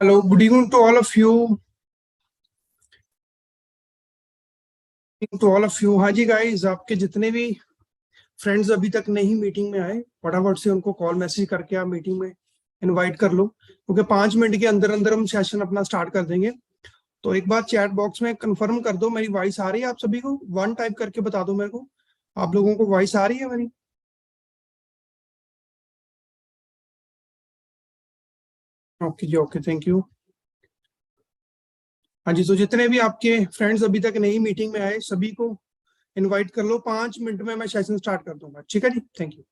Hello, good evening to all of you. हाँ जी guys, आपके जितने भी फ्रेंड्स अभी तक नहीं मीटिंग में आए, फटाफट से उनको कॉल मैसेज करके आप मीटिंग में इनवाइट कर लो, क्योंकि 5 मिनट के अंदर अंदर हम सेशन अपना स्टार्ट कर देंगे। तो एक बार चैट बॉक्स में कंफर्म कर दो, मेरी वॉइस आ रही है आप सभी को? वन टाइप करके बता दो मेरे को, आप लोगों को वॉइस आ रही है मेरी? ओके जी, ओके, थैंक यू। हाँ जी, तो जितने भी आपके फ्रेंड्स अभी तक नहीं मीटिंग में आए, सभी को इनवाइट कर लो। 5 मिनट में मैं सेशन स्टार्ट कर दूंगा, ठीक है जी, थैंक यू।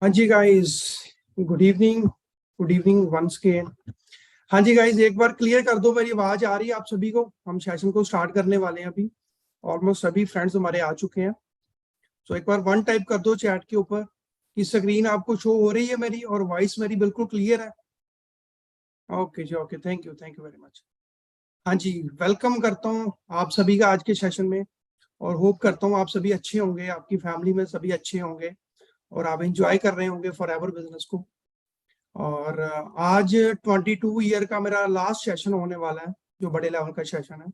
हाँ जी guys, good evening, good evening once again. हाँ जी गाइस, एक बार क्लियर कर दो, मेरी आवाज आ रही है आप सभी को? हम सेशन को स्टार्ट करने वाले हैं अभी। ऑलमोस्ट सभी फ्रेंड्स हमारे आ चुके हैं। तो एक बार वन टाइप कर दो चैट के ऊपर कि स्क्रीन आपको शो हो रही है मेरी, और वॉइस मेरी बिल्कुल क्लियर है। ओके जी, okay, thank you very much. हाँ जी, वेलकम करता हूँ आप सभी का आज के सेशन में। और होप करता हूँ आप सभी अच्छे होंगे, आपकी फैमिली में सभी अच्छे होंगे, और आप एंजॉय कर रहे होंगे फॉर एवर बिजनेस को। और आज 22 ईयर का मेरा लास्ट सेशन होने वाला है, जो बड़े लेवल का सेशन है।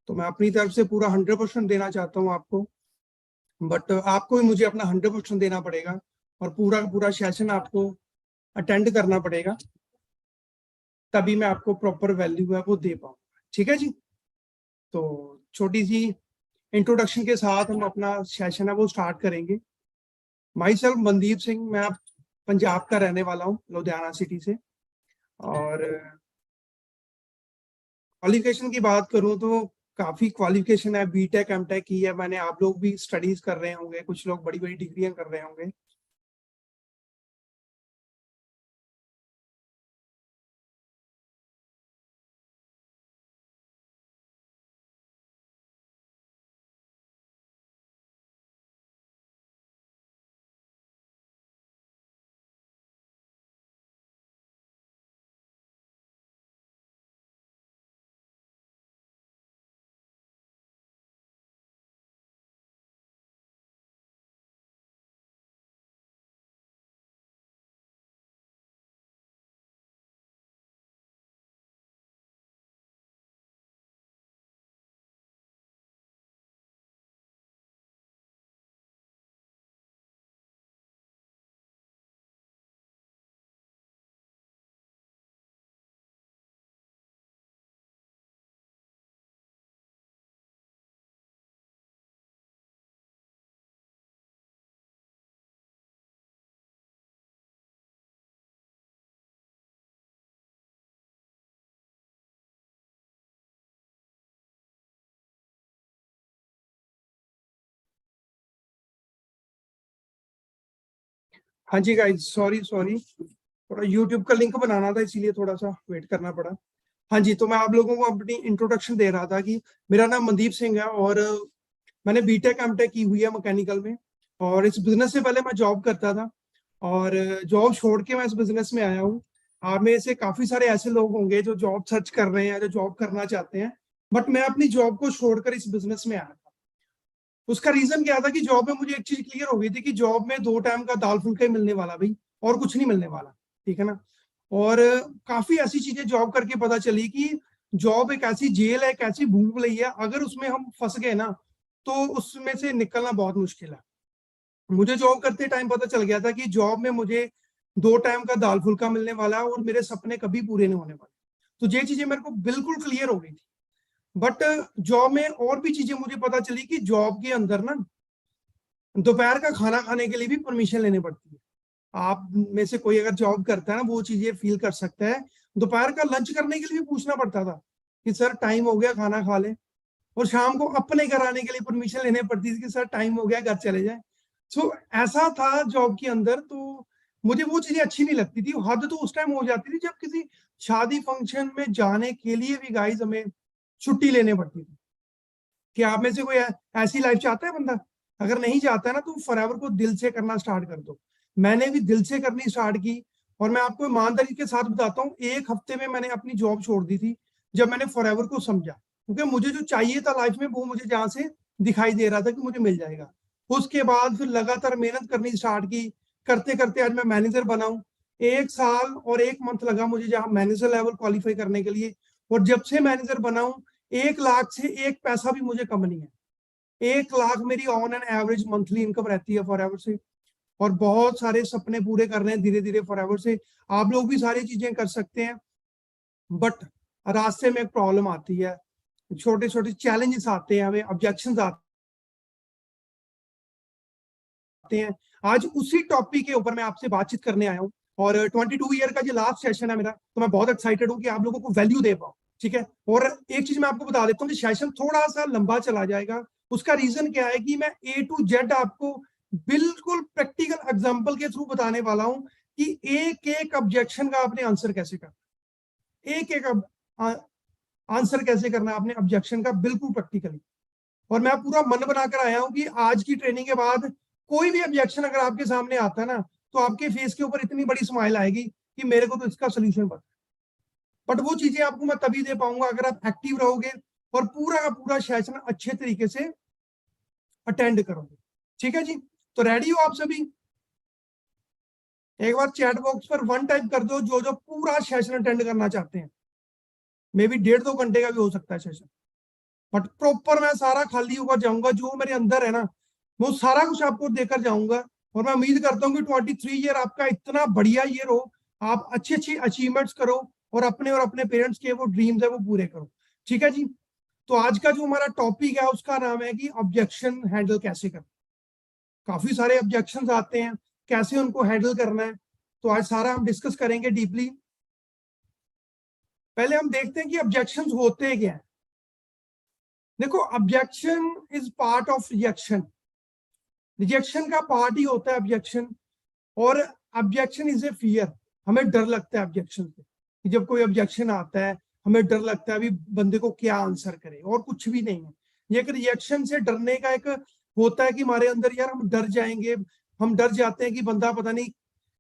तो मैं अपनी तरफ से पूरा 100% देना चाहता हूँ आपको, बट आपको भी मुझे अपना 100% देना पड़ेगा, और पूरा का पूरा सेशन आपको अटेंड करना पड़ेगा, तभी मैं आपको प्रॉपर वैल्यू है वो दे पाऊंगा, ठीक है जी। तो छोटी सी इंट्रोडक्शन के साथ हम अपना सेशन है वो स्टार्ट करेंगे। माई सेल्फ मनदीप सिंह, मैं पंजाब का रहने वाला हूँ, लुधियाना सिटी से। और क्वालिफिकेशन की बात करूं तो काफी क्वालिफिकेशन है, बीटेक एमटेक की है मैंने। आप लोग भी स्टडीज कर रहे होंगे, कुछ लोग बड़ी बड़ी डिग्रियां कर रहे होंगे। हाँ जी गाइज, सॉरी सॉरी, थोड़ा यूट्यूब का लिंक बनाना था इसीलिए थोड़ा सा वेट करना पड़ा। हाँ जी, तो मैं आप लोगों को अपनी इंट्रोडक्शन दे रहा था कि मेरा नाम मनदीप सिंह है और मैंने बीटेक एमटेक की हुई है मैकेनिकल में। और इस बिजनेस से पहले मैं जॉब करता था और जॉब छोड़ के मैं इस बिजनेस में आया हूँ। आप में से काफी सारे ऐसे लोग होंगे जो जॉब सर्च कर रहे हैं, जो जॉब करना चाहते हैं, बट मैं अपनी जॉब को छोड़कर इस बिजनेस में आया था। उसका रीजन क्या था कि जॉब में मुझे एक चीज क्लियर हो गई थी कि जॉब में 2 टाइम का दाल फुल्का ही मिलने वाला भाई, और कुछ नहीं मिलने वाला। ठीक है ना। और काफी ऐसी चीजें जॉब करके पता चली कि जॉब एक ऐसी जेल है, एक ऐसी भूल भुलैया, अगर उसमें हम फंस गए ना तो उसमें से निकलना बहुत मुश्किल है। मुझे जॉब करते टाइम पता चल गया था कि जॉब में मुझे 2 टाइम का दाल फुल्का मिलने वाला है और मेरे सपने कभी पूरे नहीं होने वाले। तो ये चीजें मेरे को बिल्कुल क्लियर हो गई थी। बट जॉब में और भी चीजें मुझे पता चली कि जॉब के अंदर ना दोपहर का खाना खाने के लिए भी परमिशन लेनी पड़ती है। आप में से कोई अगर जॉब करता है ना, वो चीजें फील कर सकता है। दोपहर का लंच करने के लिए भी पूछना पड़ता था कि सर टाइम हो गया, खाना खा ले। और शाम को अपने घर आने के लिए परमिशन लेने पड़ती थी कि सर टाइम हो गया, घर चले जाए। सो ऐसा था जॉब के अंदर। तो मुझे वो चीजें अच्छी नहीं लगती थी। हद तो उस टाइम हो जाती थी जब किसी शादी फंक्शन में जाने के लिए भी गाइस हमें छुट्टी लेने पड़ती थी। कि आप में से कोई ऐसी लाइफ चाहता है बंदा? अगर नहीं चाहता है ना, तो फॉरएवर को दिल से करना स्टार्ट कर दो। मैंने भी दिल से करनी स्टार्ट की। और मैं आपको ईमानदारी के साथ बताता हूँ, 1 हफ्ते में मैंने अपनी जॉब छोड़ दी थी जब मैंने फॉरएवर को समझा। क्योंकि मुझे जो चाहिए था लाइफ में, वो मुझे जहां से दिखाई दे रहा था कि मुझे मिल जाएगा। उसके बाद फिर लगातार मेहनत करनी स्टार्ट की। करते करते आज मैं मैनेजर बना हूँ। 1 साल और 1 मंथ लगा मुझे जहां मैनेजर लेवल क्वालिफाई करने के लिए। और जब से मैनेजर बना हूँ, 1 लाख से 1 पैसा भी मुझे कम नहीं है। 1 लाख मेरी on an average monthly income रहती है फॉरएवर से। और बहुत सारे सपने पूरे कर रहे हैं धीरे धीरे फॉरएवर से। आप लोग भी सारी चीजें कर सकते हैं, बट रास्ते में एक प्रॉब्लम आती है, छोटे छोटे चैलेंजेस आते हैं, हमें ऑब्जेक्शन आते हैं। आज उसी टॉपिक के ऊपर मैं आपसे बातचीत करने आया हूँ। और 22 ईयर का जो लास्ट सेशन है मेरा, तो मैं बहुत एक्साइटेड हूँ कि आप लोगों को वैल्यू दे पाऊँ। ठीक है। और एक चीज मैं आपको बता देता हूँ कि सेशन थोड़ा सा लंबा चला जाएगा। उसका रीजन क्या है कि मैं A to Z आपको बिल्कुल प्रैक्टिकल एग्जांपल के थ्रू बताने वाला हूं कि एक एक ऑब्जेक्शन का आपने आंसर कैसे करना, एक एक आंसर कैसे करना आपने ऑब्जेक्शन का, बिल्कुल प्रैक्टिकली। और मैं पूरा मन बनाकर आया हूं कि आज की ट्रेनिंग के बाद कोई भी ऑब्जेक्शन अगर आपके सामने आता है ना, तो आपके फेस के ऊपर इतनी बड़ी स्माइल आएगी कि मेरे को तो इसका सोल्यूशन पता। बट वो चीजें आपको मैं तभी दे पाऊंगा अगर आप एक्टिव रहोगे और पूरा का पूरा सेशन अच्छे तरीके से अटेंड करोगे। ठीक है जी। तो रेडी हो आप सभी? एक बार चैट बॉक्स पर 1 टाइप कर दो जो जो पूरा सेशन अटेंड करना चाहते हैं। मे बी 1.5-2 घंटे का भी हो सकता है सेशन, बट प्रॉपर मैं सारा खाली होकर जाऊंगा। जो मेरे अंदर है ना, वो सारा कुछ आपको देकर जाऊंगा। और मैं उम्मीद करता हूँ कि 23 ईयर आपका इतना बढ़िया ईयर हो, आप अच्छी अच्छी अचीवमेंट्स करो और अपने पेरेंट्स के वो ड्रीम्स है वो पूरे करो। ठीक है जी। तो आज का जो हमारा टॉपिक है उसका नाम है कि ऑब्जेक्शन हैंडल कैसे करना। काफी सारे ऑब्जेक्शन आते हैं, कैसे उनको हैंडल करना है, तो आज सारा हम डिस्कस करेंगे डीपली। पहले हम देखते हैं कि ऑब्जेक्शन होते क्या है। देखो, objection is part of rejection. Rejection का पार्ट ही होता है ऑब्जेक्शन। और ऑब्जेक्शन इज ए फियर। हमें डर लगता है ऑब्जेक्शन से, कि जब कोई ऑब्जेक्शन आता है हमें डर लगता है अभी बंदे को क्या आंसर करे, और कुछ भी नहीं है। ये एक रिजेक्शन से डरने का एक होता है कि हमारे अंदर यार हम डर जाएंगे। हम डर जाते हैं कि बंदा पता नहीं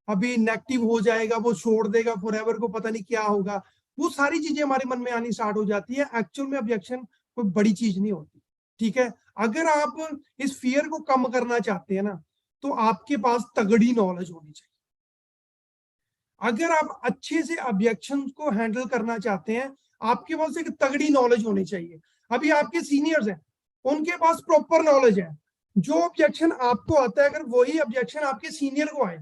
अभी नेगेटिव हो जाएगा, वो छोड़ देगा फॉरएवर को, पता नहीं क्या होगा। वो सारी चीजें हमारे मन में आनी स्टार्ट हो जाती है। एक्चुअल में ऑब्जेक्शन कोई बड़ी चीज नहीं होती। ठीक है। अगर आप इस फियर को कम करना चाहते हैं ना, तो आपके पास तगड़ी नॉलेज होनी चाहिए। अगर आप अच्छे से ऑब्जेक्शन को हैंडल करना चाहते हैं, आपके पास एक तगड़ी नॉलेज होनी चाहिए। अभी आपके सीनियर्स हैं, उनके पास प्रॉपर नॉलेज है। जो ऑब्जेक्शन आपको आता है, अगर वही ऑब्जेक्शन आपके सीनियर को आए,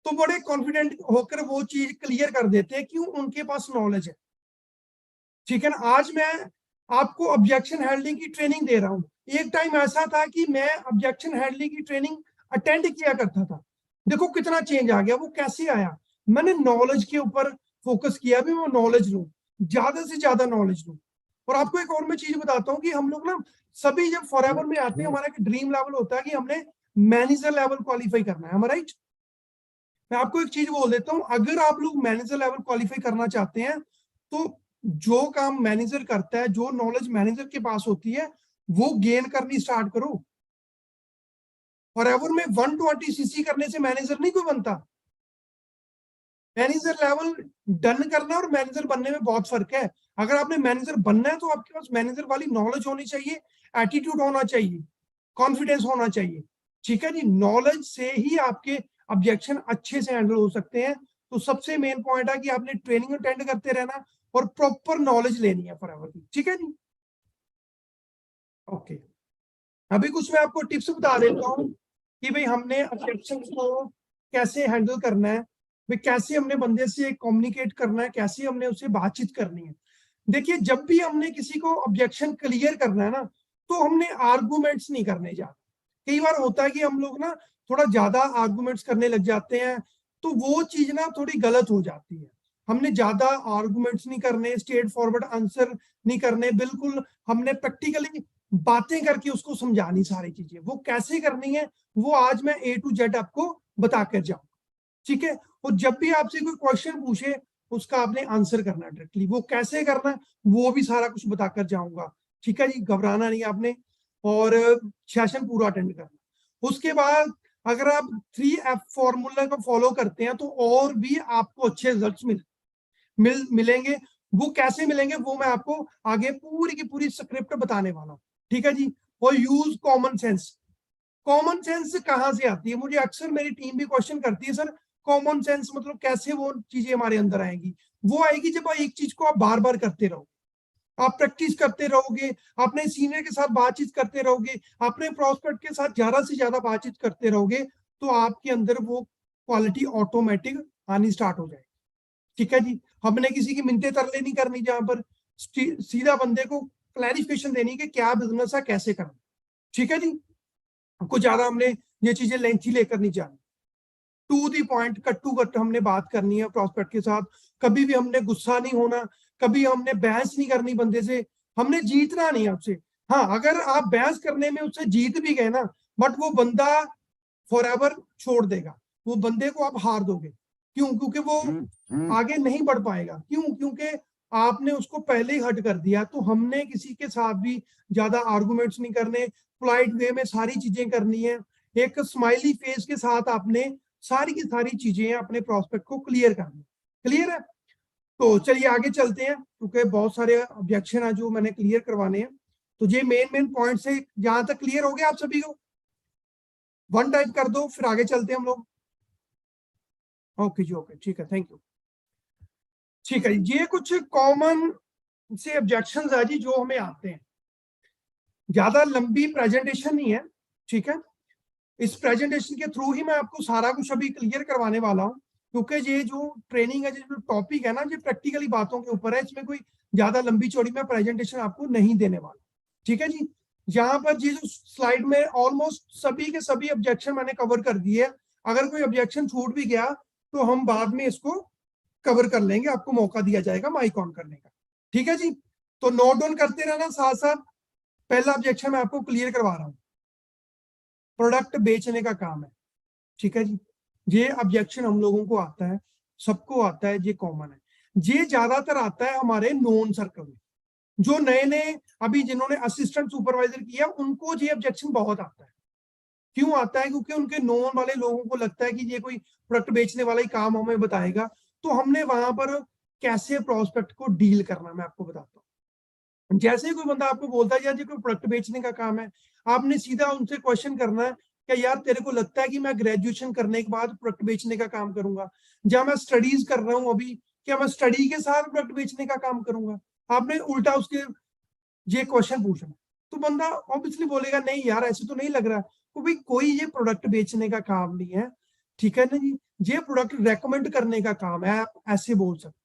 तो बड़े कॉन्फिडेंट होकर वो चीज क्लियर कर देते हैं, क्यों? उनके पास नॉलेज है। ठीक है ना। आज मैं आपको ऑब्जेक्शन हैंडलिंग की ट्रेनिंग दे रहा हूं। एक टाइम ऐसा था कि मैं ऑब्जेक्शन हैंडलिंग की ट्रेनिंग अटेंड किया करता था। देखो कितना चेंज आ गया। वो कैसे आया? मैंने नॉलेज के ऊपर फोकस किया, भी मैं नॉलेज लूं, ज्यादा से ज्यादा नॉलेज लूं। और आपको एक और मैं चीज बताता हूँ कि हम लोग ना सभी जब फॉरएवर में आते हैं, हमारा एक ड्रीम लेवल होता है कि हमने मैनेजर लेवल क्वालिफाई करना है। राइट? मैं आपको एक चीज बोल देता हूँ, अगर आप लोग मैनेजर लेवल क्वालिफाई करना चाहते हैं तो जो काम मैनेजर करता है, जो नॉलेज मैनेजर के पास होती है, वो गेन करनी स्टार्ट करो। फॉरएवर में 120 सीसी करने से मैनेजर नहीं कोई बनता। मैनेजर लेवल डन करना और मैनेजर बनने में बहुत फर्क है। अगर आपने मैनेजर बनना है तो आपके पास मैनेजर वाली नॉलेज होनी चाहिए, एटीट्यूड होना चाहिए, कॉन्फिडेंस होना चाहिए। ठीक है जी, नॉलेज से ही आपके ऑब्जेक्शन अच्छे से हैंडल हो सकते हैं। तो सबसे मेन पॉइंट है कि आपने ट्रेनिंग अटेंड करते रहना और प्रॉपर नॉलेज लेनी है फॉरएवर की। ठीक है जी, ओके। अभी कुछ मैं आपको टिप्स बता देता हूँ कि भाई हमने ऑब्जेक्शन को कैसे हैंडल करना है, भाई कैसे हमने बंदे से कम्युनिकेट करना है, कैसे हमने उससे बातचीत करनी है। देखिए, जब भी हमने किसी को ऑब्जेक्शन क्लियर करना है ना, तो हमने आर्गूमेंट्स नहीं करने जाते। कई बार होता है कि हम लोग ना थोड़ा ज्यादा आर्गूमेंट्स करने लग जाते हैं, तो वो चीज ना थोड़ी गलत हो जाती है। हमने ज्यादा आर्गूमेंट्स नहीं करने, स्ट्रेट फॉरवर्ड आंसर नहीं करने, बिल्कुल हमने प्रैक्टिकली बातें करके उसको समझानी सारी चीजें। वो कैसे करनी है वो आज मैं A to Z आपको बता कर जाऊंगा। ठीक है, और जब भी आपसे कोई क्वेश्चन पूछे उसका आपने आंसर करना डायरेक्टली, वो कैसे करना है वो भी सारा कुछ बताकर जाऊंगा। ठीक है जी, घबराना नहीं आपने, और सेशन पूरा अटेंड करना। उसके बाद अगर आप 3F फॉर्मूला को फॉलो करते हैं तो और भी आपको अच्छे रिजल्ट्स मिलेंगे। वो कैसे मिलेंगे वो मैं आपको आगे पूरी की पूरी स्क्रिप्ट बताने वाला हूँ। ठीक है जी, और use common sense. Common sense कहाँ से आती है, मुझे अक्सर मेरी टीम भी क्वेश्चन करती है, सर कॉमन सेंस मतलब कैसे वो चीजें हमारे अंदर आएंगी। वो आएगी जब एक चीज को आप बार बार करते रहो, आप प्रैक्टिस करते रहोगे, अपने सीनियर के साथ बातचीत करते रहोगे, अपने प्रोस्पेक्ट के साथ ज्यादा से ज्यादा बातचीत करते रहोगे, तो आपके अंदर वो क्वालिटी ऑटोमेटिक आनी स्टार्ट हो जाएगी। ठीक है जी, हमने किसी की मिन्नतें तरले नहीं करनी, जहां पर सीधा बंदे को क्लैरिफिकेशन देनी कि क्या बिजनेस है, कैसे करना। ठीक है जी, कुछ ज्यादा हमने ये चीजें लेंथी लेकर नहीं जानी, to the point, cut to cut हमने बात करनी है प्रोस्पेक्ट के साथ। कभी भी हमने गुस्सा नहीं होना, कभी हमने बहस नहीं करनी बंदे से, हमने जीतना नहीं आपसे। हाँ, अगर आप बहस करने में उससे जीत भी गए ना, बट वो बंदा फॉरएवर छोड़ देगा, वो बंदे को आप हार दोगे। क्यों? क्योंकि वो आगे नहीं बढ़ पाएगा। क्यों? क्योंकि आपने उसको पहले ही हट कर दिया। तो हमने किसी के साथ भी ज्यादा आर्गुमेंट्स नहीं करने, पोलाइट वे में सारी चीजें करनी है, एक स्माइली फेस के साथ आपने सारी की सारी चीजें अपने प्रोस्पेक्ट को क्लियर करनी। क्लियर है? तो चलिए आगे चलते हैं, क्योंकि बहुत सारे ऑब्जेक्शन है जो मैंने क्लियर करवाने हैं। तो ये मेन मेन पॉइंट्स है, जहां तक क्लियर हो गया आप सभी को? वन टाइप कर दो, फिर आगे चलते हैं हम लोग। ओके जी, ओके, ठीक है, थैंक यू। ठीक है, ये कुछ कॉमन से ऑब्जेक्शंस है जी जो हमें आते हैं। ज्यादा लंबी प्रेजेंटेशन नहीं है, ठीक है। इस प्रेजेंटेशन के थ्रू ही मैं आपको सारा कुछ अभी क्लियर करवाने वाला हूँ, क्योंकि ये जो ट्रेनिंग है, जो टॉपिक है ना, ये प्रैक्टिकली बातों के ऊपर है। इसमें कोई ज्यादा लंबी चौड़ी मैं प्रेजेंटेशन आपको नहीं देने वाला। ठीक है जी, यहाँ पर ये जो स्लाइड में ऑलमोस्ट सभी के सभी ऑब्जेक्शन मैंने कवर कर दिए। अगर कोई ऑब्जेक्शन छूट भी गया तो हम बाद में इसको कवर कर लेंगे, आपको मौका दिया जाएगा माइक ऑन करने का। ठीक है जी, तो नोट डाउन करते रहना साथ साथ। पहला ऑब्जेक्शन मैं आपको क्लियर करवा रहा हूं, प्रोडक्ट बेचने का काम है। ठीक है जी, ये ऑब्जेक्शन हम लोगों को आता है, सबको आता है, ये कॉमन है। ये ज्यादातर आता है हमारे नॉन सर्कल में। जो नए नए अभी जिन्होंने असिस्टेंट सुपरवाइजर किया उनको ये ऑब्जेक्शन बहुत आता है। क्यों आता है? क्योंकि उनके नॉन वाले लोगों को लगता है कि ये कोई प्रोडक्ट बेचने वाला ही काम हमें बताएगा। तो हमने वहां पर कैसे प्रोस्पेक्ट को डील करना मैं आपको बताता हूँ। जैसे ही कोई बंदा आपको बोलता है यार ये कोई प्रोडक्ट बेचने का काम है, आपने सीधा उनसे क्वेश्चन करना है कि यार तेरे को लगता है कि मैं ग्रेजुएशन करने के बाद प्रोडक्ट बेचने का काम करूंगा, या मैं स्टडीज कर रहा हूँ अभी, क्या मैं स्टडी के साथ प्रोडक्ट बेचने का काम करूंगा? आपने उल्टा उसके ये क्वेश्चन पूछना। तो बंदा ऑब्वियसली बोलेगा नहीं यार ऐसे तो नहीं लग रहा। तो भाई कोई ये प्रोडक्ट बेचने का काम नहीं है, ठीक है ना जी, ये प्रोडक्ट रेकमेंड करने का काम है, आप ऐसे बोल सकते।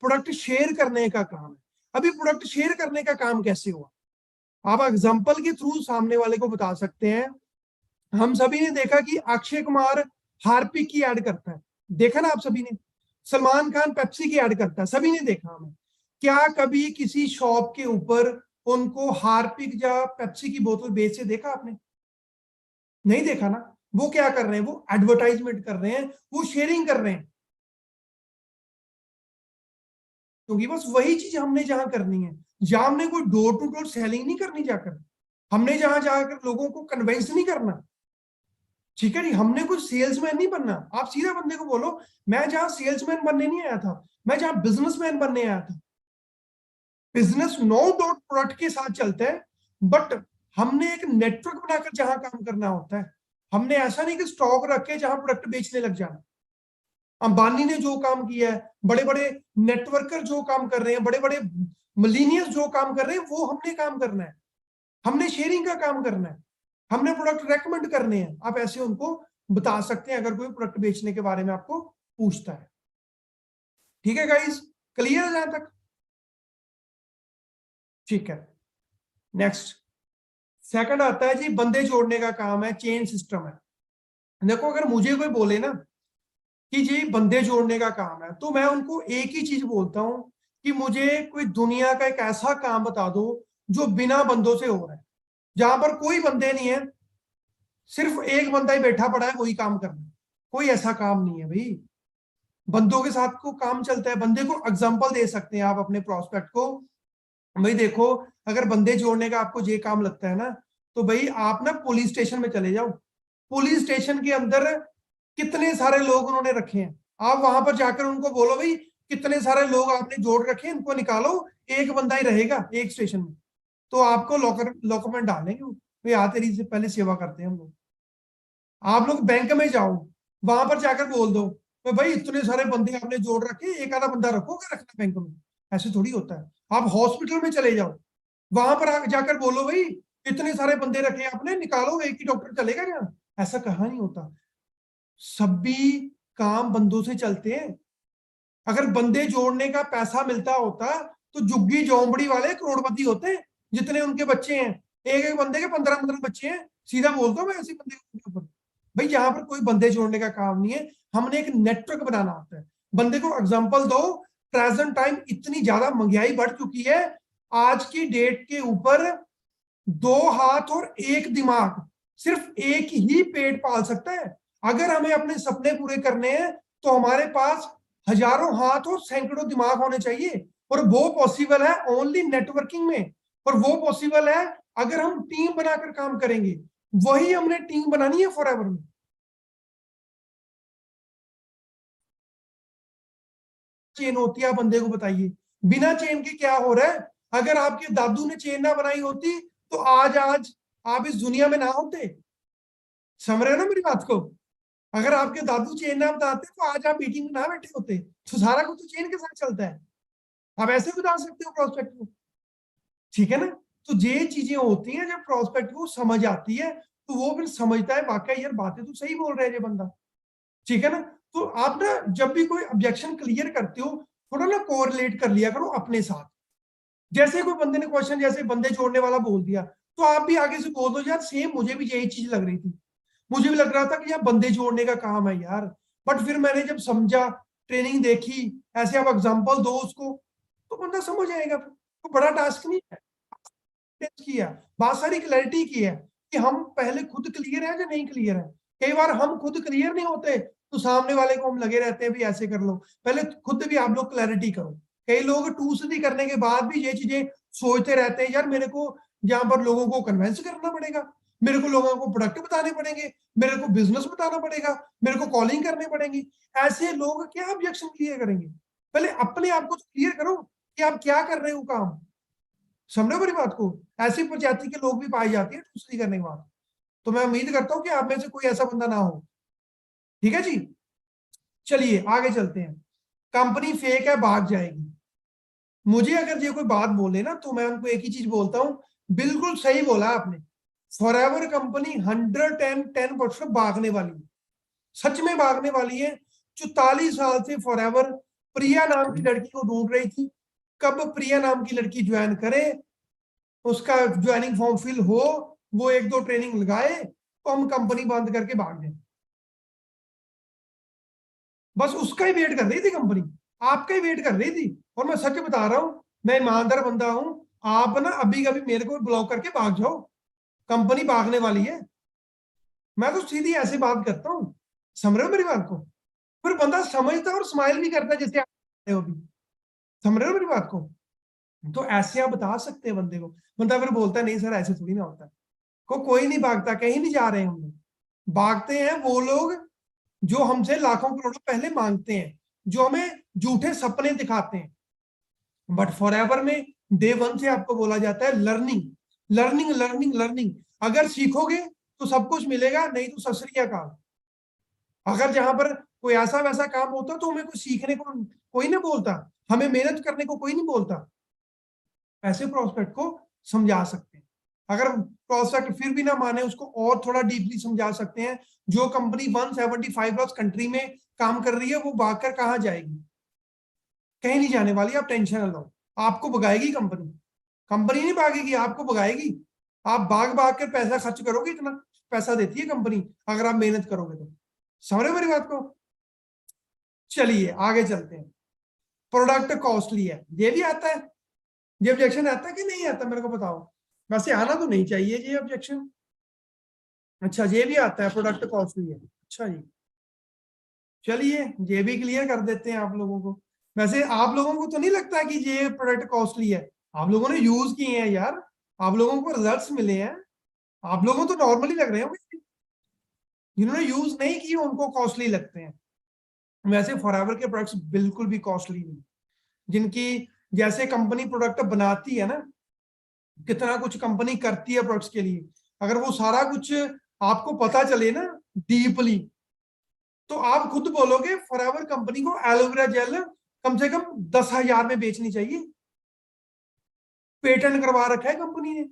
प्रोडक्ट शेयर करने का काम है। अभी प्रोडक्ट शेयर करने का काम कैसे हुआ? आप एग्जांपल के थ्रू सामने वाले को बता सकते हैं। हम सभी ने देखा कि अक्षय कुमार हार्पिक की ऐड करता है, देखा ना आप सभी ने। सलमान खान पेप्सी की ऐड करता है, सभी ने देखा हमें। क्या कभी किसी शॉप के ऊपर उनको हार्पिक या पेप्सी की बोतल बेचते देखा आपने? नहीं देखा ना। वो क्या कर रहे हैं, वो एडवर्टाइजमेंट कर रहे हैं, वो शेयरिंग कर रहे हैं, क्योंकि बस वही चीज हमने जहां करनी है। जहां हमने कोई डोर टू डोर सेलिंग नहीं करनी जाकर, हमने जहां जाकर लोगों को कन्विंस नहीं करना, ठीक है जी, हमने कोई सेल्समैन नहीं बनना। आप सीधा बंदे को बोलो, मैं जहां सेल्समैन बनने नहीं आया था, मैं जहां बिजनेसमैन बनने आया था। बिजनेस नो डाउट प्रोडक्ट के साथ चलता है, बट हमने एक नेटवर्क बनाकर जहां काम करना होता है। हमने ऐसा नहीं कि स्टॉक रख के जहां प्रोडक्ट बेचने लग जाना। अंबानी ने जो काम किया है, बड़े बड़े नेटवर्कर जो काम कर रहे हैं, बड़े बड़े मिलीनियर्स जो काम कर रहे हैं, वो हमने काम करना है। हमने शेयरिंग का काम करना है, हमने प्रोडक्ट रेकमेंड करने हैं। आप ऐसे उनको बता सकते हैं अगर कोई प्रोडक्ट बेचने के बारे में आपको पूछता है। ठीक है गाइस, क्लियर है जहां तक? ठीक है, नेक्स्ट सेकंड आता है जी, बंदे जोड़ने का काम है, चेन सिस्टम है। देखो, अगर मुझे कोई बोले ना कि जी बंदे जोड़ने का काम है, तो मैं उनको एक ही चीज बोलता हूं कि मुझे कोई दुनिया का एक ऐसा काम बता दो जो बिना बंदों से हो रहा है, जहां पर कोई बंदे नहीं है, सिर्फ एक बंदा ही बैठा पड़ा है वही काम करना है। कोई ऐसा काम नहीं है भाई, बंदों के साथ को काम चलता है। बंदे को एग्जांपल दे सकते हैं आप अपने प्रोस्पेक्ट को, भाई देखो, अगर बंदे जोड़ने का आपको ये काम लगता है ना, तो भाई आप ना पुलिस स्टेशन में चले जाओ। पुलिस स्टेशन के अंदर कितने सारे लोग उन्होंने रखे हैं, आप वहां पर जाकर उनको बोलो भाई कितने सारे लोग आपने जोड़ रखे हैं, इनको निकालो, एक बंदा ही रहेगा एक स्टेशन में, तो आपको लॉकर में डालेंगे भाई, आ तेरी से पहले सेवा करते हैं हम लोग। आप लोग बैंक में जाओ, वहां पर जाकर बोल दो तो भाई इतने सारे बंदे आपने जोड़ रखे, एक आधा बंदा रखोगे रखना बैंक में, ऐसे थोड़ी होता है। आप हॉस्पिटल में चले जाओ, वहां पर जाकर बोलो भाई इतने सारे बंदे रखे आपने, निकालो एक ही डॉक्टर चलेगा क्या, ऐसा कहाँ नहीं होता। सभी काम बंदों से चलते हैं। अगर बंदे जोड़ने का पैसा मिलता होता तो झुग्गी झोंपड़ी वाले करोड़पति होते, जितने उनके बच्चे हैं, एक एक बंदे के 15-15 बच्चे हैं, सीधा बोल दो मैं ऐसे बंदे के ऊपर। भाई यहाँ पर कोई बंदे जोड़ने का काम नहीं है, हमने एक नेटवर्क बनाना होता है। बंदे को एग्जांपल दो, प्रेजेंट टाइम इतनी ज्यादा महंगाई बढ़ चुकी है, आज की डेट के ऊपर 2 हाथ और एक दिमाग, सिर्फ एक ही पेट पाल सकता है। अगर हमें अपने सपने पूरे करने हैं तो हमारे पास हजारों हाथ और सैकड़ों दिमाग होने चाहिए, और वो पॉसिबल है ओनली नेटवर्किंग में। और वो पॉसिबल है अगर हम टीम बनाकर काम करेंगे, वही हमने टीम बनानी है फॉरएवर में। चेन होती है, आप बंदे को बताइए बिना चेन के क्या हो रहा है। अगर आपके दादू ने चेन ना बनाई होती तो आज आज आप इस दुनिया में ना होते। समझ रहे हो ना मेरी बात को? अगर आपके दादू चेन ना बताते तो आज आप मीटिंग में ना बैठे होते। तो सारा कुछ तो चेन के साथ चलता है। आप ऐसे बता सकते हो प्रोस्पेक्ट को, ठीक है ना? तो ये चीजें होती हैं जब प्रोस्पेक्ट को समझ आती है, तो वो फिर समझता है वाकई यार बातें तो सही बोल रहे हैं ये बंदा, ठीक है ना? तो आप ना जब भी कोई ऑब्जेक्शन क्लियर करते हो, थोड़ा ना कोरिलेट कर लिया करो अपने साथ। जैसे कोई बंदे ने क्वेश्चन जैसे बंदे जोड़ने वाला बोल दिया, तो आप भी आगे से बोल दो यार सेम मुझे भी यही चीज लग रही थी, मुझे भी लग रहा था कि यार बंदे जोड़ने का काम है यार, बट फिर मैंने जब समझा, ट्रेनिंग देखी, ऐसे आप एग्जांपल दो उसको, तो बंदा समझ आएगा। तो बड़ा टास्क नहीं है किया, बात सारी क्लैरिटी की है कि हम पहले खुद क्लियर है या नहीं क्लियर है। कई बार हम खुद क्लियर नहीं होते तो सामने वाले को हम लगे रहते हैं भी ऐसे कर लो, पहले खुद भी आप लोग क्लैरिटी करो। कई लोग टूसदी करने के बाद भी ये चीजें सोचते रहते हैं, यार मेरे को यहाँ पर लोगों को कन्विंस करना पड़ेगा, मेरे को लोगों को प्रोडक्ट बताने पड़ेंगे, मेरे को बिजनेस बताना पड़ेगा, मेरे को कॉलिंग करनी पड़ेगी। ऐसे लोग क्या ऑब्जेक्शन क्लियर करेंगे? पहले अपने आप को तो क्लियर करो कि आप क्या कर रहे हो काम। समझ रहे हो मेरी बात को? ऐसी प्रजाति के लोग भी पाए जाते हैं दूसरी करने के बाद। तो मैं उम्मीद करता हूं कि आप में से कोई ऐसा बंदा ना हो। ठीक है जी, चलिए आगे चलते हैं। कंपनी फेक है भाग जाएगी, मुझे अगर ये कोई बात बोले ना तो मैं उनको एक ही चीज बोलता हूं, बिल्कुल सही बोला आपने। फॉरएवर कंपनी 110% भागने वाली है, सच में भागने वाली है। 44 साल से फॉरएवर प्रिया नाम की लड़की को ढूंढ रही थी, कब प्रिया नाम की लड़की ज्वाइन करे, उसका ज्वाइनिंग फॉर्म फिल हो, वो 1-2 ट्रेनिंग लगाए, तो हम कंपनी बंद करके भाग जाए। बस उसका ही वेट कर रही थी कंपनी, आपका ही वेट कर रही थी। और मैं सच बता रहा हूं, मैं ईमानदार बंदा हूं, आप ना अभी कभी मेरे को ब्लॉक करके भाग जाओ, कंपनी भागने वाली है। मैं तो सीधी ऐसे बात करता हूँ, समझ रहे हो मेरी बात को? फिर बंदा समझता है और स्माइल भी करता है जैसे आप कर रहे हो अभी, समझ रहे हो मेरी बात को? तो ऐसे आप बता सकते हैं बंदे को, बंदा फिर बोलता है नहीं सर ऐसे थोड़ी ना होता है। कोई नहीं भागता, कहीं नहीं जा रहे हैं हम लोग, भागते हैं वो लोग जो हमसे लाखों करोड़ों पहले मांगते हैं, जो हमें झूठे सपने दिखाते हैं। बट फॉरएवर में डे वन से आपको बोला जाता है लर्निंग लर्निंग लर्निंग लर्निंग। अगर सीखोगे तो सब कुछ मिलेगा, नहीं तो सत श्री अकाल। अगर जहां पर कोई ऐसा वैसा काम होता तो हमें कुछ सीखने को कोई नहीं बोलता, हमें मेहनत करने को कोई नहीं बोलता। ऐसे प्रोस्पेक्ट को समझा सकते हैं। अगर प्रोस्पेक्ट फिर भी ना माने, उसको और थोड़ा डीपली समझा सकते हैं। जो कंपनी 175 प्लस कंट्री में काम कर रही है वो भागकर कहाँ जाएगी? कहीं नहीं जाने वाली, आप टेंशन ना लो। आपको भगाएगी कंपनी, कंपनी नहीं भागेगी, आपको भगाएगी। आप भाग भाग कर पैसा खर्च करोगे, इतना पैसा देती है कंपनी अगर आप मेहनत करोगे तो। समझ रहे हो मेरी बात को? चलिए आगे चलते हैं। प्रोडक्ट कॉस्टली है, ये भी आता है। ये ऑब्जेक्शन आता है कि नहीं आता, मेरे को बताओ। वैसे आना तो नहीं चाहिए ये ऑब्जेक्शन। अच्छा ये भी आता है, प्रोडक्ट कॉस्टली है, अच्छा जी। चलिए ये भी क्लियर कर देते हैं आप लोगों को। वैसे आप लोगों को तो नहीं लगता कि ये प्रोडक्ट कॉस्टली है? आप लोगों ने यूज किए हैं यार, आप लोगों को रिजल्ट्स मिले हैं, आप लोगों तो नॉर्मली लग रहे हैं। जिन्होंने यूज नहीं किए उनको कॉस्टली लगते हैं। वैसे फॉरएवर के प्रोडक्ट्स बिल्कुल भी कॉस्टली नहीं। जिनकी जैसे कंपनी प्रोडक्ट बनाती है ना, कितना कुछ कंपनी करती है प्रोडक्ट्स के लिए, अगर वो सारा कुछ आपको पता चले ना डीपली, तो आप खुद बोलोगे फॉरएवर कंपनी को एलोवेरा जेल कम से कम 10,000 में बेचनी चाहिए। पेटेंट करवा रखा है कंपनी ने,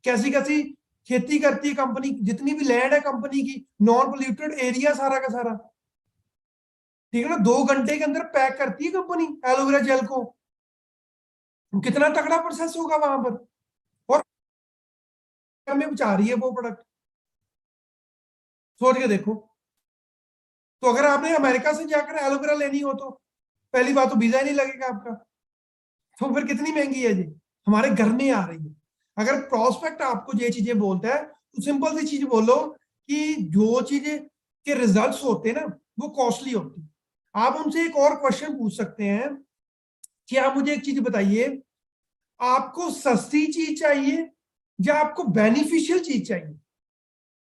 कैसी कैसी खेती करती है कंपनी, जितनी भी लैंड है कंपनी की, नॉन पोल्यूटेड एरिया सारा का सारा, ठीक है ना। 2 घंटे के अंदर पैक करती है कंपनी एलोवेरा जेल को। कितना तगड़ा प्रोसेस होगा वहां पर, और हमें बचा रही है वो प्रोडक्ट। सोच के देखो। तो अगर आपने अमेरिका से जाकर एलोवेरा लेनी हो तो पहली बात तो वीजा ही नहीं लगेगा आपका, तो फिर कितनी महंगी है जी, हमारे घर में आ रही है। अगर प्रोस्पेक्ट आपको ये चीजें बोलता है तो सिंपल सी चीज बोलो कि जो चीजें के रिजल्ट्स होते हैं ना वो कॉस्टली होती है। आप उनसे एक और क्वेश्चन पूछ सकते हैं कि आप मुझे एक चीज बताइए, आपको सस्ती चीज चाहिए या आपको बेनिफिशियल चीज चाहिए?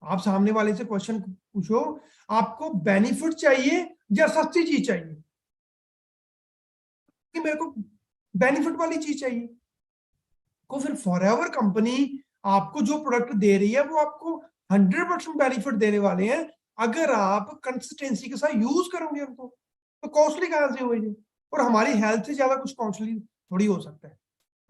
आप सामने वाले से क्वेश्चन पूछो, आपको बेनिफिट चाहिए या सस्ती चीज चाहिए? कि मेरे को बेनिफिट वाली चीज चाहिए। को फिर फॉरएवर कंपनी आपको जो प्रोडक्ट दे रही है वो आपको 100% बेनिफिट देने वाले हैं, अगर आप कंसिस्टेंसी के साथ यूज करोगे उनको। तो कॉस्टली कहां से हुई? और हमारी हेल्थ से ज्यादा कुछ कॉस्टली थोड़ी हो सकता है।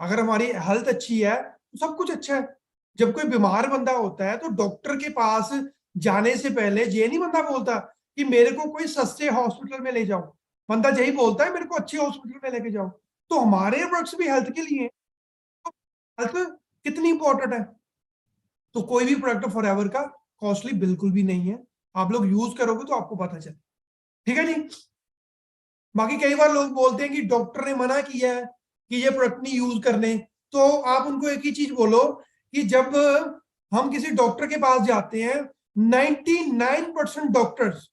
अगर हमारी हेल्थ अच्छी है तो सब कुछ अच्छा है। जब कोई बीमार बंदा होता है तो डॉक्टर के पास जाने से पहले ये नहीं बंदा बोलता कि मेरे को कोई सस्ते हॉस्पिटल में ले जाओ, बंदा यही बोलता है मेरे को अच्छे हॉस्पिटल में लेके जाओ। तो हमारे प्रोडक्ट्स भी हेल्थ के लिए, हेल्थ कितनी इंपॉर्टेंट है। तो कोई भी प्रोडक्ट फॉरएवर का कॉस्टली बिल्कुल भी नहीं है, आप लोग यूज करोगे तो आपको पता चले। ठीक है जी। बाकी कई बार लोग बोलते हैं कि डॉक्टर ने मना किया है कि ये प्रोडक्ट नहीं यूज करने, तो आप उनको एक ही चीज बोलो कि जब हम किसी डॉक्टर के पास जाते हैं, 99% डॉक्टर्स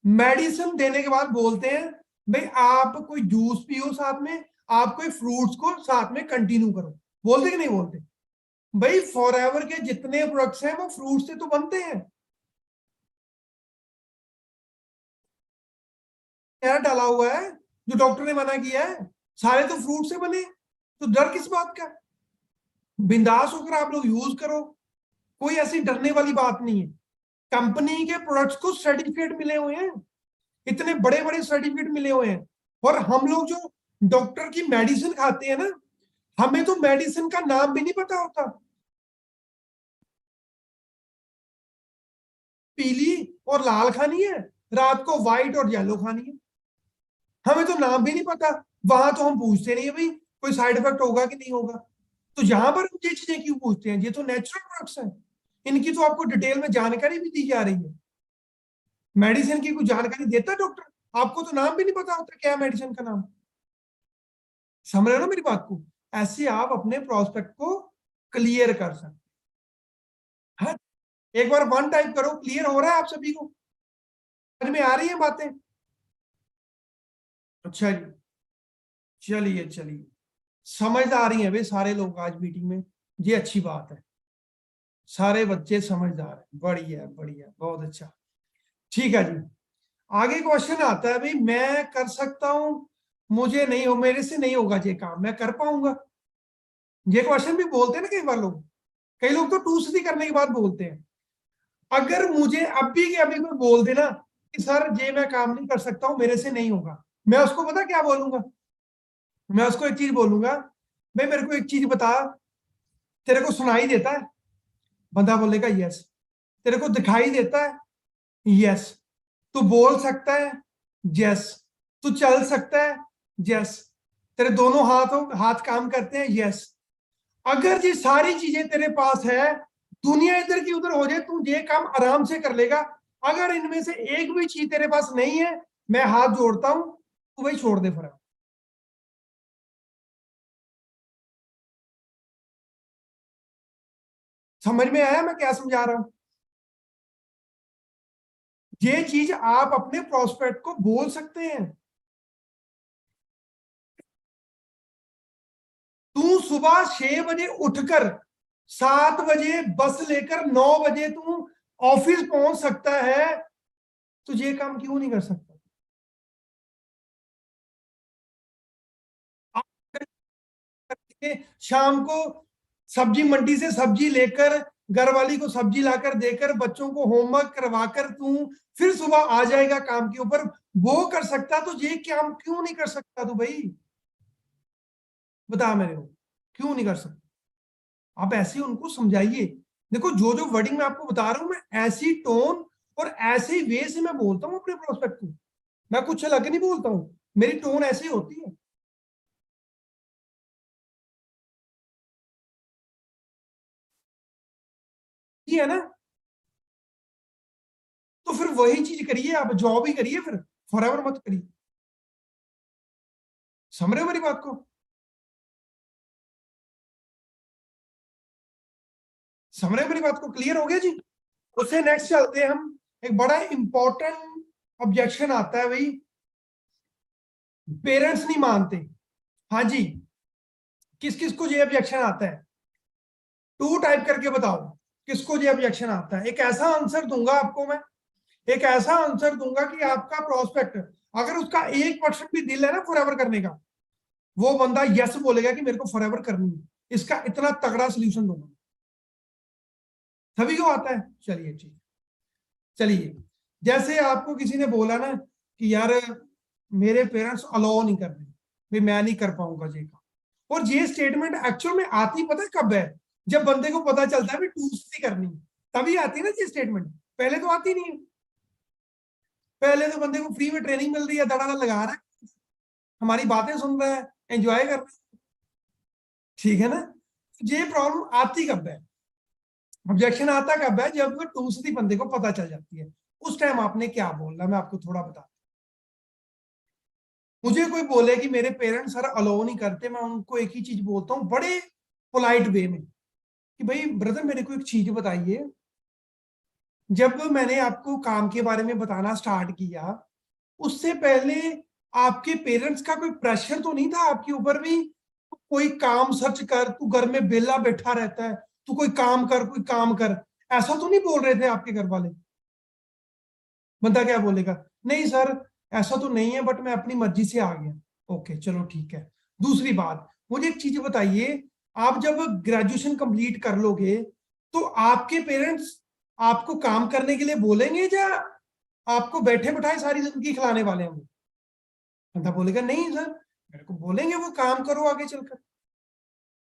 मेडिसिन देने के बाद बोलते हैं भाई आप कोई जूस पियो साथ में, आप कोई फ्रूट्स को साथ में कंटिन्यू करो। बोलते कि नहीं बोलते? भाई फॉरएवर के जितने प्रोडक्ट्स हैं वो फ्रूट से तो बनते हैं। क्या डाला हुआ है जो डॉक्टर ने मना किया है? सारे तो फ्रूट से बने, तो डर किस बात का? बिंदास होकर आप लोग यूज करो, कोई ऐसी डरने वाली बात नहीं है। कंपनी के प्रोडक्ट्स को सर्टिफिकेट मिले हुए हैं, इतने बड़े बड़े सर्टिफिकेट मिले हुए हैं। और हम लोग जो डॉक्टर की मेडिसिन खाते हैं ना, हमें तो मेडिसिन का नाम भी नहीं पता होता। पीली और लाल खानी है, रात को व्हाइट और येलो खानी है, हमें तो नाम भी नहीं पता। वहां तो हम पूछते नहीं है भाई कोई साइड इफेक्ट होगा कि नहीं होगा। तो यहाँ पर हम ये चीजें क्यों पूछते हैं? ये तो नेचुरल प्रोडक्ट्स हैं, इनकी तो आपको डिटेल में जानकारी भी दी जा रही है। मेडिसिन की कुछ जानकारी देता है डॉक्टर? आपको तो नाम भी नहीं पता होता क्या है मेडिसिन का नाम। समझ रहे हो ना मेरी बात को? ऐसे आप अपने प्रोस्पेक्ट को क्लियर कर सकते हैं। हाँ, एक बार 1 टाइप करो। क्लियर हो रहा है आप सभी को? समझ में आ रही है बातें? अच्छा जी, चलिए चलिए, समझदार ही है वे सारे लोग आज मीटिंग में, ये अच्छी बात है। सारे बच्चे समझदार हैं, बढ़िया बढ़िया, बहुत अच्छा। ठीक है जी, आगे क्वेश्चन आता है भाई, मैं कर सकता हूं, मुझे नहीं हो, मेरे से नहीं होगा ये काम, मैं कर पाऊंगा? ये क्वेश्चन भी बोलते हैं ना कई बार लोग, कई लोग तो टूसदी करने के बाद बोलते हैं। अगर मुझे अभी के अभी कोई बोल देना कि सर ये मैं काम नहीं कर सकता हूं, मेरे से नहीं होगा, मैं उसको पता क्या बोलूंगा? मैं उसको एक चीज बोलूंगा, भाई मेरे को एक चीज बता, तेरे को सुनाई देता है? बंदा बोलेगा यस। तेरे को दिखाई देता है? यस। तू बोल सकता है? यस। तू चल सकता है? यस। तेरे दोनों हाथ काम करते हैं? यस। अगर ये सारी चीजें तेरे पास है, दुनिया इधर की उधर हो जाए, तू ये काम आराम से कर लेगा। अगर इनमें से एक भी चीज तेरे पास नहीं है, मैं हाथ जोड़ता हूं, तू भाई छोड़ दे फर्क। समझ में आया मैं क्या समझा रहा हूं? ये चीज आप अपने प्रोस्पेक्ट को बोल सकते हैं। तू सुबह 6 बजे उठकर 7 बजे बस लेकर 9 बजे तू ऑफिस पहुंच सकता है, तो ये काम क्यों नहीं कर सकता? शाम को सब्जी मंडी से सब्जी लेकर, घर वाली को सब्जी लाकर देकर, बच्चों को होमवर्क करवाकर तू फिर सुबह आ जाएगा काम के ऊपर, वो कर सकता, तो ये काम क्यों नहीं कर सकता तू भाई? बता मेरे को, क्यों नहीं कर सकता? आप ऐसे उनको समझाइए। देखो जो जो वर्डिंग मैं आपको बता रहा हूं, मैं ऐसी टोन और ऐसे वे से मैं बोलता हूं अपने प्रोस्पेक्ट को, मैं कुछ अलग नहीं बोलता हूं, मेरी टोन ऐसी होती है। ये है ना? तो फिर वही चीज करिए, आप जॉब ही करिए फिर, फॉरएवर मत करिए। समझ रहे हो मेरी बात को? समझ रहे हो मेरी बात को? क्लियर हो गया जी? उससे नेक्स्ट चलते हैं हम। एक बड़ा इंपॉर्टेंट ऑब्जेक्शन आता है भाई, पेरेंट्स नहीं मानते। हाँ जी, किस किस को ये ऑब्जेक्शन आता है? 2 टाइप करके बताओ, किसको ये ऑब्जेक्शन आता है? एक ऐसा आंसर दूंगा आपको मैं, एक ऐसा आंसर दूंगा कि आपका प्रोस्पेक्ट, अगर उसका 1% भी दिल है ना फॉरएवर करने का, वो बंदा यस बोलेगा कि मेरे को फॉरएवर करनी है। इसका इतना तगड़ा सोल्यूशन दूंगा। सभी को आता है? चलिए ठीक, चलिए, जैसे आपको किसी ने बोला ना कि यार मेरे पेरेंट्स अलाउ नहीं कर रहे, भाई मैं नहीं कर पाऊंगा ये काम, और ये स्टेटमेंट एक्चुअल में आती पता है कब है? जब बंदे को पता चलता है भाई टूसदी करनी है, तभी आती है ना ये स्टेटमेंट, पहले तो आती नहीं है। पहले तो बंदे को फ्री में ट्रेनिंग मिल रही है, धड़ाधड़ लगा रहा है, हमारी बातें सुन रहा है, एंजॉय कर रहा है, ठीक है ना? ये प्रॉब्लम आती कब है? ऑब्जेक्शन आता कब है? जब टूसदी बंदे को पता चल जाती है। उस टाइम आपने क्या बोलना, मैं आपको थोड़ा बता, मुझे कोई बोले कि मेरे पेरेंट्स सर अलाउ नहीं करते, मैं उनको एक ही चीज बोलता हूँ बड़े पोलाइट वे में कि भाई ब्रदर मेरे को एक चीज बताइए, जब मैंने आपको काम के बारे में बताना स्टार्ट किया, उससे पहले आपके पेरेंट्स का कोई प्रेशर तो नहीं था आपके ऊपर भी? कोई काम सर्च कर, तू घर में बेला बैठा रहता है, तू कोई काम कर, कोई काम कर, ऐसा तो नहीं बोल रहे थे आपके घर वाले? बंदा क्या बोलेगा? नहीं सर ऐसा तो नहीं है, बट मैं अपनी मर्जी से आ गया। ओके चलो ठीक है। दूसरी बात, मुझे एक चीज बताइए, आप जब ग्रेजुएशन कंप्लीट कर लोगे, तो आपके पेरेंट्स आपको काम करने के लिए बोलेंगे या आपको बैठे बैठाए सारी जिंदगी खिलाने वाले हैं वो? बंदा बोलेगा नहीं सर, मेरे को बोलेंगे वो काम करो आगे चलकर।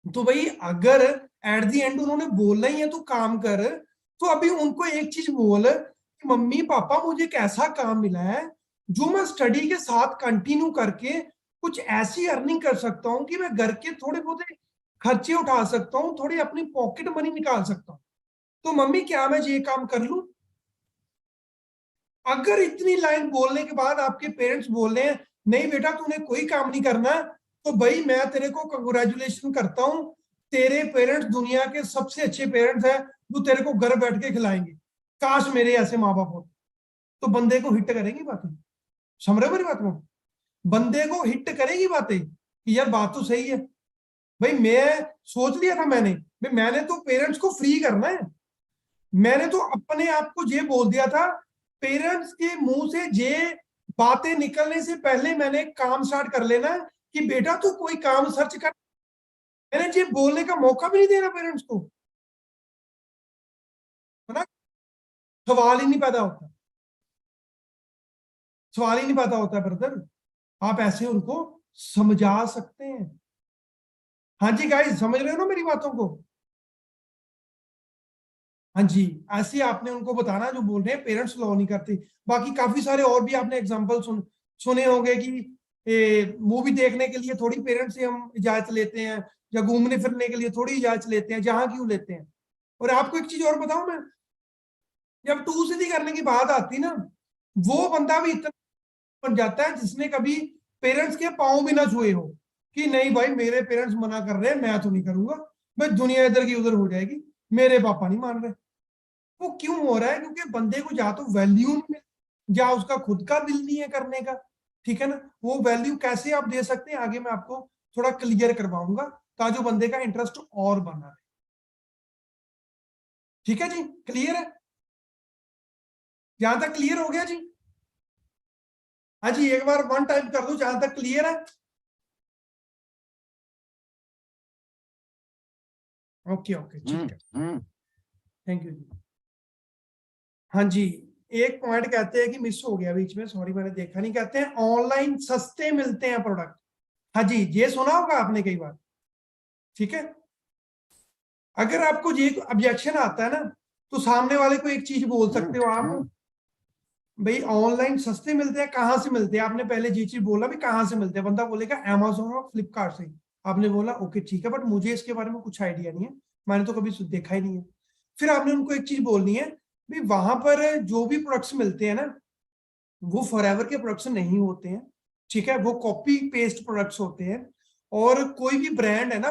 तो भाई अगर एट द एंड उन्होंने बोलना ही है तो काम कर, तो अभी उनको एक चीज बोल कि मम्मी पापा मुझे एक ऐसा काम मिला है जो मैं स्टडी के साथ कंटिन्यू करके कुछ ऐसी अर्निंग कर सकता हूँ कि मैं घर के थोड़े बहुत खर्चे उठा सकता हूँ, थोड़ी अपनी पॉकेट मनी निकाल सकता हूँ, तो मम्मी क्या मैं ये काम कर लूं? अगर इतनी लाइन बोलने के बाद आपके पेरेंट्स बोल रहे हैं नहीं बेटा तूने कोई काम नहीं करना, तो भाई मैं तेरे को कंग्रेचुलेशन करता हूं, तेरे पेरेंट्स दुनिया के सबसे अच्छे पेरेंट्स हैं जो तेरे को घर बैठ के खिलाएंगे। काश मेरे ऐसे माँ बाप होते, तो बंदे को हिट करेंगी बातें। समझ रहे हो मेरी बात को? बंदे को हिट करेगी बातें कि यार बात तो सही है भाई, मैं सोच लिया था मैंने तो पेरेंट्स को फ्री करना है। मैंने तो अपने आप को ये बोल दिया था, पेरेंट्स के मुंह से ये बातें निकलने से पहले मैंने काम स्टार्ट कर लेना कि बेटा तू कोई काम सर्च कर। मैंने ये बोलने का मौका भी नहीं देना पेरेंट्स को, है ना? सवाल ही नहीं पैदा होता, सवाल ही नहीं पैदा होता ब्रदर। आप ऐसे उनको समझा सकते हैं। हाँ जी गाइस, समझ रहे हो ना मेरी बातों को? हाँ जी, ऐसे आपने उनको बताना जो बोल रहे हैं पेरेंट्स लो नहीं करते। बाकी काफी सारे और भी आपने एग्जांपल सुने होंगे कि मूवी देखने के लिए थोड़ी पेरेंट्स से हम इजाजत लेते हैं, या घूमने फिरने के लिए थोड़ी इजाजत लेते हैं, जहां क्यों लेते हैं। और आपको एक चीज और बताऊं मैं, जब टू सीधी करने की बात आती ना, वो बंदा भी इतना बन जाता है जिसने कभी पेरेंट्स के पांव भी ना छुए हो, कि नहीं भाई मेरे पेरेंट्स मना कर रहे हैं, मैं तो नहीं करूंगा, मैं दुनिया इधर की उधर हो जाएगी, मेरे पापा नहीं मान रहे। वो क्यों हो रहा है? क्योंकि बंदे को या तो वैल्यू नहीं मिल, या उसका खुद का दिल नहीं है करने का। ठीक है ना? वो वैल्यू कैसे आप दे सकते हैं, आगे मैं आपको थोड़ा क्लियर करवाऊंगा, ताकि बंदे का इंटरेस्ट और बना रहे। ठीक है जी, क्लियर है? यहां तक क्लियर हो गया जी? हाँ जी, एक बार वन टाइप कर दो जहां तक क्लियर है। ओके ओके, ठीक है, थैंक यू जी। हाँ जी, एक पॉइंट कहते हैं कि मिस हो गया बीच में, सॉरी मैंने देखा नहीं। कहते हैं ऑनलाइन सस्ते मिलते हैं प्रोडक्ट। हाँ जी, ये सुना होगा आपने कई बार। ठीक है, अगर आपको ये ऑब्जेक्शन आता है ना, तो सामने वाले को एक चीज बोल सकते हो आप, भाई ऑनलाइन सस्ते मिलते हैं, कहाँ से मिलते हैं? आपने पहले ये चीज बोला भी कहाँ से मिलते हैं, बंदा बोलेगा अमेजोन और फ्लिपकार्ट से। आपने बोला ओके ठीक है, बट मुझे इसके बारे में कुछ आइडिया नहीं है, मैंने तो कभी देखा ही नहीं है। फिर आपने उनको एक चीज बोलनी है, भाई वहां पर जो भी प्रोडक्ट्स मिलते हैं ना, वो फॉरएवर के प्रोडक्ट्स नहीं होते हैं। ठीक है, वो कॉपी पेस्ट प्रोडक्ट्स होते हैं। और कोई भी ब्रांड है ना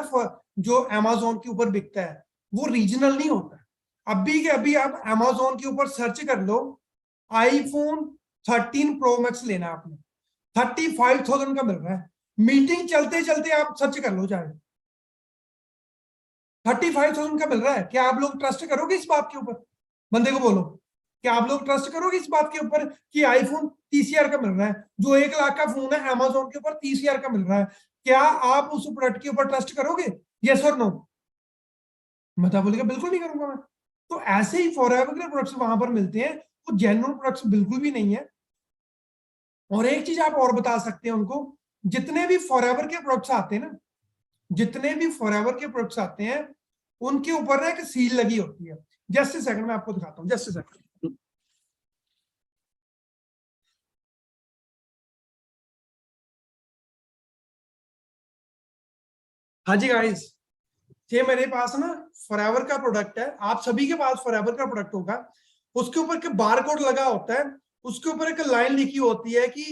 जो अमेजोन के ऊपर बिकता है, वो रीजनल नहीं होता। अभी के अभी आप अमेजोन के ऊपर सर्च कर लो, आईफोन 13 प्रो मैक्स लेना आपने, 35,000 का मिल रहा है। मीटिंग चलते चलते आप सर्च कर लो, चाहे 35,000 का मिल रहा है। क्या आप लोग ट्रस्ट करोगे इस बात के ऊपर? बंदे को बोलो, क्या आप लोग ट्रस्ट करोगे इस बात के ऊपर कि आईफोन 30,000 का मिल रहा है? जो 1 लाख का फोन है अमेजोन के ऊपर 30,000 का मिल रहा है, क्या आप उस प्रोडक्ट के ऊपर ट्रस्ट करोगे? यस और नो? बता बोलेगा बिल्कुल नहीं करूंगा मैं। तो ऐसे ही फॉरएवर के प्रोडक्ट्स वहां पर मिलते हैं, वो जेन्युइन प्रोडक्ट्स बिल्कुल भी नहीं है। और एक चीज आप और बता सकते हैं उनको, जितने भी फॉरएवर के प्रोडक्ट्स आते हैं ना, जितने भी फॉरएवर के प्रोडक्ट्स आते हैं, उनके ऊपर ना एक सील लगी होती है। जस्ट ए सेकंड, मैं आपको दिखाता हूँ, जस्ट ए सेकंड। हाँ जी गाइस, ये मेरे पास ना फॉरएवर का प्रोडक्ट है, आप सभी के पास फॉरएवर का प्रोडक्ट होगा। उसके ऊपर के बार कोड लगा होता है, उसके ऊपर एक लाइन लिखी होती है कि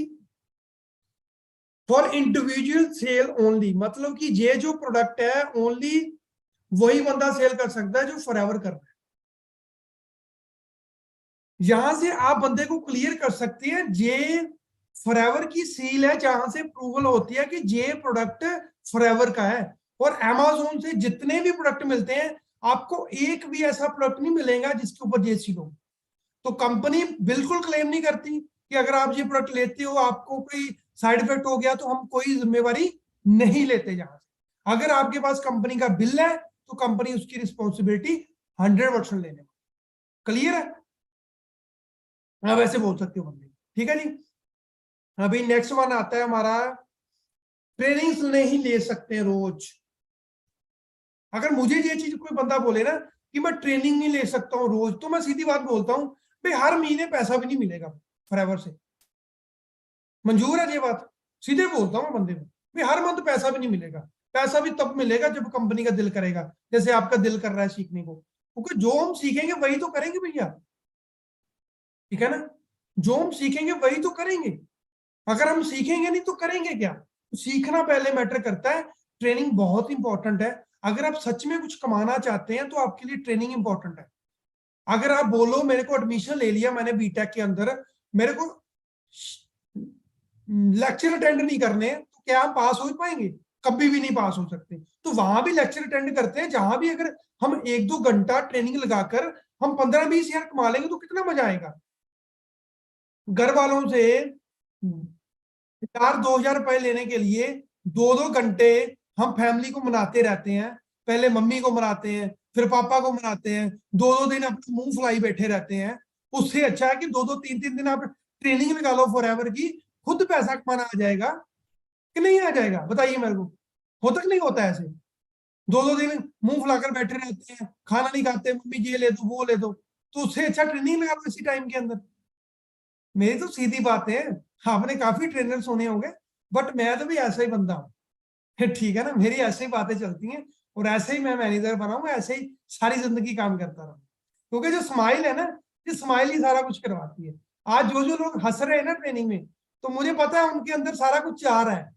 फॉर इंडिविजुअल सेल ओनली, मतलब कि ये जो प्रोडक्ट है ओनली वही बंदा सेल कर सकता है जो फॉरएवर कर रहा है। यहां से आप बंदे को क्लियर कर सकते हैं, ये फॉरएवर की सील है जहां से अप्रूवल होती है कि ये प्रोडक्ट फॉरएवर का है। और अमेजोन से जितने भी प्रोडक्ट मिलते हैं, आपको एक भी ऐसा प्रोडक्ट नहीं मिलेगा जिसके ऊपर ये सील हो। तो कंपनी बिल्कुल क्लेम नहीं करती कि अगर आप ये प्रोडक्ट लेते हो आपको कोई साइड इफेक्ट हो गया तो हम कोई जिम्मेवारी नहीं लेते। जहां से अगर आपके पास कंपनी का बिल है, तो कंपनी उसकी रिस्पॉन्सिबिलिटी 100% लेने। क्लियर है? आप ऐसे बोल सकते हो बंदे। ठीक है जी। अभी नेक्स्ट वन आता है हमारा, ट्रेनिंग्स नहीं ले सकते रोज। अगर मुझे ये चीज कोई बंदा बोले ना कि मैं ट्रेनिंग नहीं ले सकता हूँ रोज, तो मैं सीधी बात बोलता हूँ, भाई हर महीने पैसा भी नहीं मिलेगा फॉरएवर से। मंजूर है ये बात? सीधे बोलता हूँ बंदे को, भाई हर मंथ पैसा भी नहीं मिलेगा। पैसा भी तब मिलेगा जब कंपनी का दिल करेगा, जैसे आपका दिल कर रहा है सीखने को, क्योंकि जो हम सीखेंगे वही तो करेंगे भैया। ठीक है ना? जो हम सीखेंगे वही तो करेंगे। अगर हम सीखेंगे नहीं तो करेंगे क्या? तो सीखना पहले मैटर करता है। ट्रेनिंग बहुत इंपॉर्टेंट है। अगर आप सच में कुछ कमाना चाहते हैं तो आपके लिए ट्रेनिंग इंपॉर्टेंट है। अगर आप बोलो मेरे को एडमिशन ले लिया मैंने बीटेक के अंदर, मेरे को लेक्चर अटेंड नहीं करने, तो क्या हम पास हो पाएंगे? कभी भी नहीं पास हो सकते। तो वहां भी लेक्चर अटेंड करते हैं, जहां भी अगर हम 1-2 घंटा ट्रेनिंग लगाकर हम 15-20 हजार कमा लेंगे तो कितना मजा आएगा। घर वालों से 1000-2000 रुपए लेने के लिए 2-2 घंटे हम फैमिली को मनाते रहते हैं। पहले मम्मी को मनाते हैं, फिर पापा को मनाते हैं, 2-2 दिन अपने मुंह फुलाई बैठे रहते हैं। उससे अच्छा है कि 2-2 3-3 दिन आप ट्रेनिंग लगा लो फॉरएवर की, खुद पैसा कमाना आ जाएगा कि नहीं आ जाएगा? बताइए मेरे को, होता कि नहीं होता ऐसे? 2-2 दिन मुंह फुलाकर बैठे रहते हैं, खाना नहीं खाते, मम्मी ये ले दो वो ले दो। तो उससे अच्छा ट्रेनिंग लगा लो इसी टाइम के अंदर। मेरी तो सीधी बात है। आपने काफी ट्रेनर्स होने होंगे, बट मैं तो भी ऐसा ही बंदा हूँ। ठीक है ना, मेरी ऐसे ही बातें चलती हैं और ऐसे ही मैं मैनेजर बना हूँ, ऐसे ही सारी जिंदगी काम करता रहा। क्योंकि जो स्माइल है ना, ये स्माइल ही सारा कुछ करवाती है। आज जो जो लोग हंस रहे हैं ना ट्रेनिंग में, तो मुझे पता है उनके अंदर सारा कुछ चाह रहा है।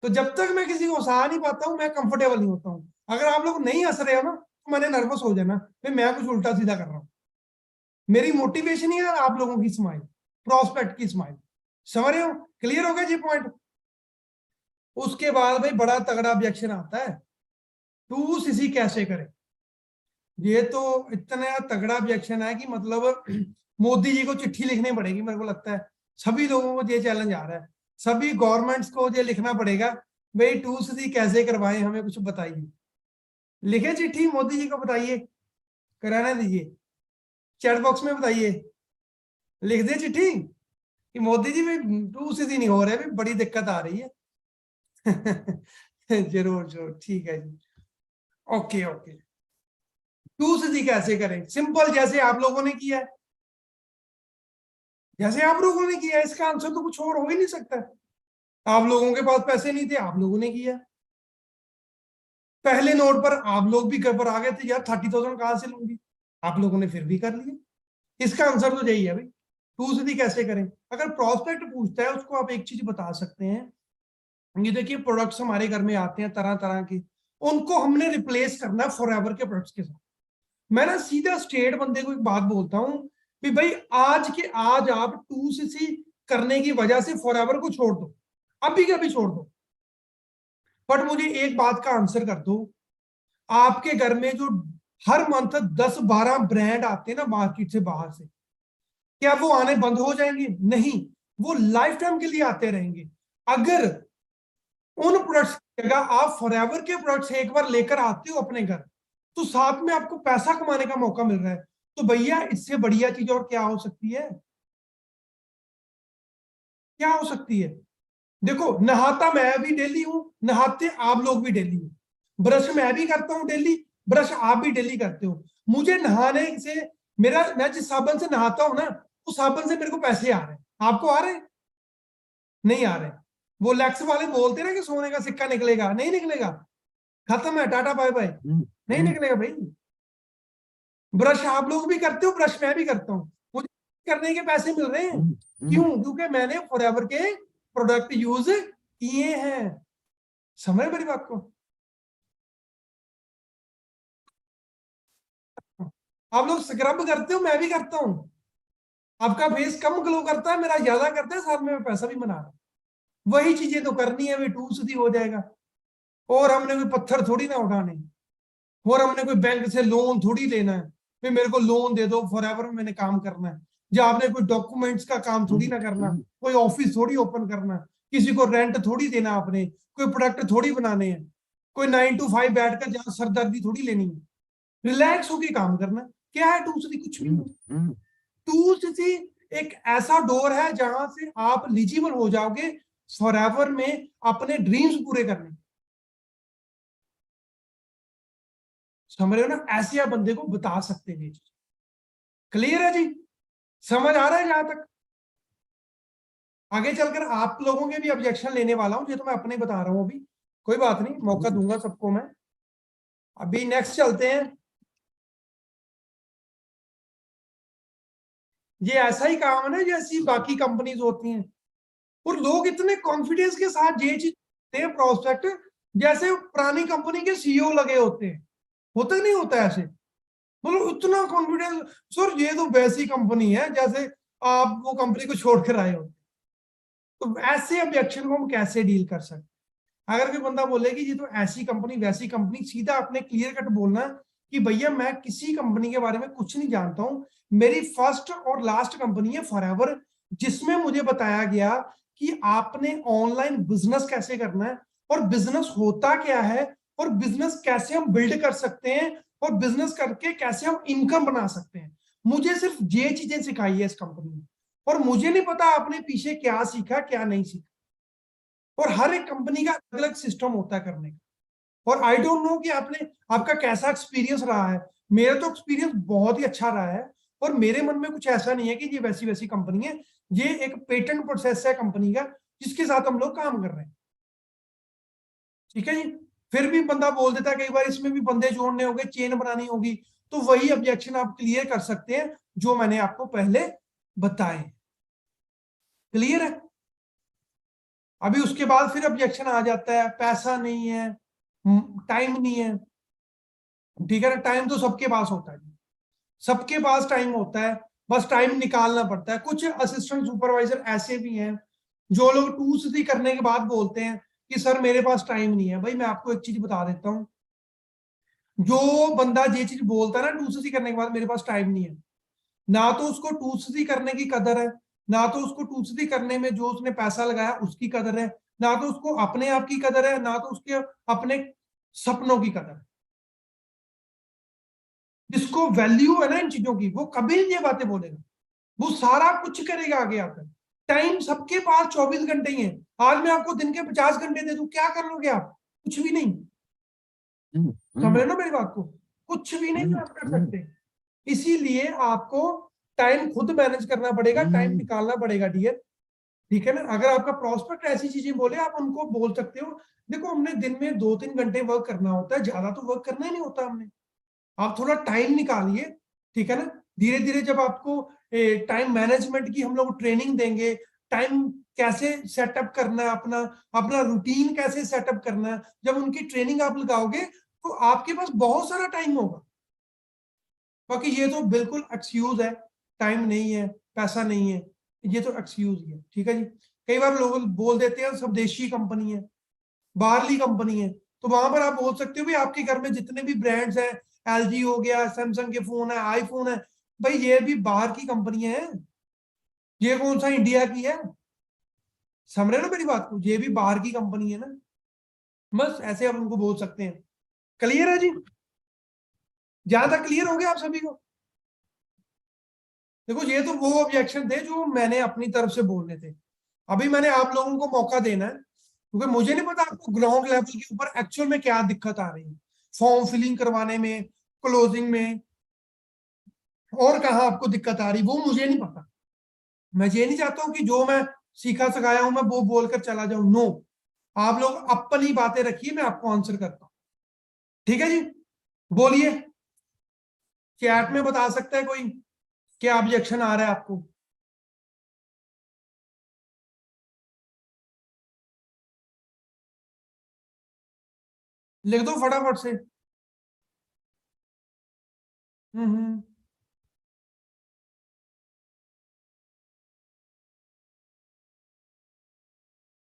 तो जब तक मैं किसी को हंसा नहीं पाता हूँ, मैं कंफर्टेबल नहीं होता हूँ। अगर आप लोग नहीं हंस रहे हो ना, तो मैंने नर्वस हो जाना, फिर मैं कुछ उल्टा सीधा कर रहा हूँ। मेरी मोटिवेशन ही है आप लोगों की स्माइल, प्रोस्पेक्ट की स्माइल। समझ रहे हो? क्लियर हो गया जी पॉइंट? उसके बाद भाई बड़ा तगड़ा ऑब्जेक्शन आता है, टू सीसी कैसे करें। ये तो इतना तगड़ा ऑब्जेक्शन है कि मतलब मोदी जी को चिट्ठी लिखनी पड़ेगी, मेरे को लगता है। सभी लोगों को ये चैलेंज आ रहा है, सभी गवर्नमेंट्स को ये लिखना पड़ेगा, भाई टू सीसी कैसे करवाएं, हमें कुछ बताइए। लिखे चिट्ठी मोदी जी को, बताइए, कराना दीजिए, चैट बॉक्स में बताइए, लिख दे चिट्ठी कि मोदी जी भाई टू सीसी नहीं हो रहे, भाई बड़ी दिक्कत आ रही है। जरूर जरूर, ठीक है जी। ओके ओके, टू सीसी कैसे करें? सिंपल, जैसे आप लोगों ने किया है, जैसे आप लोगों ने किया। इसका आंसर तो कुछ और हो ही नहीं सकता। आप लोगों के पास पैसे नहीं थे, आप लोगों ने किया। पहले नोट पर आप लोग भी घर पर आ गए थे, यार 30,000 कहां से लूंगी, आप लोगों ने फिर भी कर लिया। इसका आंसर तो यही है भाई, टू सीसी कैसे करें। अगर प्रोस्पेक्ट पूछता है, उसको आप एक चीज बता सकते हैं, ये देखिए प्रोडक्ट्स हमारे घर में आते हैं तरह तरह के, उनको हमने रिप्लेस करना है फॉरएवर के प्रोडक्ट्स के साथ। मैं ना सीधा स्ट्रेट बंदे को एक बात बोलता हूँ कि भाई आज के आज आप टू सीसी करने की वजह से फॉरएवर को छोड़ दो, अभी के अभी छोड़ दो। बट मुझे एक बात का आंसर कर दो, आपके घर में जो हर मंथ 10-12 ब्रांड आते हैं ना मार्केट से बाहर से, क्या वो आने बंद हो जाएंगे? नहीं, वो लाइफ टाइम के लिए आते रहेंगे। अगर उन प्रोडक्ट्स की जगह आप फॉरएवर के प्रोडक्ट्स एक बार लेकर आते हो अपने घर, तो साथ में आपको पैसा कमाने का मौका मिल रहा है। तो भैया इससे बढ़िया चीज और क्या हो सकती है? क्या हो सकती है? देखो, नहाता मैं भी डेली हूं, नहाते आप लोग भी डेली हो, ब्रश मैं भी करता हूं डेली, ब्रश आप भी डेली करते हो। मुझे नहाने से, मेरा मैं जिस साबुन से नहाता हूं ना, उस साबुन से मेरे को पैसे आ रहे हैं। आपको आ रहे हैं? नहीं आ रहे। वो लैक्स वाले बोलते हैं ना कि सोने का सिक्का निकलेगा, नहीं निकलेगा, खत्म है, टाटा बाय बाय, नहीं निकलेगा भाई। ब्रश आप लोग भी करते हो, ब्रश मैं भी करता हूँ, मुझे करने के पैसे मिल रहे हैं। क्यों? क्योंकि मैंने फॉरएवर के प्रोडक्ट यूज किए हैं। समझ मेरी बात को? आप लोग स्क्रब करते हो, मैं भी करता हूँ। आपका फेस कम ग्लो करता है, मेरा ज्यादा करता है, साथ में मैं पैसा भी बना रहा हूँ। वही चीजें तो करनी है, वे टू सीधी हो जाएगा। और हमने कोई पत्थर थोड़ी ना उठाने, और हमने कोई बैंक से लोन थोड़ी लेना है, फिर मेरे को लोन दे दो, फॉरएवर में मैंने काम करना है। या आपने कोई डॉक्यूमेंट्स का काम थोड़ी ना करना, कोई ऑफिस थोड़ी ओपन करना, किसी को रेंट थोड़ी देना आपने, कोई प्रोडक्ट थोड़ी बनाने हैं, कोई 9 to 5 बैठकर जहां सरदर्दी थोड़ी लेनी है। रिलैक्स होके काम करना। क्या है टू सी? कुछ भी नहीं। टू सी एक ऐसा डोर है जहां से आप एलिजिबल हो जाओगे फॉरएवर में अपने ड्रीम्स पूरे करने। समझ रहे हो ना? ऐसे आप बंदे को बता सकते हैं। क्लियर है जी? समझ आ रहा है जहां तक? आगे चलकर आप लोगों के भी ऑब्जेक्शन लेने वाला हूं, ये तो मैं अपने बता रहा हूं अभी, कोई बात नहीं, मौका दूंगा सबको मैं। अभी नेक्स्ट चलते हैं। ये ऐसा ही काम है ना जैसी बाकी कंपनीज होती हैं, और लोग इतने कॉन्फिडेंस के साथ ये चीज प्रोस्पेक्ट, जैसे पुरानी कंपनी के सीईओ लगे होते हैं। होता ही नहीं होता ऐसे? मतलब इतना कॉन्फिडेंस, सर ये तो वैसी कंपनी है जैसे आप वो कंपनी को छोड़ कर आए हो। तो ऐसे ऑब्जेक्शन को हम कैसे डील कर सकते? अगर कोई बंदा बोले कि ये तो ऐसी कंपनी वैसी कंपनी, सीधा आपने क्लियर कट बोलना कि भैया मैं किसी कंपनी के बारे में कुछ नहीं जानता हूं, मेरी फर्स्ट और लास्ट कंपनी है फॉरएवर, जिसमें मुझे बताया गया कि आपने ऑनलाइन बिजनेस कैसे करना है और बिजनेस होता क्या है और बिजनेस कैसे हम बिल्ड कर सकते हैं और बिजनेस करके कैसे हम इनकम बना सकते हैं। मुझे सिर्फ ये चीजें सिखाई है इस कंपनी ने, और मुझे नहीं पता आपने पीछे क्या सीखा क्या नहीं सीखा। और हर एक कंपनी का अलग अलग सिस्टम होता है करने का। और आई डोंट नो कि आपने आपका कैसा एक्सपीरियंस रहा है। मेरा तो एक्सपीरियंस बहुत ही अच्छा रहा है, और मेरे मन में कुछ ऐसा नहीं है कि ये वैसी वैसी कंपनी है। ये एक पेटेंट प्रोसेस है कंपनी का, जिसके साथ हम लोग काम कर रहे हैं। ठीक है जी। फिर भी बंदा बोल देता है कई बार इसमें भी बंदे जोड़ने होंगे, चेन बनानी होगी, तो वही ऑब्जेक्शन आप क्लियर कर सकते हैं जो मैंने आपको पहले बताए। क्लियर है? अभी उसके बाद फिर ऑब्जेक्शन आ जाता है, पैसा नहीं है, टाइम नहीं है। ठीक है ना, टाइम तो सबके पास होता है, सबके पास टाइम होता है, बस टाइम निकालना पड़ता है। कुछ असिस्टेंट सुपरवाइजर ऐसे भी हैं जो लोग 2C करने के बाद बोलते हैं कि सर मेरे पास टाइम नहीं है। भाई मैं आपको एक चीज बता देता हूँ, जो बंदा ये चीज बोलता है ना 2C करने के बाद मेरे पास टाइम नहीं है, ना तो उसको 2C करने की कदर है, ना तो उसको 2C करने में जो उसने पैसा लगाया उसकी कदर है, ना तो उसको अपने आप की कदर है, ना तो उसके अपने सपनों की कदर है। जिसको वैल्यू है ना इन चीजों की, वो कभी ये बातें बोलेगा, वो सारा कुछ करेगा आगे आकर। टाइम सबके पास 24 घंटे ही है। आज मैं आपको दिन के 50 घंटे दे दूं, क्या कर लोगे आप? कुछ भी नहीं। समझ रहे ना मेरी बात को? कुछ भी नहीं आप कर सकते। इसीलिए आपको टाइम खुद मैनेज करना पड़ेगा, टाइम निकालना पड़ेगा डियर। ठीक है ना? अगर आपका प्रॉस्पेक्ट ऐसी चीजें बोले, आप उनको बोल सकते हो देखो हमने दिन में 2-3 घंटे वर्क करना होता है, ज्यादा तो वर्क करना ही नहीं होता हमने। आप थोड़ा टाइम निकालिए। ठीक है ना? धीरे धीरे जब आपको टाइम मैनेजमेंट की हम लोग ट्रेनिंग देंगे, टाइम कैसे सेटअप करना है, अपना अपना रूटीन कैसे सेटअप करना है, जब उनकी ट्रेनिंग आप लगाओगे तो आपके पास बहुत सारा टाइम होगा। बाकी ये तो बिल्कुल एक्सक्यूज है, टाइम नहीं है, पैसा नहीं है, ये तो एक्सक्यूज ही है। ठीक है जी। कई बार लोग बोल देते हैं स्वदेशी कंपनी है, बाहरली कंपनी है, तो वहां पर आप बोल सकते हो भी आपके घर में जितने भी ब्रांड्स हैं, एलजी हो गया, सैमसंग के फोन है, आईफोन है, भाई ये भी बाहर की कंपनी है, ये कौन सा इंडिया की है? समझ रहे ना मेरी बात को? ये भी बाहर की कंपनी है ना। बस ऐसे आप उनको बोल सकते हैं। क्लियर है जी? जहां तक क्लियर हो गया आप सभी को? देखो ये तो वो ऑब्जेक्शन थे जो मैंने अपनी तरफ से बोलने थे। अभी मैंने आप लोगों को मौका देना है, क्योंकि मुझे नहीं पता आपको ग्राउंड लेवल के ऊपर एक्चुअल में क्या दिक्कत आ रही है, फॉर्म फिलिंग करवाने में, क्लोजिंग में, और कहाँ आपको दिक्कत आ रही वो मुझे नहीं पता। मैं ये नहीं चाहता हूँ कि जो मैं सीखा सिखाया हूं मैं वो बोलकर चला जाऊं। नो, आप लोग अपनी बातें रखिए, मैं आपको आंसर करता हूं। ठीक है जी? बोलिए, चैट में बता सकता है कोई क्या ऑब्जेक्शन आ रहा है आपको? लिख दो फटाफट से। हम्म।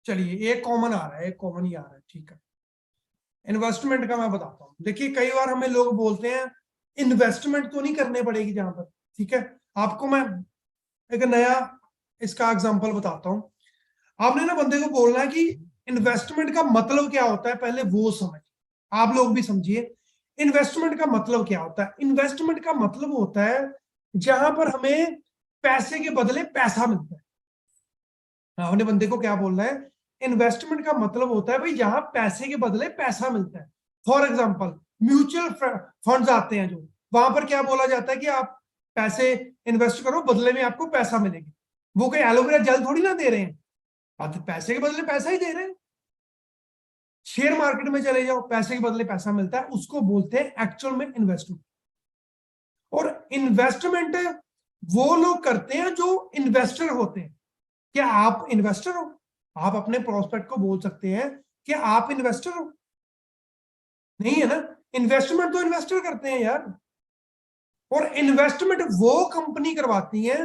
चलिए एक कॉमन आ रहा है, एक कॉमन ही आ रहा है। ठीक है, इन्वेस्टमेंट का मैं बताता हूँ। देखिए कई बार हमें लोग बोलते हैं इन्वेस्टमेंट तो नहीं करने पड़ेगी जहां पर। ठीक है, आपको मैं एक नया इसका एग्जांपल बताता हूँ। आपने ना बंदे को बोलना है कि इन्वेस्टमेंट का मतलब क्या होता है, पहले वो समझ, आप लोग भी समझिए। इन्वेस्टमेंट का मतलब क्या होता है? इन्वेस्टमेंट का मतलब होता है जहां पर हमें पैसे के बदले पैसा मिलता है। हमने बंदे को क्या बोलना है? इन्वेस्टमेंट का मतलब होता है भाई जहां पैसे के बदले पैसा मिलता है। फॉर एग्जाम्पल म्यूचुअल फंड्स आते हैं जो, वहां पर क्या बोला जाता है कि आप पैसे इन्वेस्ट करो, बदले में आपको पैसा मिलेगा। वो कोई एलोवेरा जेल थोड़ी ना दे रहे हैं, आप तो पैसे के बदले पैसा ही दे रहे हैं। शेयर मार्केट में चले जाओ, पैसे के बदले पैसा मिलता है, उसको बोलते हैं एक्चुअल में इन्वेस्टमेंट। और इन्वेस्टमेंट वो लोग करते हैं जो इन्वेस्टर होते हैं। क्या आप इन्वेस्टर हो? आप अपने प्रोस्पेक्ट को बोल सकते हैं कि आप इन्वेस्टर हो? नहीं है ना। इन्वेस्टमेंट तो इन्वेस्टर करते हैं यार। और इन्वेस्टमेंट वो कंपनी करवाती है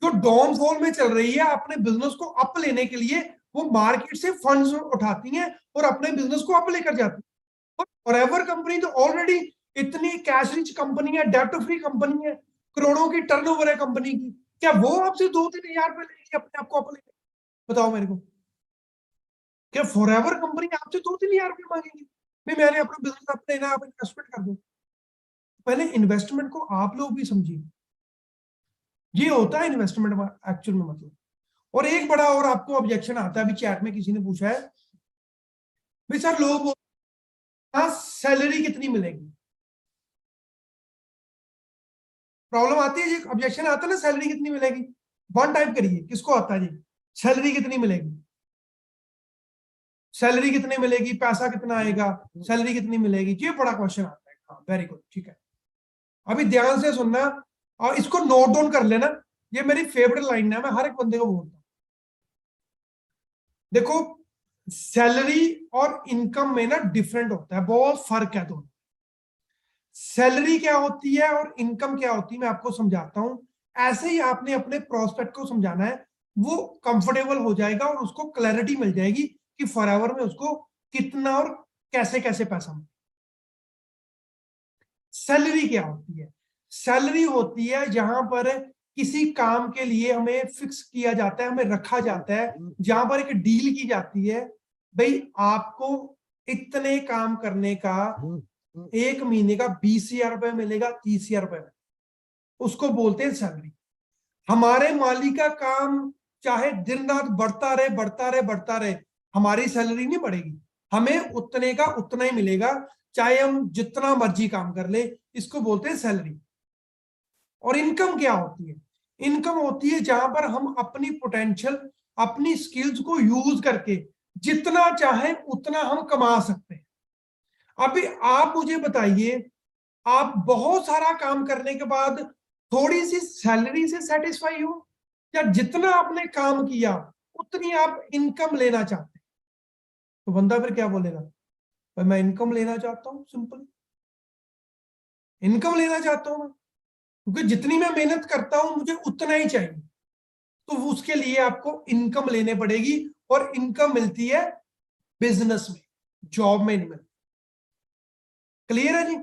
जो डाउन फॉल में चल रही है, अपने बिजनेस को अप लेने के लिए वो मार्केट से फंड्स उठाती हैं और अपने बिजनेस को अप लेकर जाती है। और फॉरएवर कंपनी तो ऑलरेडी इतनी कैश रिच कंपनी है, डेब्ट फ्री कंपनी है, करोड़ों की टर्नओवर है कंपनी की, क्या वो आपसे 2-3 हजार रुपए लेगी अपने आप को अप लेने? बताओ मेरे को, क्या फॉरएवर कंपनी आपसे 2-3 हजार रुपए मांगेगी भाई मैंने अपना बिजनेस अप लेना, आप इन्वेस्टमेंट कर दो? पहले इन्वेस्टमेंट को आप लोग भी समझिए, ये होता है इन्वेस्टमेंट एक्चुअल में मतलब। और एक बड़ा और आपको ऑब्जेक्शन आता है, अभी चैट में किसी ने पूछा है भाई सर लोग सैलरी कितनी मिलेगी, प्रॉब्लम आती है जी, ऑब्जेक्शन आता है ना, सैलरी कितनी मिलेगी। वन टाइप करिए, किसको आता है जी, सैलरी कितनी मिलेगी, सैलरी कितनी मिलेगी, पैसा कितना आएगा, सैलरी कितनी मिलेगी, ये बड़ा क्वेश्चन आता है। हाँ वेरी गुड, ठीक है, अभी ध्यान से सुनना और इसको नोट डाउन कर लेना, ये मेरी फेवरेट लाइन है, मैं हर एक बंदे को बोलता हूँ। देखो सैलरी और इनकम में ना डिफरेंट होता है, बहुत फर्क है दोनों। सैलरी क्या होती है और इनकम क्या होती है मैं आपको समझाता हूं, ऐसे ही आपने अपने प्रोस्पेक्ट को समझाना है, वो कंफर्टेबल हो जाएगा और उसको क्लैरिटी मिल जाएगी कि फॉरएवर में उसको कितना और कैसे कैसे पैसा मिले। सैलरी क्या होती है, सैलरी होती है जहां पर किसी काम के लिए हमें फिक्स किया जाता है, हमें रखा जाता है, जहां पर एक डील की जाती है, भाई आपको इतने काम करने का एक महीने का 20,000 रुपए मिलेगा, 30,000 रुपए, उसको बोलते हैं सैलरी। हमारे माली का काम चाहे दिन रात बढ़ता रहे बढ़ता रहे बढ़ता रहे, हमारी सैलरी नहीं बढ़ेगी, हमें उतने का उतना ही मिलेगा, चाहे हम जितना मर्जी काम कर ले, इसको बोलते हैं सैलरी। और इनकम क्या होती है, इनकम होती है जहां पर हम अपनी पोटेंशियल, अपनी स्किल्स को यूज करके जितना चाहे उतना हम कमा सकते हैं। अभी आप मुझे बताइए, आप बहुत सारा काम करने के बाद थोड़ी सी सैलरी से सेटिस्फाई हो, या जितना आपने काम किया उतनी आप इनकम लेना चाहते हैं? तो बंदा फिर क्या बोलेगा, भाई मैं इनकम लेना चाहता हूं, सिंपल इनकम लेना चाहता हूं मैं, क्योंकि जितनी मैं मेहनत करता हूं मुझे उतना ही चाहिए, तो उसके लिए आपको इनकम लेने पड़ेगी, और इनकम मिलती है बिजनेस में, जॉब में नहीं मिलती। क्लियर है जी,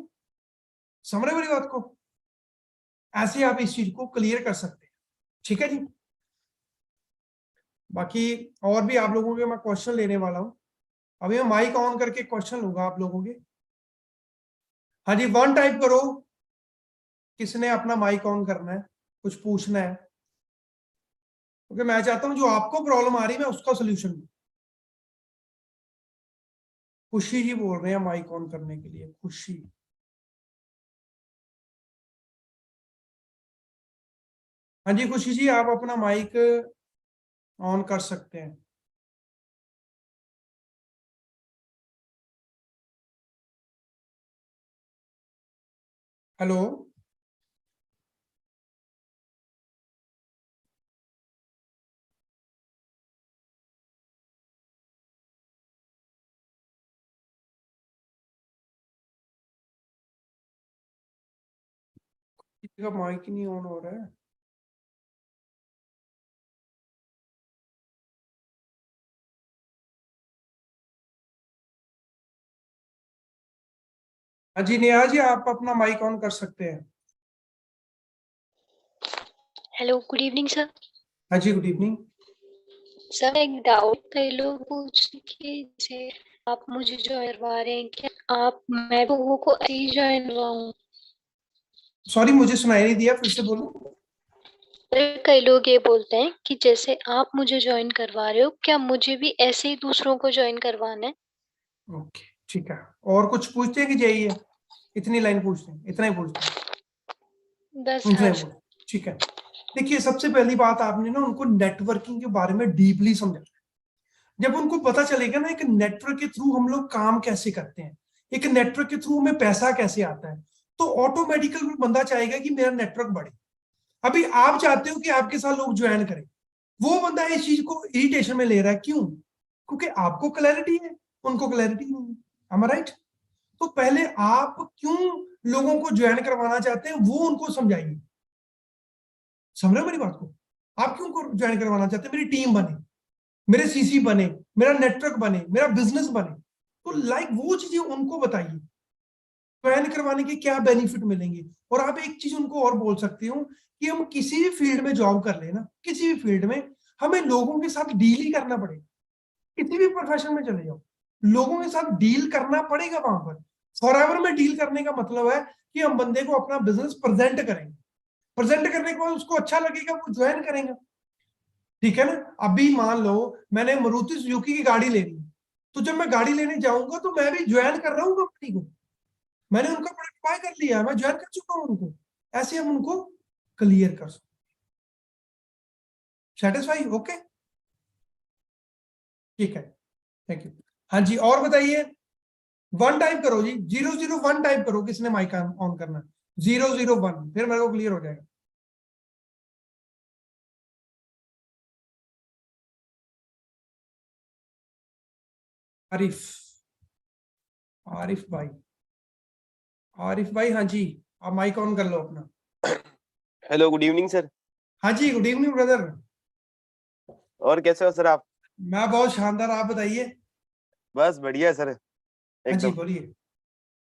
समझ रहे मेरी बात को? ऐसे आप इस चीज को क्लियर कर सकते हैं, ठीक है जी। बाकी और भी आप लोगों के मैं क्वेश्चन लेने वाला हूं, अभी मैं माइक ऑन करके क्वेश्चन लूंगा आप लोगों के। हाँ जी, वन टाइप करो, किसने अपना माइक ऑन करना है, कुछ पूछना है, क्योंकि मैं चाहता हूं जो आपको प्रॉब्लम आ रही है मैं उसका सोल्यूशन दूं। खुशी जी बोल रहे हैं माइक ऑन करने के लिए, खुशी। हाँ जी खुशी जी, आप अपना माइक ऑन कर सकते हैं। हेलो, किसी का माइक ही नहीं ऑन हो रहा है। हाँ जी नेहा जी, आप अपना माइक ऑन कर सकते हैं। Hello, good evening sir. हाँ जी गुड इवनिंग। सर एक डाउट, कई लोग पूछ कि जैसे आप मुझे ज्वाइन करवा रहे हैं, क्या आप मैं लोगों को ऐसे ही ज्वाइन करवाऊं? सॉरी मुझे सुनाई नहीं दिया, फिर से बोलो। सर कई लोग ये बोलते हैं कि जैसे आप मुझे ज्वाइन करवा रहे हो, क्या मुझे भी ऐसे ही दूसरों को ज्वाइन करवाना है? ओके ठीक है, और कुछ पूछते हैं कि यही है, इतनी लाइन पूछते हैं, इतना ही पूछते हैं, बस इतना हाँ ही सर। पूछते हैं, ठीक है। देखिए सबसे पहली बात, आपने ना उनको नेटवर्किंग के बारे में डीपली समझा, जब उनको पता चलेगा ना एक नेटवर्क के थ्रू हम लोग काम कैसे करते हैं, एक नेटवर्क के थ्रू हमें पैसा कैसे आता है, तो ऑटोमेटिकल बंदा चाहेगा कि मेरा नेटवर्क बढ़े। अभी आप चाहते हो कि आपके साथ लोग ज्वाइन करें, वो बंदा इस चीज को इरिटेशन में ले रहा है, क्यों? क्योंकि आपको क्लैरिटी है, उनको क्लैरिटी नहीं है, am I right? तो पहले आप क्यों लोगों को ज्वाइन करवाना चाहते हैं वो उनको समझाइए। समझ रहे हो मेरी बात को? आप क्यों को ज्वाइन करवाना चाहते हैं? मेरी टीम बने, मेरे सीसी बने, मेरा नेटवर्क बने, मेरा बिजनेस बने, तो लाइक वो चीजें उनको बताइए, ज्वाइन करवाने के क्या बेनिफिट मिलेंगे। और आप एक चीज उनको और बोल सकते हो कि हम किसी भी फील्ड में जॉब कर लेना, किसी भी फील्ड में हमें लोगों के साथ डील ही करना पड़ेगा। किसी भी प्रोफेशन में चले जाओ, लोगों के साथ डील करना पड़ेगा वहां पर। फॉरएवर में डील करने का मतलब है कि हम बंदे को अपना बिजनेस प्रेजेंट करेंगे, प्रेजेंट करने के बाद उसको अच्छा लगेगा, वो ज्वाइन करेगा। ठीक है ना? अभी मान लो मैंने मारुति सुजुकी की गाड़ी लेनी है, तो जब मैं गाड़ी लेने जाऊंगा तो मैं भी ज्वाइन कर रहा हूँ कंपनी को, मैंने उनका प्रोडक्ट बाय कर लिया, मैं ज्वाइन कर चुका हूं उनको। ऐसे हम उनको क्लियर कर सकते। सेटिस्फाई? ओके, ठीक है, थैंक यू। हाँ जी, और बताइए। 1 टाइप करो जी, 001 टाइप करो, किसने माइक ऑन करना है? 001, फिर मेरे को क्लियर हो जाएगा। आरिफ, आरिफ भाई, आरिफ भाई, हाँ जी, आप माइक ऑन कर लो अपना। Hello, good evening sir. हाँ जी, गुड इवनिंग ब्रदर। और कैसे हो सर आप? मैं बहुत शानदार, आप बताइए। बस बढ़िया सर, हाँ जी, एकदम। बोलिए।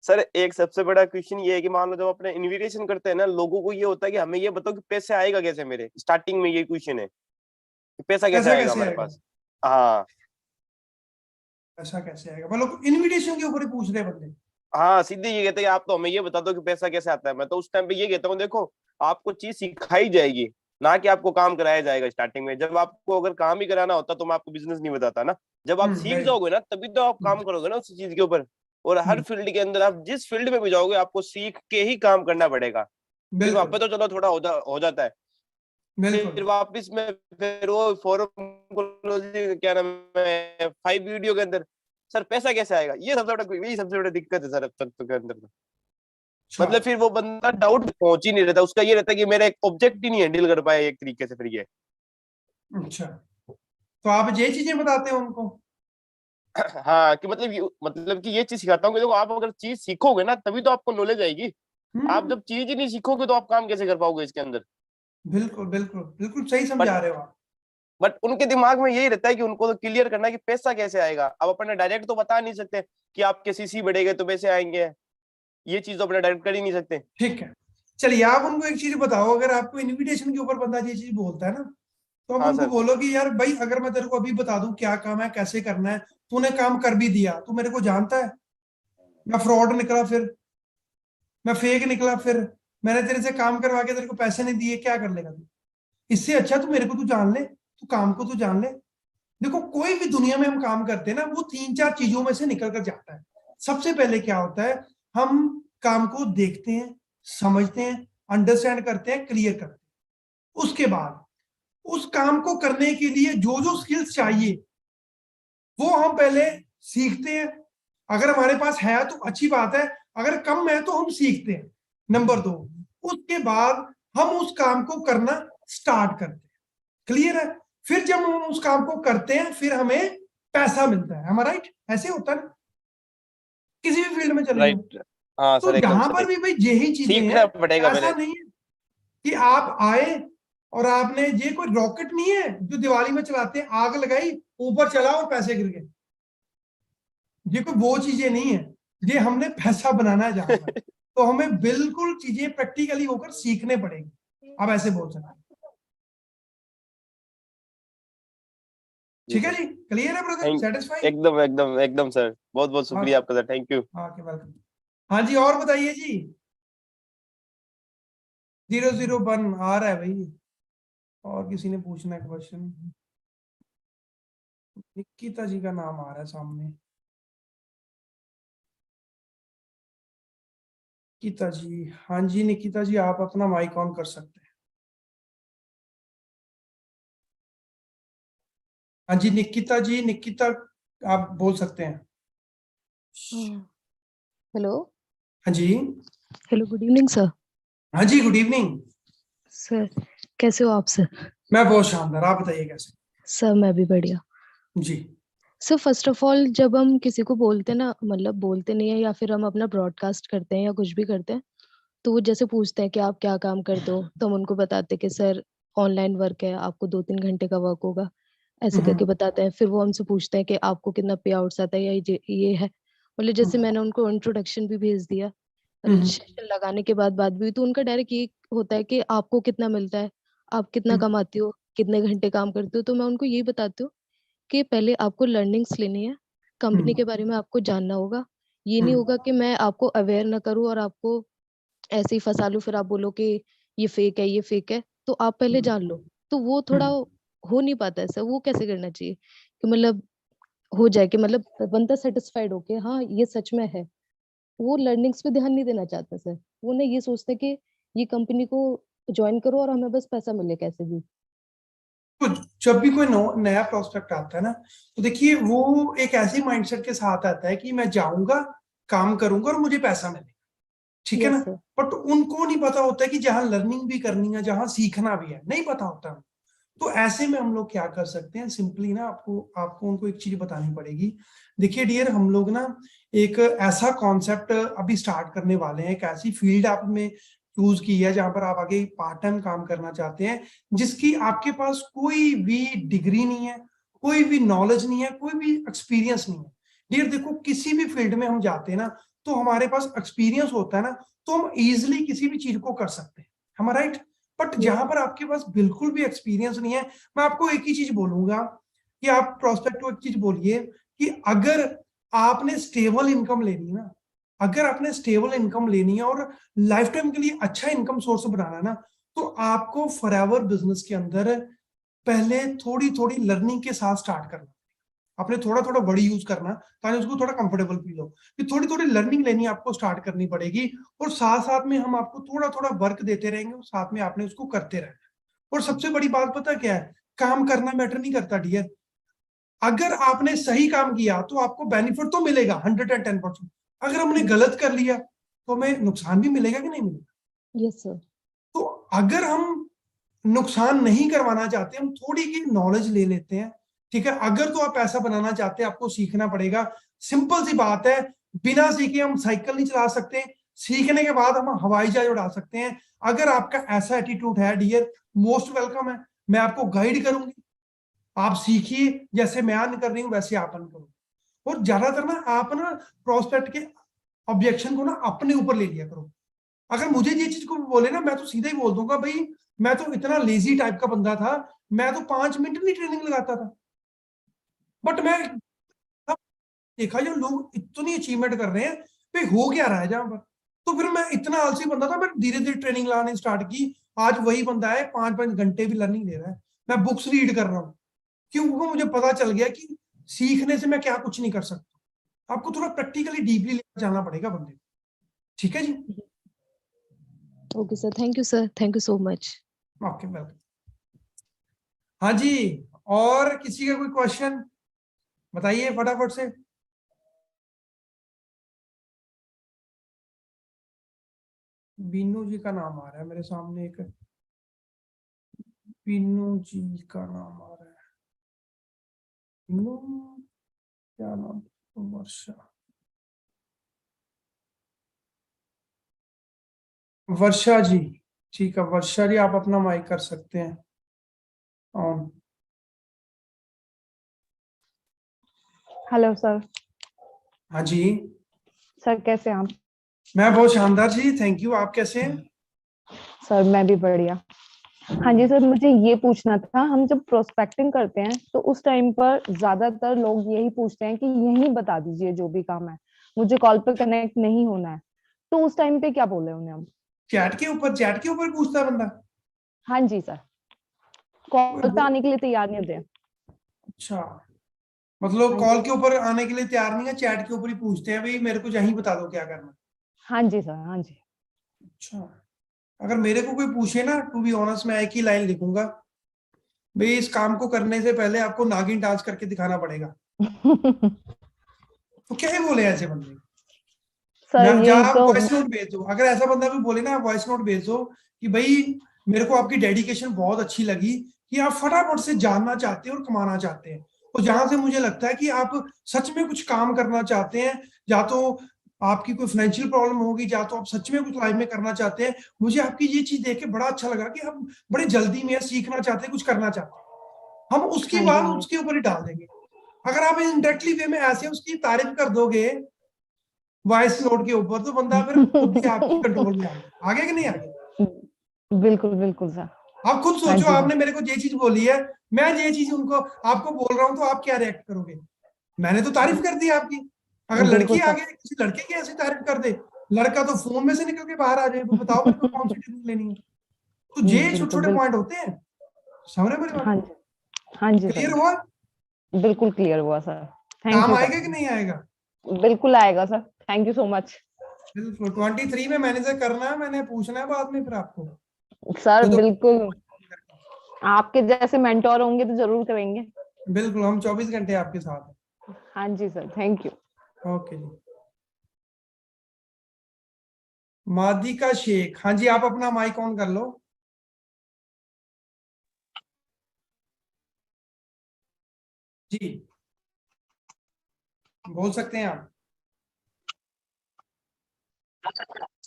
सर एक सबसे बड़ा क्वेश्चन ये है कि मान लो जब अपने इन्विटेशन करते हैं ना, लोगों को ये होता है कि हमें ये बताओ कि पैसे आएगा कैसे। मेरे स्टार्टिंग में ये क्वेश्चन है कि पैसा कैसे पैसा आएगा कैसे हमारे आएगा? पास। हाँ पैसा कैसे आएगा मतलब इनविटेशन के ऊपर ही पूछ रहे हैं बंदे। हाँ, सीधे ये कहते हैं आप तो हमें ये बता दो कि पैसा कैसे आता है। मैं तो उस टाइम पे ये कहता हूँ, देखो आपको चीज सिखाई जाएगी, ना कि आपको काम कराया जाएगा। स्टार्टिंग में जब आपको अगर काम ही कराना होता तो मैं आपको बिजनेस नहीं बताता ना। जब आप सीख राइट। जाओगे ना तभी तो आप काम करोगे ना उस चीज के ऊपर। और हर फील्ड के अंदर आप जिस फील्ड में भी जाओगे आपको सीख के ही काम करना पड़ेगा। फिर वहां पे बिल्कुल तो चलो थोड़ा हो जाता है। बिल्कुल। फिर वापस में फिर वो फॉर्म क्या नाम है 5 वीडियो के अंदर सर पैसा कैसे आएगा, यही सबसे बड़ा दिक्कत है सर अब तक तो के अंदर तो। अच्छा मतलब फिर वो बंदा डाउट पहुंच ही नहीं रहता, उसका ये रहता है कि मेरा एक ऑब्जेक्ट ही नहीं हैंडल कर पाया एक तरीके से। फिर ये अच्छा, तो आप ये चीजें बताते हैं उनको? हाँ कि मतलब कि ये चीज सिखाता हूँ कि देखो आप अगर चीज सीखोगे ना तभी तो आपको नॉलेज आएगी। आप हम्म, जब चीज ही नहीं सीखोगे तो आप काम कैसे कर पाओगे इसके अंदर। बिल्कुल बिल्कुल बिल्कुल सही बट समझा रहे हो आप। बट उनके दिमाग में यही रहता है कि उनको तो क्लियर करना है कि पैसा कैसे आएगा। अब अपने डायरेक्ट तो बता नहीं सकते कि आपके सीसी बढ़ेगा तो पैसे आएंगे, ये चीज तो अपने डायरेक्ट कर ही नहीं सकते। ठीक है, चलिए आप उनको एक चीज बताओ। अगर आपको इनविटेशन के ऊपर बंदा ये चीज बोलता है ना, तो आप हाँ उनको सर। बोलो कि यार भाई, अगर मैं तेरे को अभी बता दूं क्या काम है, कैसे करना है, तूने काम कर भी दिया, तू मेरे को जानता है, मैं फ्रॉड निकला, फिर मैं फेक निकला, फिर मैंने तेरे से काम करवा के तेरे को पैसे नहीं दिए, क्या कर लेगा तू? इससे अच्छा तू मेरे को तू जान ले, तू काम को तू जान ले। देखो, कोई भी दुनिया में हम काम करते हैं ना, वो 3-4 चीजों में से निकल कर जाता है। सबसे पहले क्या होता है, हम काम को देखते हैं, समझते हैं, अंडरस्टैंड करते हैं, क्लियर करते हैं। उसके बाद उस काम को करने के लिए जो जो स्किल्स चाहिए वो हम पहले सीखते हैं। अगर हमारे पास है तो अच्छी बात है, अगर कम है तो हम सीखते हैं। नंबर 2, उसके बाद हम उस काम को करना स्टार्ट करते हैं। क्लियर है? फिर जब हम उस काम को करते हैं फिर हमें पैसा मिलता है। हमारा राइट? ऐसे होता है ना, किसी भी फील्ड में चले जाओ। राइट। हाँ तो सर, एकदम यहां पर सही। भी भाई यही चीजें सीखना हैं। पड़ेगा ऐसा पहले। नहीं है कि आप आए और आपने, ये कोई रॉकेट नहीं है जो दिवाली में चलाते हैं, आग लगाई, ऊपर चला और पैसे गिर गए। ये कोई वो चीजें नहीं है। ये हमने पैसा बनाना है जहां पर, तो हमें बिल्कुल चीजें प्रैक्टिकली होकर सीखने पड़ेंगी। आप ऐसे बोल सकते हैं। जी ठीक है सर। जी, क्लियर है ब्रदर? Thank satisfy? एकदम एकदम एकदम सर, बहुत बहुत हाँ, शुक्रिया आपका sir, thank you. Okay, welcome. हाँ जी, और बताइए जी। 001 आ रहा है भाई। और किसी ने पूछना है क्वेश्चन? निकिता जी का नाम आ रहा है सामने। निकिता जी, हाँ जी, निकिता जी आप अपना माइक ऑन कर सकते हैं। हाँ जी, निकिता जी, निकिता आप बोल सकते हैं। हेलो। हाँ जी। Hello, good evening sir. हाँ जी, गुड इवनिंग। सर कैसे हो आप सर? मैं बहुत शानदार, आप बताइए कैसे? सर मैं भी बढ़िया। जी। सर फर्स्ट ऑफ ऑल जब हम किसी को बोलते हैं ना, मतलब बोलते नहीं है या फिर हम अपना ब्रॉडकास्ट करते हैं या कुछ भी करते हैं, तो वो जैसे पूछते हैं कि आप क्या काम करते हो, तो हम उनको बताते हैं कि सर ऑनलाइन वर्क है, आपको 2-3 घंटे का वर्क होगा, ऐसे करके बताते हैं। फिर वो हमसे पूछते हैं कि आपको कितना पे आउट्स आता है या ये है। मतलब जैसे मैंने उनको इंट्रोडक्शन भी भेज दिया, रजिस्ट्रेशन लगाने के बाद बात भी हुई, तो उनका डायरेक्ट ये होता है कि आपको कितना मिलता है, आप कितना कमाती हो, कितने घंटे काम करते हो। तो मैं उनको यही बताती हूँ कि पहले आपको लर्निंग्स लेनी है, कंपनी के बारे में आपको जानना होगा। ये नहीं होगा कि मैं आपको अवेयर ना करूँ और आपको ऐसे ही फंसा लूं, फिर आप बोलो कि ये फेक है, ये फेक है। तो आप पहले जान लो। तो वो थोड़ा हो नहीं पाता है सर। वो कैसे करना चाहिए कि मतलब हो जाए कि मतलब बंदा सेटिस्फाइड हो के हाँ ये सच में है। वो लर्निंग्स पे ध्यान नहीं देना चाहता सर। वो ना ये सोचते हैं कि ये कंपनी को ज्वाइन करो और हमें बस पैसा मिले कैसे भी। तो जब भी कोई नया प्रोस्पेक्ट आता है ना, तो देखिए वो एक ऐसी माइंडसेट के साथ आता है कि मैं जाऊंगा, काम करूंगा और मुझे पैसा मिलेगा, ठीक है ना। Yes sir. बट उनको नहीं पता होता है कि जहां लर्निंग भी करनी है, जहां सीखना भी है, नहीं पता होता। तो ऐसे में हम लोग क्या कर सकते हैं, सिंपली ना आपको आपको उनको एक चीज बतानी पड़ेगी। देखिए डियर, हम लोग ना एक ऐसा कॉन्सेप्ट अभी स्टार्ट करने वाले हैं, एक ऐसी फील्ड आप में चूज की है जहां पर आप आगे पार्ट टाइम काम करना चाहते हैं, जिसकी आपके पास कोई भी डिग्री नहीं है, कोई भी नॉलेज नहीं है, कोई भी एक्सपीरियंस नहीं है। डियर देखो, किसी भी फील्ड में हम जाते हैं ना, तो हमारे पास एक्सपीरियंस होता है ना, तो हम इजिली किसी भी चीज को कर सकते हैं, हम राइट। बट यस जहां सर। पर आपके पास बिल्कुल भी एक्सपीरियंस नहीं है, मैं आपको एक ही चीज बोलूंगा कि आप प्रोस्पेक्ट को एक चीज बोलिए कि अगर आपने स्टेबल इनकम लेनी है ना, अगर आपने स्टेबल इनकम लेनी है और लाइफ टाइम के लिए अच्छा इनकम सोर्स बनाना है ना, तो आपको फॉरएवर बिजनेस के अंदर पहले थोड़ी थोड़ी लर्निंग के साथ स्टार्ट करना। आपने थोड़ा थोड़ा वर्ड यूज करना ताकि उसको थोड़ा कंफर्टेबल फील हो, कि थोड़ी थोड़ी लर्निंग लेनी आपको स्टार्ट करनी पड़ेगी। और साथ साथ में हम आपको थोड़ा थोड़ा वर्क देते रहेंगे और साथ में आपने उसको करते रहना। और सबसे बड़ी बात पता क्या है, काम करना मैटर नहीं करता डियर। अगर आपने सही काम किया तो आपको बेनिफिट तो मिलेगा 110%। अगर हमने गलत कर लिया तो हमें नुकसान भी मिलेगा कि नहीं मिलेगा। Yes sir. तो अगर हम नुकसान नहीं करवाना चाहते, हम थोड़ी की नॉलेज ले लेते हैं, ठीक है। अगर तो आप पैसा बनाना चाहते हैं, आपको सीखना पड़ेगा। सिंपल सी बात है, बिना सीखे हम साइकिल नहीं चला सकते, सीखने के बाद हम हवाई जहाज उड़ा सकते हैं। अगर आपका ऐसा एटीट्यूड है डियर, मोस्ट वेलकम है, मैं आपको गाइड करूंगी। आप सीखिए, जैसे मैं अर्न कर रही हूँ वैसे आप अर्न करो। और ज्यादातर ना आप ना प्रोस्पेक्ट के ऑब्जेक्शन को ना अपने ऊपर ले लिया करो। अगर मुझे ये चीज को बोले ना, मैं तो सीधा ही बोल दूंगा, भाई मैं तो इतना लेजी टाइप का बंदा था, मैं तो 5 मिनट नहीं ट्रेनिंग लगाता था। बट मैं अब देखा जो लोग इतनी अचीवमेंट कर रहे हैं, भाई हो क्या रहा है जहां पर। तो फिर मैं इतना आलसी बंदा था, मैं धीरे धीरे ट्रेनिंग लगाने स्टार्ट की। आज वही बंदा है 5-5 घंटे भी लर्निंग दे रहा है, मैं बुक्स रीड कर रहा हूँ। क्योंकि मुझे पता चल गया कि सीखने से मैं क्या कुछ नहीं कर सकता। आपको थोड़ा प्रैक्टिकली डीपली लेकर जाना पड़ेगा बंदे को, ठीक है जी। Okay sir, thank you sir, thank you so much. Okay welcome. हाँ जी, और किसी का कोई क्वेश्चन बताइए फटाफट से। बीनू जी का नाम आ रहा है मेरे सामने, एक बीनू जी का नाम आ रहा है। बीनू, क्या नाम, वर्षा, वर्षा जी, ठीक है। वर्षा जी आप अपना माइक कर सकते हैं ऑन। Hello sir. हाँ जी, सर कैसे हैं आप? मैं बहुत शानदार जी, थैंक यू। आप कैसे हैं? सर मैं भी बढ़िया। हाँ जी सर, मुझे ये पूछना था, हम जब प्रोस्पेक्टिंग करते हैं तो उस टाइम पर ज्यादातर लोग यही पूछते हैं कि यही बता दीजिए जो भी काम है, मुझे कॉल पे कनेक्ट नहीं होना है। तो उस टाइम पे क्या बोले उन्हें हम? चैट के ऊपर पूछता है बंदा। हाँ जी सर, कॉल पे आने के लिए तैयार नहीं होते। अच्छा, मतलब हाँ जी। कॉल के ऊपर आने के लिए तैयार नहीं है, चैट के ऊपर ही पूछते हैं, भाई मेरे को यही बता दो क्या करना। हाँ जी सर। हाँ जी। अच्छा, अगर मेरे को कोई पूछे ना, टू बी ऑनेस्ट, मैं एक ही लाइन लिखूंगा, भाई इस काम को करने से पहले आपको नागिन डांस करके दिखाना पड़ेगा। तो क्या ही बोले ऐसे बंदे। सर मैं जा यही आप तो। वॉइस नोट भेज दो, अगर ऐसा बंदा भी बोले ना, आप वॉइस नोट भेज दो कि भाई मेरे को आपकी डेडिकेशन बहुत अच्छी लगी, कि आप फटाफट से जानना चाहते हैं और कमाना चाहते हैं। तो जहां से मुझे लगता है कि आप सच में कुछ काम करना चाहते हैं, या तो आपकी कोई फाइनेंशियल प्रॉब्लम होगी, या तो आप सच में कुछ लाइफ में करना चाहते हैं। मुझे आपकी ये चीज देख के बड़ा अच्छा लगा कि आप बड़े जल्दी में सीखना चाहते हैं, कुछ करना चाहते हैं। हम उसके हाँ जी, बाद हाँ जी। उसके ऊपर ही डाल देंगे। अगर आप इनडायरेक्टली वे में ऐसे उसकी तारीफ कर दोगे वॉइस नोट के ऊपर, तो बंदा फिर खुद ही आपकी कंट्रोल में आगे कि नहीं आगे। बिल्कुल बिल्कुल सर। आप खुद हाँ सोचो, जी सर। आपने मेरे को ये चीज बोली है, मैं ये चीज उनको आपको बोल रहा हूँ, तो आप क्या रिएक्ट करोगे? मैंने तो तारीफ कर दी आपकी। अगर लड़की बिल्कुल सर। आगे किसी लड़के की ऐसी तारीफ कर दे, लड़का तो फोन में से निकल के बाहर आ जाए, तो बताओ मेरे को कौन सी ट्रीटमेंट लेनी है? तो ये छोटे बिल्कुल छोटे बिल्कुल। पॉइंट होते हैं। समझ रहे मेरी हाँ बात? जी, हाँ जी क्लियर सर। हुआ? बिल्कुल क्लियर हुआ सर। थैंक काम यू आएगा कि सर। नहीं आएगा? बिल्कुल आएगा sir, thank you so much. बिल्कुल। 23 में मैनेजर करना है, मैंने पूछना है बाद में फिर आपको। सर ये तो बिल्कुल, आपके जैसे मेंटोर होंगे तो जरूर करेंगे। बिल्कुल, हम 24 घंटे आपके साथ हैं। हाँ जी सर, थैंक यू। ओके जी। मादिका शेख, हाँ जी, आप अपना माइक ऑन कर लो। जी, बोल सकते हैं आप।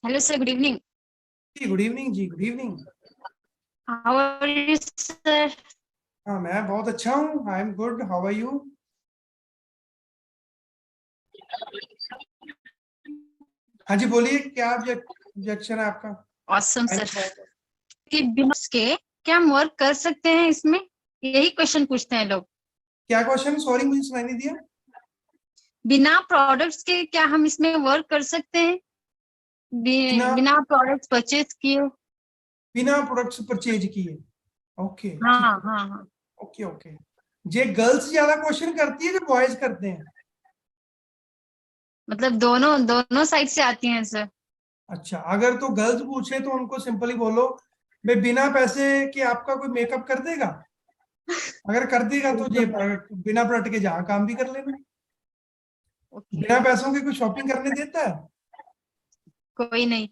Hello, sir. Good evening. जी गुड इवनिंग जी, good evening. How are you, sir? हाँ, मैं बहुत अच्छा हूँ। I am good, how are you? हाँ जी, बोलिए, क्या ऑब्जेक्शन है आपका? Awesome, sir. कि बिना उसके क्या हम वर्क कर सकते हैं इसमें? यही क्वेश्चन पूछते हैं लोग। क्या क्वेश्चन? सॉरी, मुझे सुनाई नहीं दिया। बिना प्रोडक्ट्स के क्या हम इसमें वर्क कर सकते हैं? बिना बिना प्रोडक्ट्स परचेज किए। बिना प्रोडक्ट्स परचेज किए। ओके, हाँ ठीक है। हाँ हाँ। Okay okay. ये गर्ल्स ज्यादा क्वेश्चन करती है जो बॉयज करते हैं? मतलब दोनों दोनों साइड से आती हैं सर। अच्छा, अगर तो गर्ल्स पूछे तो उनको सिंपली बोलो, भाई बिना पैसे के आपका कोई मेकअप कर देगा? अगर कर देगा तो ये प्रोडक्ट, बिना प्रोडक्ट के जहाँ काम भी कर लेना। बिना पैसों के कोई शॉपिंग करने देता है? कोई नहीं।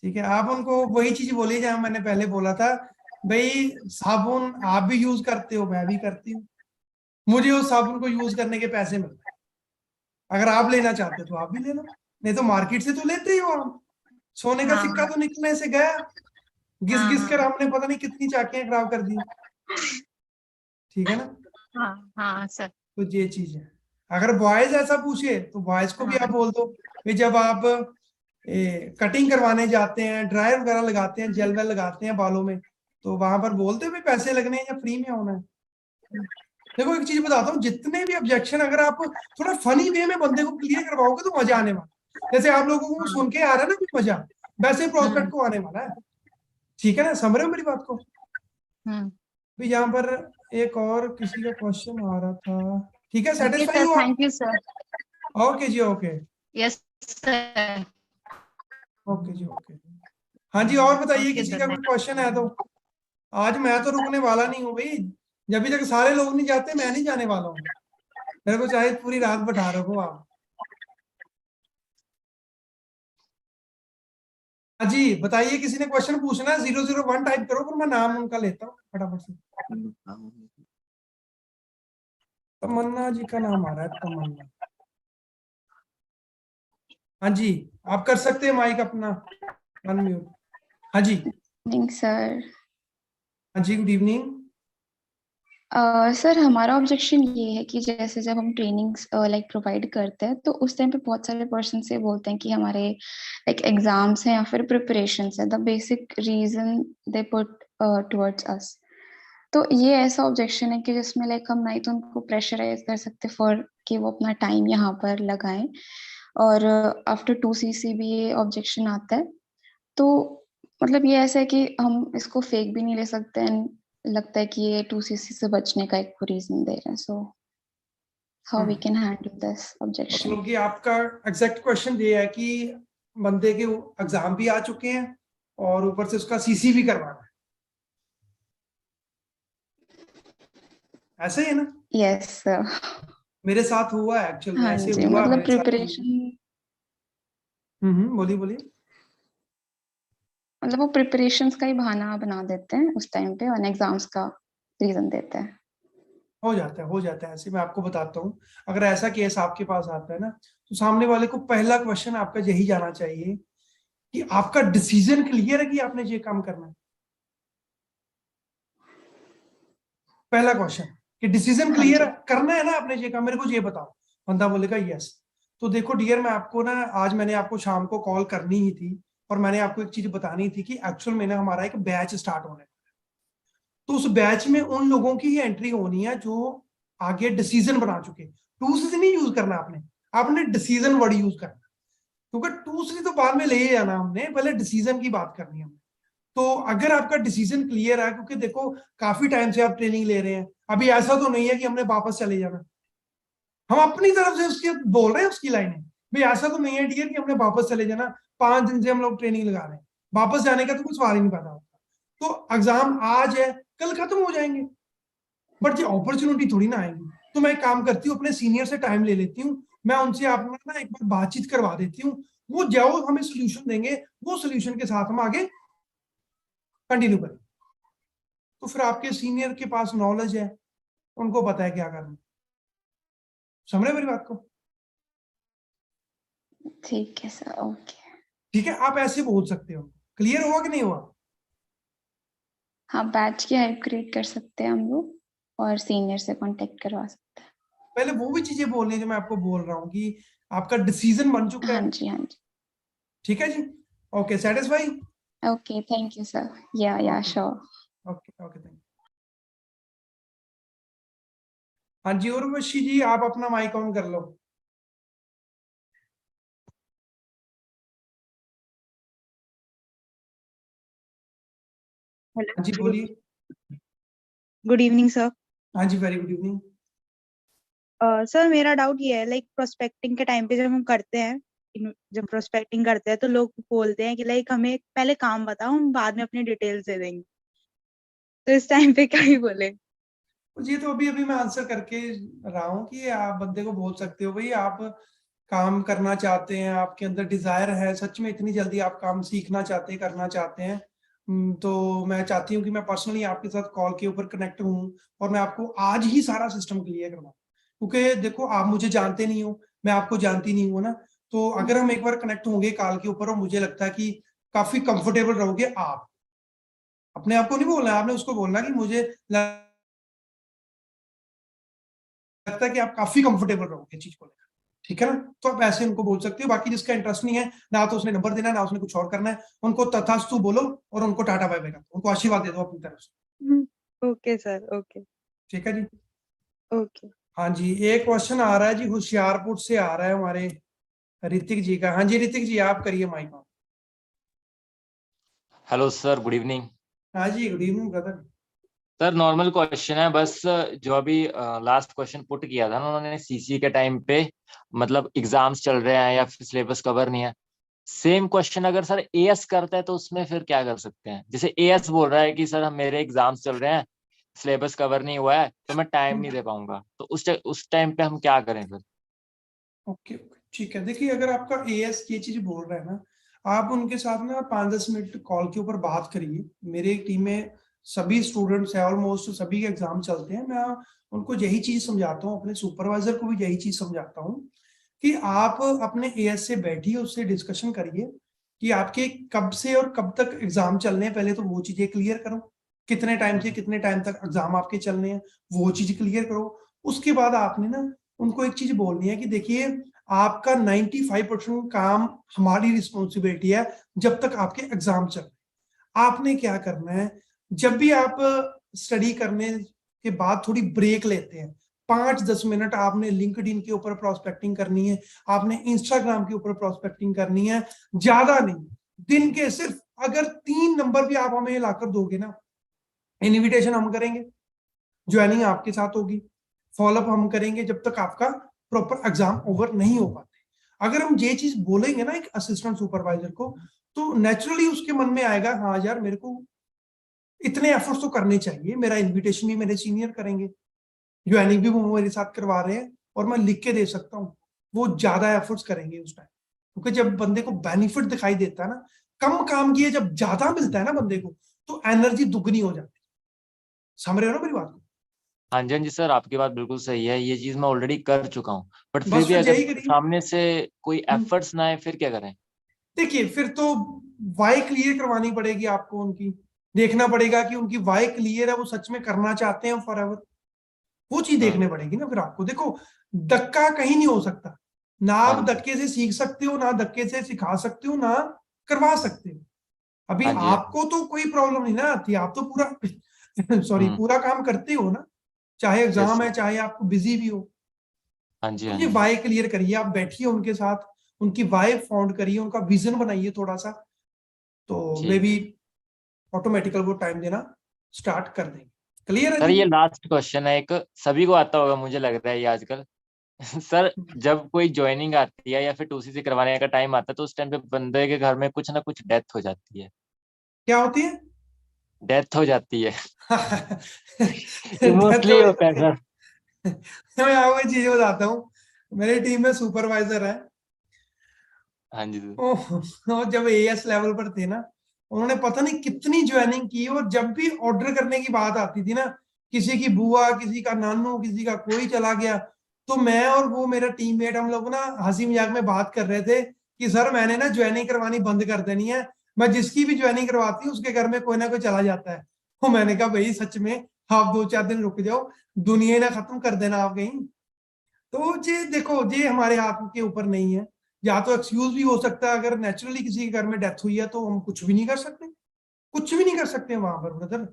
ठीक है, आप उनको वही चीज बोलिए जहाँ मैंने पहले बोला था, भाई साबुन आप भी यूज करते हो, मैं भी करती हूँ, मुझे उस साबुन को यूज करने के पैसे मिलते हैं। अगर आप लेना चाहते हो तो आप भी ले लो, नहीं तो मार्केट से तो लेते ही हो हम। सोने का हाँ सिक्का तो निकलने से गया, घिस हाँ घिस कर हमने पता नहीं कितनी चाकियां खराब कर दी। ठीक है ना? हाँ हाँ सर। तो ये चीज है। अगर बॉयज ऐसा पूछे तो बॉयज को भी हाँ आप बोल दो, भाई जब आप कटिंग करवाने जाते हैं, ड्रायर वगैरह लगाते हैं, जेल वेल लगाते हैं बालों में, तो वहां पर बोलते भाई पैसे लगने हैं या फ्री में होना है। देखो एक चीज बताता हूँ, जितने भी ऑब्जेक्शन अगर आप थोड़ा फनी वे में बंदे को क्लियर करवाओगे तो मजा आने वाला। जैसे आप लोगों को सुन के आ रहा है ना भी मजा, वैसे प्रोस्पेक्ट को आने वाला है। ठीक है ना? समझ रहे हो मेरी बात को? भी यहाँ पर एक और किसी का क्वेश्चन आ रहा था। ठीक है, ओके सेटिस्फाई सर, हो आप? Thank you sir. ओके जी, ओके। Yes sir. ओके जी, ओके। हाँ जी, और बताइए, ओके किसी सर। का कोई क्वेश्चन है तो। आज मैं तो रुकने वाला नहीं हूँ भाई, जब तक सारे लोग नहीं जाते मैं नहीं जाने वाला हूँ। मेरे को चाहे पूरी रात बैठा रखो आप। हाँ जी, बताइए, किसी ने क्वेश्चन पूछना है? 001 टाइप करो, फिर मैं नाम उनका लेता हूँ फटाफट से। तमन्ना जी का नाम आ रहा है, तमन्ना। हाँ जी, आप कर सकते हैं माइक अपना अनम्यूट। हाँ जी। Evening sir. हाँ जी, गुड इवनिंग। सर हमारा ऑब्जेक्शन ये है कि जैसे जब हम ट्रेनिंग्स लाइक प्रोवाइड करते हैं तो उस टाइम पे बहुत सारे पर्सन से बोलते हैं कि हमारे लाइक एग्जाम्स हैं या फिर प्रिपरेशंस है, the basic reason they put towards us. तो ये ऐसा ऑब्जेक्शन है कि जिसमें लाइक हम नहीं तो उनको प्रेशराइज कर सकते फॉर कि वो अपना टाइम यहाँ पर लगाएं, और आफ्टर 2cc भी ये ऑब्जेक्शन आता है। तो मतलब ये ऐसा है कि हम इसको फेक भी नहीं ले सकते हैं, लगता है कि ये 2cc से बचने का एक रीजन दे रहे हैं। So how we can handle this objection? मतलब कि आपका एग्जैक्ट क्वेश्चन ये है कि बंदे के एग्जाम भी आ चुके हैं और ऊपर से उसका सीसी भी करवाना है, ऐसे ही है ना? Yes sir. मेरे साथ हुआ है एक्चुअल में, हाँ ऐसे जी, हुआ मतलब मेरे साथ। प्रिपरेशन, बोलिए बोलिए। मतलब वो प्रिपरेशंस का ही बहाना बना देते हैं उस टाइम पे और एग्जाम्स का रीजन देते हैं। हो जाता है ऐसे। मैं आपको बताता हूँ, अगर ऐसा केस आपके पास आता है ना, तो सामने वाले को पहला क्वेश्चन आपका यही जाना चाहिए कि आपका डिसीजन क्लियर है कि आपने ये काम करना है। पहला क्वेश्चन कि डिसीजन हाँ क्लियर जी। है, करना है ना आपने ये काम, मेरे को ये बताओ। बंदा बोलेगा यस। तो देखो डियर, मैं आपको ना, आज मैंने आपको शाम को कॉल करनी ही थी और मैंने आपको एक चीज बतानी थी कि एक्चुअल में ना हमारा एक बैच स्टार्ट होने वाला है। तो उस बैच में उन लोगों की ही एंट्री होनी है जो आगे डिसीजन बना चुके। टूल्स नहीं यूज करना आपने, आपने डिसीजन वर्ड यूज करना, क्योंकि टूल्स तो बाद में ले ही आना, हमने पहले डिसीजन की बात करनी है हमने। तो अगर आपका डिसीजन क्लियर है, क्योंकि देखो काफी टाइम से आप ट्रेनिंग ले रहे हैं, अभी ऐसा तो नहीं है कि हमने वापस चले जाना, हम अपनी तरफ से उसकी बोल रहे हैं, उसकी लाइनें भाई, ऐसा तो नहीं है डियर कि हमने वापस चले जाना। 5 दिन से हम लोग ट्रेनिंग लगा रहे हैं, वापस जाने का तो कुछ सवाल ही नहीं पैदा होता। तो एग्जाम आज है, कल खत्म हो जाएंगे, बट ये अपॉर्चुनिटी थोड़ी ना आएगी। तो मैं एक काम करती हूँ, अपने सीनियर से टाइम ले लेती हूँ, मैं उनसे अपना ना एक बार बातचीत करवा देती हूँ, वो जाओ हमें सोल्यूशन देंगे, वो सोल्यूशन के साथ हम आगे कंटिन्यू करें। तो फिर आपके सीनियर के पास नॉलेज है, उनको पता है क्या करना। समझ रहे मेरी बात को? ठीक है सर, ओके। ठीक है, आप ऐसे बोल सकते हो। क्लियर हुआ कि नहीं हुआ? हाँ, बैच की हेल्प क्रिएट कर सकते हैं हम लोग और सीनियर से कांटेक्ट करवा सकते हैं। पहले वो भी चीजें बोलनी है जो मैं आपको बोल रहा हूँ कि आपका डिसीजन बन चुका हाँ है। जी, हाँ जी। ठीक है जी, okay, satisfy? Okay, thank you sir. या sure. Okay okay, thank you. हाँ जी, उर्वशी जी आप अपना माइक ऑन कर लो। हाँ जी बोलिए। Good evening sir. हाँ जी, वेरी गुड इवनिंग। सर मेरा डाउट ये है, लाइक प्रोस्पेक्टिंग के टाइम पे जब हम करते हैं, जब प्रोस्पेक्टिंग करते हैं तो लोग बोलते हैं कि लाइक हमें पहले काम बताओ, हम बाद में अपनी डिटेल्स दे देंगे, तो इस टाइम पे क्या ही बोले? ये तो अभी अभी मैं आंसर करके रहा हूँ कि आप बंदे को बोल सकते हो भाई, आप काम करना चाहते हैं, आपके अंदर डिजायर है सच में, इतनी जल्दी आप काम सीखना चाहते हैं, करना चाहते हैं, तो मैं चाहती हूँ कि मैं पर्सनली आपके साथ कॉल के ऊपर कनेक्ट हूँ और मैं आपको आज ही सारा सिस्टम क्लियर करवाऊँ। क्योंकि देखो आप मुझे जानते नहीं हो, मैं आपको जानती नहीं हूँ ना, तो अगर हम एक बार कनेक्ट होंगे कॉल के ऊपर और मुझे लगता है कि काफी कंफर्टेबल रहोगे आप, अपने आप को नहीं बोलना है, आपने उसको बोलना कि मुझे लगता है कि आप काफी कंफर्टेबल रहोगे चीज को लेकर। ठीक है ना? तो आप ऐसे उनको बोल सकते हो। बाकी जिसका इंटरेस्ट नहीं है, ना तो उसने नंबर देना है, ना उसने कुछ और करना है, उनको तथास्तु बोलो और उनको टाटा बाय बाय कर दो, उनको आशीर्वाद दे दो अपनी तरफ से। Okay sir, okay. ठीक है जी। ओके। हाँ जी, एक क्वेश्चन आ रहा है जी, होशियारपुर से आ रहा है हमारे ऋतिक जी का। हाँ जी ऋतिक जी, आप करिए mike on. Hello sir, good evening. हाँ जी, good evening brother. Sir normal question है बस, जो अभी लास्ट क्वेश्चन पुट किया था ना उन्होंने सीसी के टाइम पे, मतलब एग्जाम्स चल रहे हैं या फिर सिलेबस कवर नहीं है, सेम क्वेश्चन अगर सर एएस करता है तो उसमें फिर क्या कर सकते हैं? जैसे एएस बोल रहा है कि सर हम मेरे एग्जाम्स चल रहे हैं, सिलेबस कवर नहीं हुआ है तो मैं टाइम नहीं दे पाऊंगा, तो उस टाइम पे हम क्या करें फिर? ओके ठीक है, देखिए अगर आपका एएस ये चीज बोल रहा है ना, आप उनके साथ ना 5-10 मिनट कॉल के ऊपर बात करिए। मेरे टीम में सभी स्टूडेंट्स हैं, ऑलमोस्ट सभी के एग्जाम चलते हैं, मैं उनको यही चीज समझाता हूँ, अपने सुपरवाइजर को भी यही चीज समझाता हूँ कि आप अपने एएस से बैठिए, उससे डिस्कशन करिए कि आपके कब से और कब तक एग्जाम चलने हैं, पहले तो वो चीजें क्लियर करो, कितने टाइम से कितने टाइम तक एग्जाम आपके चलने हैं, वो चीज क्लियर करो। उसके बाद आपने ना उनको एक चीज बोलनी है कि देखिए आपका 95% काम हमारी रिस्पॉन्सिबिलिटी है जब तक आपके एग्जाम चल रहे। आपने क्या करना है, जब भी आप स्टडी करने के बाद थोड़ी ब्रेक लेते हैं, 5-10 मिनट आपने लिंक्डइन के ऊपर प्रोस्पेक्टिंग करनी है, आपने इंस्टाग्राम के ऊपर प्रोस्पेक्टिंग करनी है, ज्यादा नहीं। दिन के सिर्फ अगर 3 नंबर भी आप हमें लाकर दोगे ना, इनविटेशन हम करेंगे, ज्वाइनिंग आपके साथ होगी, फॉलोअप हम करेंगे जब तक आपका प्रॉपर एग्जाम ओवर नहीं हो पाते। अगर हम ये चीज बोलेंगे ना एक असिस्टेंट सुपरवाइजर को, तो नेचुरली उसके मन में आएगा हाँ यार मेरे को इतने एफर्ट्स तो करने चाहिए, मेरा इनविटेशन भी मेरे सीनियर करेंगे, ज्वाइनिंग भी वो मेरे साथ करवा रहे हैं और मैं लिख के दे सकता हूँ, वो ज्यादा एफर्ट्स करेंगे उस टाइम। क्योंकि जब बंदे को बेनिफिट दिखाई देता है ना, कम काम किए जब ज्यादा मिलता है ना बंदे को, तो एनर्जी दुगनी हो जाती है। समझ रहे हो ना मेरी बात को? हाँ जी, हाँ जी सर, आपकी बात बिल्कुल सही है, ये चीज मैं ऑलरेडी कर चुका हूँ, बट फिर बस भी फिर अगर यही करिए। सामने से कोई एफर्ट्स ना आए फिर क्या करें? देखिए फिर तो वाई क्लियर करवानी पड़ेगी आपको, उनकी देखना पड़ेगा कि उनकी वाई क्लियर है, वो सच में करना चाहते हैं फॉर एवर, वो चीज देखने पड़ेगी ना फिर आपको। देखो धक्का कहीं नहीं हो सकता, ना हाँ आप जी, धक्के से सीख सकते हो, ना धक्के से सिखा सकते हो, ना करवा सकते हो। अभी हाँ जी, हाँ जी। आपको तो कोई प्रॉब्लम नहीं ना आती, आप तो पूरा सॉरी हम्म, पूरा काम करते हो ना, चाहे यस एग्जाम है सर। चाहे आपको बिजी भी हो। हाँ जी, तो हाँ ये जी। वाई क्लियर करिए, आप बैठिए उनके साथ, उनकी वाई फाउंड करिए, उनका विजन बनाइए थोड़ा सा, तो मे ठीक बी है ऑटोमेटिकल वो टाइम देना स्टार्ट कर देंगे। क्लियर है सर, जी? ये लास्ट क्वेश्चन है, एक सभी को आता होगा मुझे लग रहा है ये आजकल। सर, जब कोई ज्वाइनिंग आती है या फिर 2CC करवाने का टाइम आता है तो उस टाइम पे बंदे के घर में कुछ ना कुछ डेथ हो जाती है, क्या होती है? डेथ हो जाती है। ये डेथ मोस्टली हो होता है जाती सर। है। मैं आपको एक चीज बताता हूँ, मेरी टीम में सुपरवाइजर है, हाँ जी सर। वो जब एएस लेवल पर थे ना, उन्होंने पता नहीं कितनी ज्वाइनिंग की, और जब भी ऑर्डर करने की बात आती थी ना, किसी की बुआ, किसी का नानू, किसी का कोई चला गया, तो मैं और वो मेरा टीममेट हम लोग ना हंसी मजाक में बात कर रहे थे कि सर मैंने ना ज्वाइनिंग करवानी बंद कर देनी है, मैं जिसकी भी ज्वाइनिंग करवाती हूँ उसके घर में कोई ना कोई चला जाता है। तो मैंने कहा भाई सच में आप 2-4 दिन रुक जाओ, दुनिया ही ना खत्म कर देना आप कहीं। तो ये देखो ये हमारे हाथ के ऊपर नहीं है, या तो एक्सक्यूज भी हो सकता है, अगर नेचुरली किसी के घर में डेथ हुई है तो हम कुछ भी नहीं कर सकते, कुछ भी नहीं कर सकते वहां पर ब्रदर।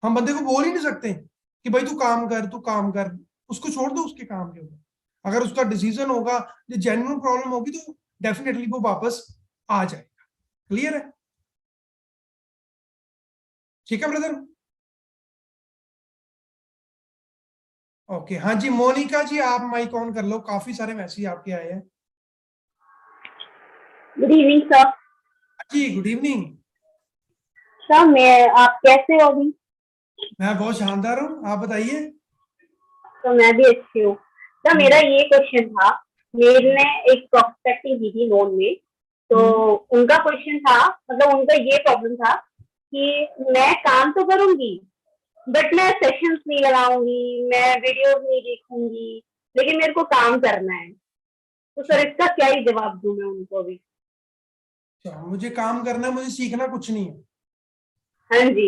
हम बंदे को बोल ही नहीं सकते कि भाई तू काम कर, तू काम कर, उसको छोड़ दो उसके काम के ऊपर। अगर उसका डिसीजन होगा, जो जेन्युइन प्रॉब्लम होगी, तो डेफिनेटली वो वापस आ जाएगा। क्लियर है? ठीक है ब्रदर? ओके, हाँ जी मोनिका जी, आप माइक ऑन कर लो, काफी सारे मैसेज आपके आए हैं। Good evening sir. जी गुड इवनिंग। सर मैं आप कैसे हो अभी? मैं बहुत शानदार हूँ, आप बताइए। तो मैं भी अच्छी हूँ सर। मेरा ये क्वेश्चन था, मेरे ने एक प्रोस्पेक्टिंग दी थी लोन में, तो उनका क्वेश्चन था, मतलब उनका ये प्रॉब्लम था कि मैं काम तो करूंगी बट मैं सेशंस नहीं लगाऊंगी, मैं वीडियोस नहीं देखूंगी, लेकिन मेरे को काम करना है। तो सर इसका क्या ही जवाब दूं मैं उनको अभी? मुझे काम करना है, मुझे सीखना कुछ नहीं है। हाँ जी।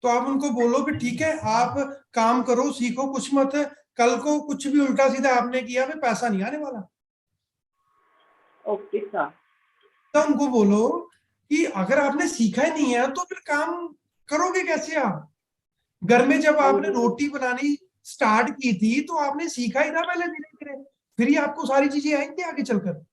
तो आप उनको बोलो कि ठीक है आप काम करो, सीखो, कुछ मत, कल को कुछ भी उल्टा सीधा आपने किया फिर पैसा नहीं आने वाला। Okay sir. तो उनको बोलो कि अगर आपने सीखा ही नहीं है तो फिर काम करोगे कैसे आप? घर में जब हाँ आपने जी। रोटी बनानी स्टार्ट की थी तो आपने सीखा ही ना पहले धीरे धीरे, फिर ही आपको सारी चीजें आएंगी आगे चलकर।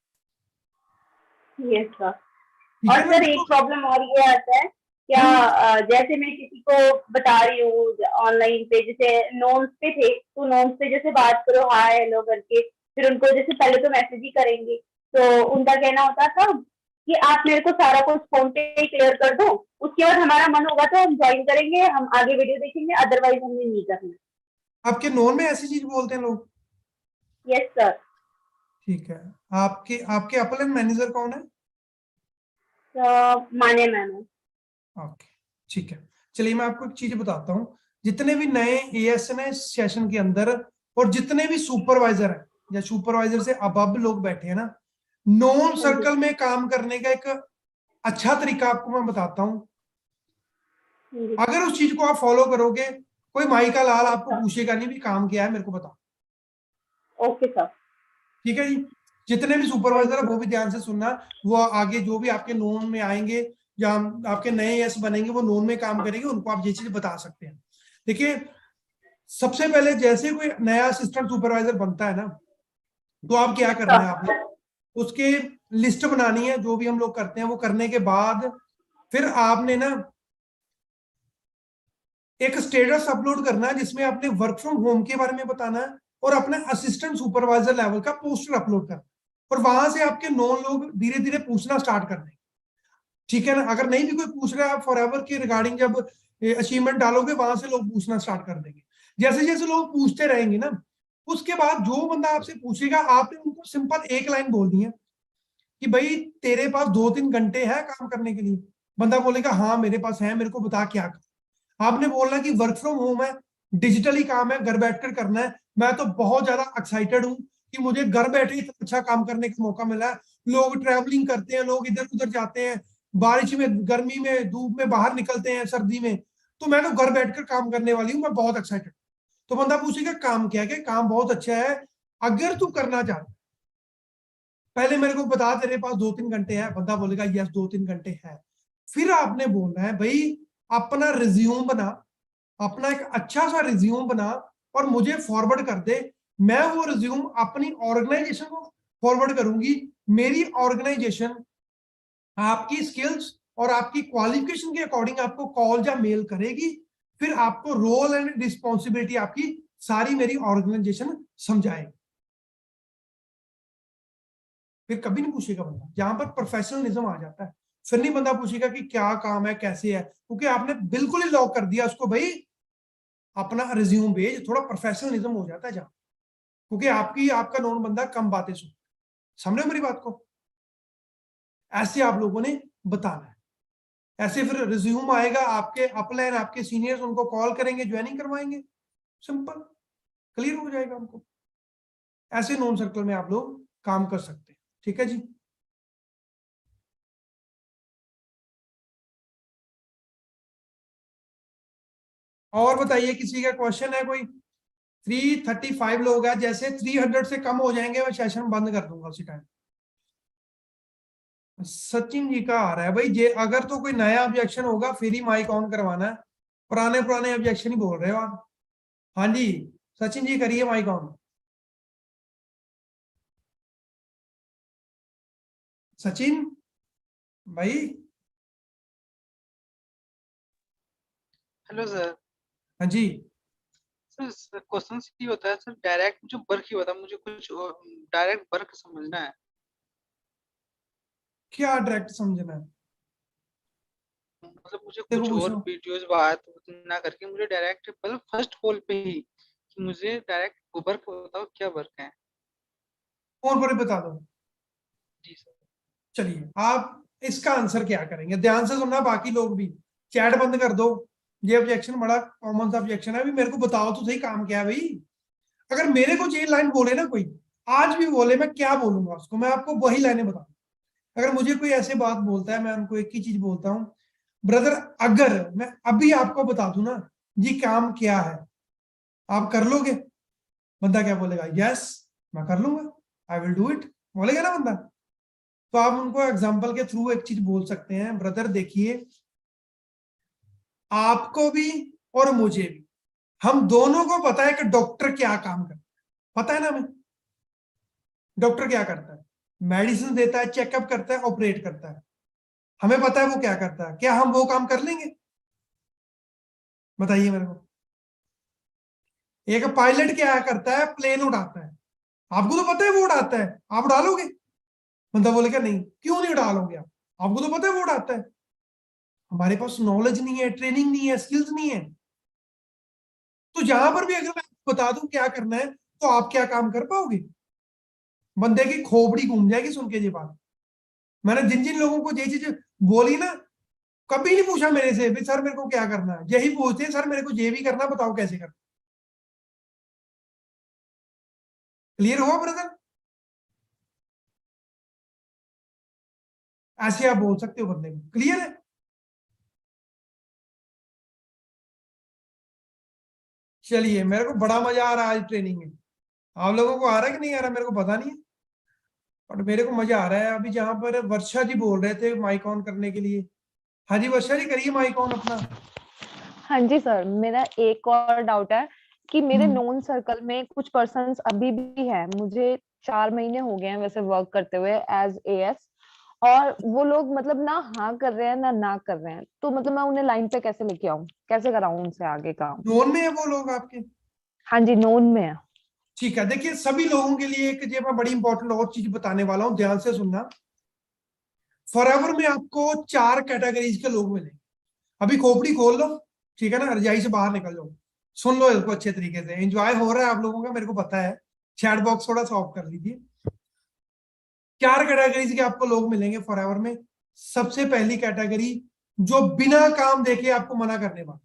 Yes sir. ठीक और है ना? सर देखो एक प्रॉब्लम और ये आता है क्या, जैसे मैं किसी को बता रही हूँ ऑनलाइन पे, जैसे नोन्स पे थे, तो नोन्स पे जैसे बात करो हाय हेलो करके, फिर उनको जैसे पहले तो मैसेज ही करेंगे, तो उनका कहना होता था कि आप मेरे को सारा कुछ फोन पे ही क्लियर कर दो, उसके बाद हमारा मन होगा तो हम ज्वाइन करेंगे, हम आगे वीडियो देखेंगे, अदरवाइज हमने नहीं करना। आपके नोन में ऐसी चीज बोलते हैं लोग? Yes sir. ठीक है, आपके आपके अपलाइन मैनेजर कौन है? माने मैंने। ओके ठीक है, चलिए मैं आपको एक चीज बताता हूँ। जितने भी नए एएस हैं इस सेशन के अंदर, और जितने भी सुपरवाइजर हैं या सुपरवाइजर से अबव लोग बैठे हैं ना, नॉन सर्कल में काम करने का एक अच्छा तरीका आपको मैं बताता हूँ। अगर उस चीज को आप फॉलो करोगे, कोई माई का लाल आपको पूछेगा नहीं भी काम किया है मेरे को बताओ। Okay sir. ठीक है जी? जितने भी सुपरवाइजर है वो भी ध्यान से सुनना, वो आगे जो भी आपके नोन में आएंगे या आपके नए एस बनेंगे वो नोन में काम करेंगे, उनको आप ये चीज बता सकते हैं। देखिए सबसे पहले जैसे कोई नया असिस्टेंट सुपरवाइजर बनता है ना, तो आप क्या करना है, आपने उसके लिस्ट बनानी है, जो भी हम लोग करते हैं वो करने के बाद फिर आपने ना एक स्टेटस अपलोड करना है जिसमें आपने वर्क फ्रॉम होम के बारे में बताना है और अपने असिस्टेंट सुपरवाइजर लेवल का पोस्टर अपलोड करना, और वहां से आपके 9 लोग धीरे धीरे पूछना स्टार्ट कर देंगे। ठीक है ना? अगर नहीं भी कोई पूछ रहा है, आप फॉरएवर के रिगार्डिंग जब अचीवमेंट डालोगे वहां से लोग पूछना स्टार्ट कर देंगे। जैसे जैसे लोग पूछते रहेंगे ना, उसके बाद जो बंदा आपसे पूछेगा आपने उनको सिंपल एक लाइन बोल दी है कि भाई तेरे पास 2-3 घंटे है काम करने के लिए। बंदा बोलेगा हाँ मेरे पास है, मेरे को बता क्या कर। आपने बोलना कि वर्क फ्रॉम होम है, डिजिटली काम है, घर बैठकर करना है। मैं तो बहुत ज्यादा एक्साइटेड हूँ कि मुझे घर बैठे इतना अच्छा काम करने का मौका मिला है। लोग ट्रैवलिंग करते हैं, लोग इधर उधर जाते हैं, बारिश में, गर्मी में, धूप में बाहर निकलते हैं, सर्दी में, तो मैं तो घर बैठकर काम करने वाली हूँ। मैं बहुत एक्साइटेड। तो बंदा पूछेगा काम क्या है, काम बहुत अच्छा है, अगर तू करना चाहता पहले मेरे को बता तेरे पास 2-3 घंटे है। बंदा बोलेगा यस 2-3 घंटे है। फिर आपने बोलना है भाई अपना रिज्यूम बना, अपना एक अच्छा सा रिज्यूम बना और मुझे फॉरवर्ड कर दे। मैं वो रिज्यूम अपनी ऑर्गेनाइजेशन को फॉरवर्ड करूंगी। मेरी ऑर्गेनाइजेशन आपकी स्किल्स और आपकी क्वालिफिकेशन के अकॉर्डिंग आपको कॉल या मेल करेगी। फिर आपको रोल एंड रिस्पॉन्सिबिलिटी आपकी सारी मेरी ऑर्गेनाइजेशन समझाएगी। फिर कभी नहीं पूछेगा बंदा, जहां पर प्रोफेशनलिज्म आ जाता है फिर नहीं बंदा पूछेगा कि क्या काम है, कैसे है, क्योंकि आपने बिल्कुल ही लॉक कर दिया उसको, भाई अपना रिज्यूम भेज। थोड़ा प्रोफेशनलिज्म हो जाता है जहां, क्योंकि आपका नॉन बंदा कम बातें सुन। समझ मेरी बात को? ऐसे आप लोगों ने बताना है। ऐसे फिर रिज्यूम आएगा, आपके अपलाइन, आपके सीनियर्स उनको कॉल करेंगे, ज्वाइनिंग करवाएंगे, सिंपल, क्लियर हो जाएगा उनको। ऐसे नॉन सर्कल में आप लोग काम कर सकते हैं। ठीक है जी। और बताइए, किसी का क्वेश्चन है कोई? 335 लोग हैं, जैसे 300 से कम हो जाएंगे मैं सेशन बंद कर दूंगा उसी टाइम। सचिन जी का आ रहा है भाई, जे अगर तो कोई नया ऑब्जेक्शन होगा फिर ही माइक ऑन करवाना है, पुराने पुराने ऑब्जेक्शन ही बोल रहे हो आप। हाँ जी सचिन जी करिए माइक ऑन। सचिन भाई। Hello sir. हाँ जी सर क्वेश्चन ये होता है सर, डायरेक्ट जो वर्क ही होता है, मुझे कुछ डायरेक्ट वर्क समझना है। क्या डायरेक्ट समझना है? मतलब मुझे देखो कुछ और पूछो। वीडियोस बात ना करके मुझे डायरेक्ट मतलब फर्स्ट कॉल पे ही कि मुझे डायरेक्ट वर्क बताओ, क्या वर्क है। फोन पर ही बता दो। जी सर। चलिए आप इसका आंसर क्या करेंगे, ध्यान से सुनना, बाकी लोग भी। चैट बंद कर दो। ये ऑब्जेक्शन बड़ा कॉमन सा ऑब्जेक्शन है। अभी मेरे को बताओ तो सही काम क्या है भाई। अगर मेरे को ये लाइन बोले ना कोई, आज भी बोले, मैं क्या बोलूंगा उसको, मैं आपको वही लाइनें बताऊं। अगर मुझे कोई ऐसे बात बोलता है, मैं उनको एक ही चीज बोलता हूँ, ब्रदर अगर मैं अभी आपको बता दूं ना जी काम क्या है, आप कर लोगे? बंदा क्या बोलेगा? यस मैं कर लूंगा, आई विल डू इट, बोलेगा ना बंदा। तो आप उनको एग्जाम्पल के थ्रू एक चीज बोल सकते हैं, ब्रदर देखिए आपको भी और मुझे भी, हम दोनों को पता है कि डॉक्टर क्या काम करता है। पता है ना हमें डॉक्टर क्या करता है? मेडिसिन देता है, चेकअप करता है, ऑपरेट करता है। हमें पता है वो क्या करता है। क्या हम वो काम कर लेंगे? बताइए मेरे को। एक पायलट क्या करता है? प्लेन उड़ाता है। आपको तो पता है वो उड़ाता है, आप उड़ा लोगे? बंदा बोलेगा नहीं। क्यों नहीं उड़ा लोगे आप? आपको तो पता है वो उड़ाता है। हमारे पास नॉलेज नहीं है, ट्रेनिंग नहीं है, स्किल्स नहीं है। तो जहां पर भी अगर मैं बता दूं क्या करना है, तो आप क्या काम कर पाओगे? बंदे की खोपड़ी घूम जाएगी सुन के ये बात। मैंने जिन जिन लोगों को ये चीज बोली ना, कभी नहीं पूछा मेरे से भी सर मेरे को क्या करना है, यही पूछते हैं सर मेरे को ये भी करना, बताओ कैसे करना। क्लियर हुआ ब्रदर? ऐसे आप बोल सकते हो बंदे को। क्लियर है? चलिए मेरे को बड़ा मजा आ रहा है आज ट्रेनिंग में। आप लोगों को आ रहा है कि नहीं आ रहा मेरे को पता नहीं है, बट मेरे को मजा आ रहा है। अभी जहां पर वर्षा जी बोल रहे थे माइक ऑन करने के लिए, हाँ जी वर्षा जी करिए माइक ऑन अपना। हाँ जी सर, मेरा एक और डाउट है कि मेरे नोन सर्कल में कुछ पर्सन्स अभी भी है, मुझे 4 महीने हो गए हैं वैसे वर्क करते हुए एज एएस, और वो लोग मतलब ना हाँ कर रहे हैं ना कर रहे हैं। तो मतलब मैं उन्हें लाइन पे कैसे लेके आऊं, कैसे कराऊं उनसे आगे काम? नोन में है वो लोग आपके? हाँ जी नोन में है। ठीक है, देखिए सभी लोगों के लिए एक ये मैं बड़ी इंपॉर्टेंट और चीज बताने वाला हूँ, ध्यान से सुनना। फॉरएवर में आपको 4 कैटेगरीज के लोग मिलेंगे। अभी खोपड़ी खोल लो, ठीक है ना, रजाई से बाहर निकल जाओ, सुन लो इसको अच्छे तरीके से। एंजॉय हो रहा है आप लोगों का मेरे को पता है, चैट बॉक्स थोड़ा सा ऑफ कर लीजिए। 4 कैटेगरीज के आपको लोग मिलेंगे फॉरएवर में। सबसे पहली कैटेगरी, जो बिना काम देखे आपको मना करने वाला।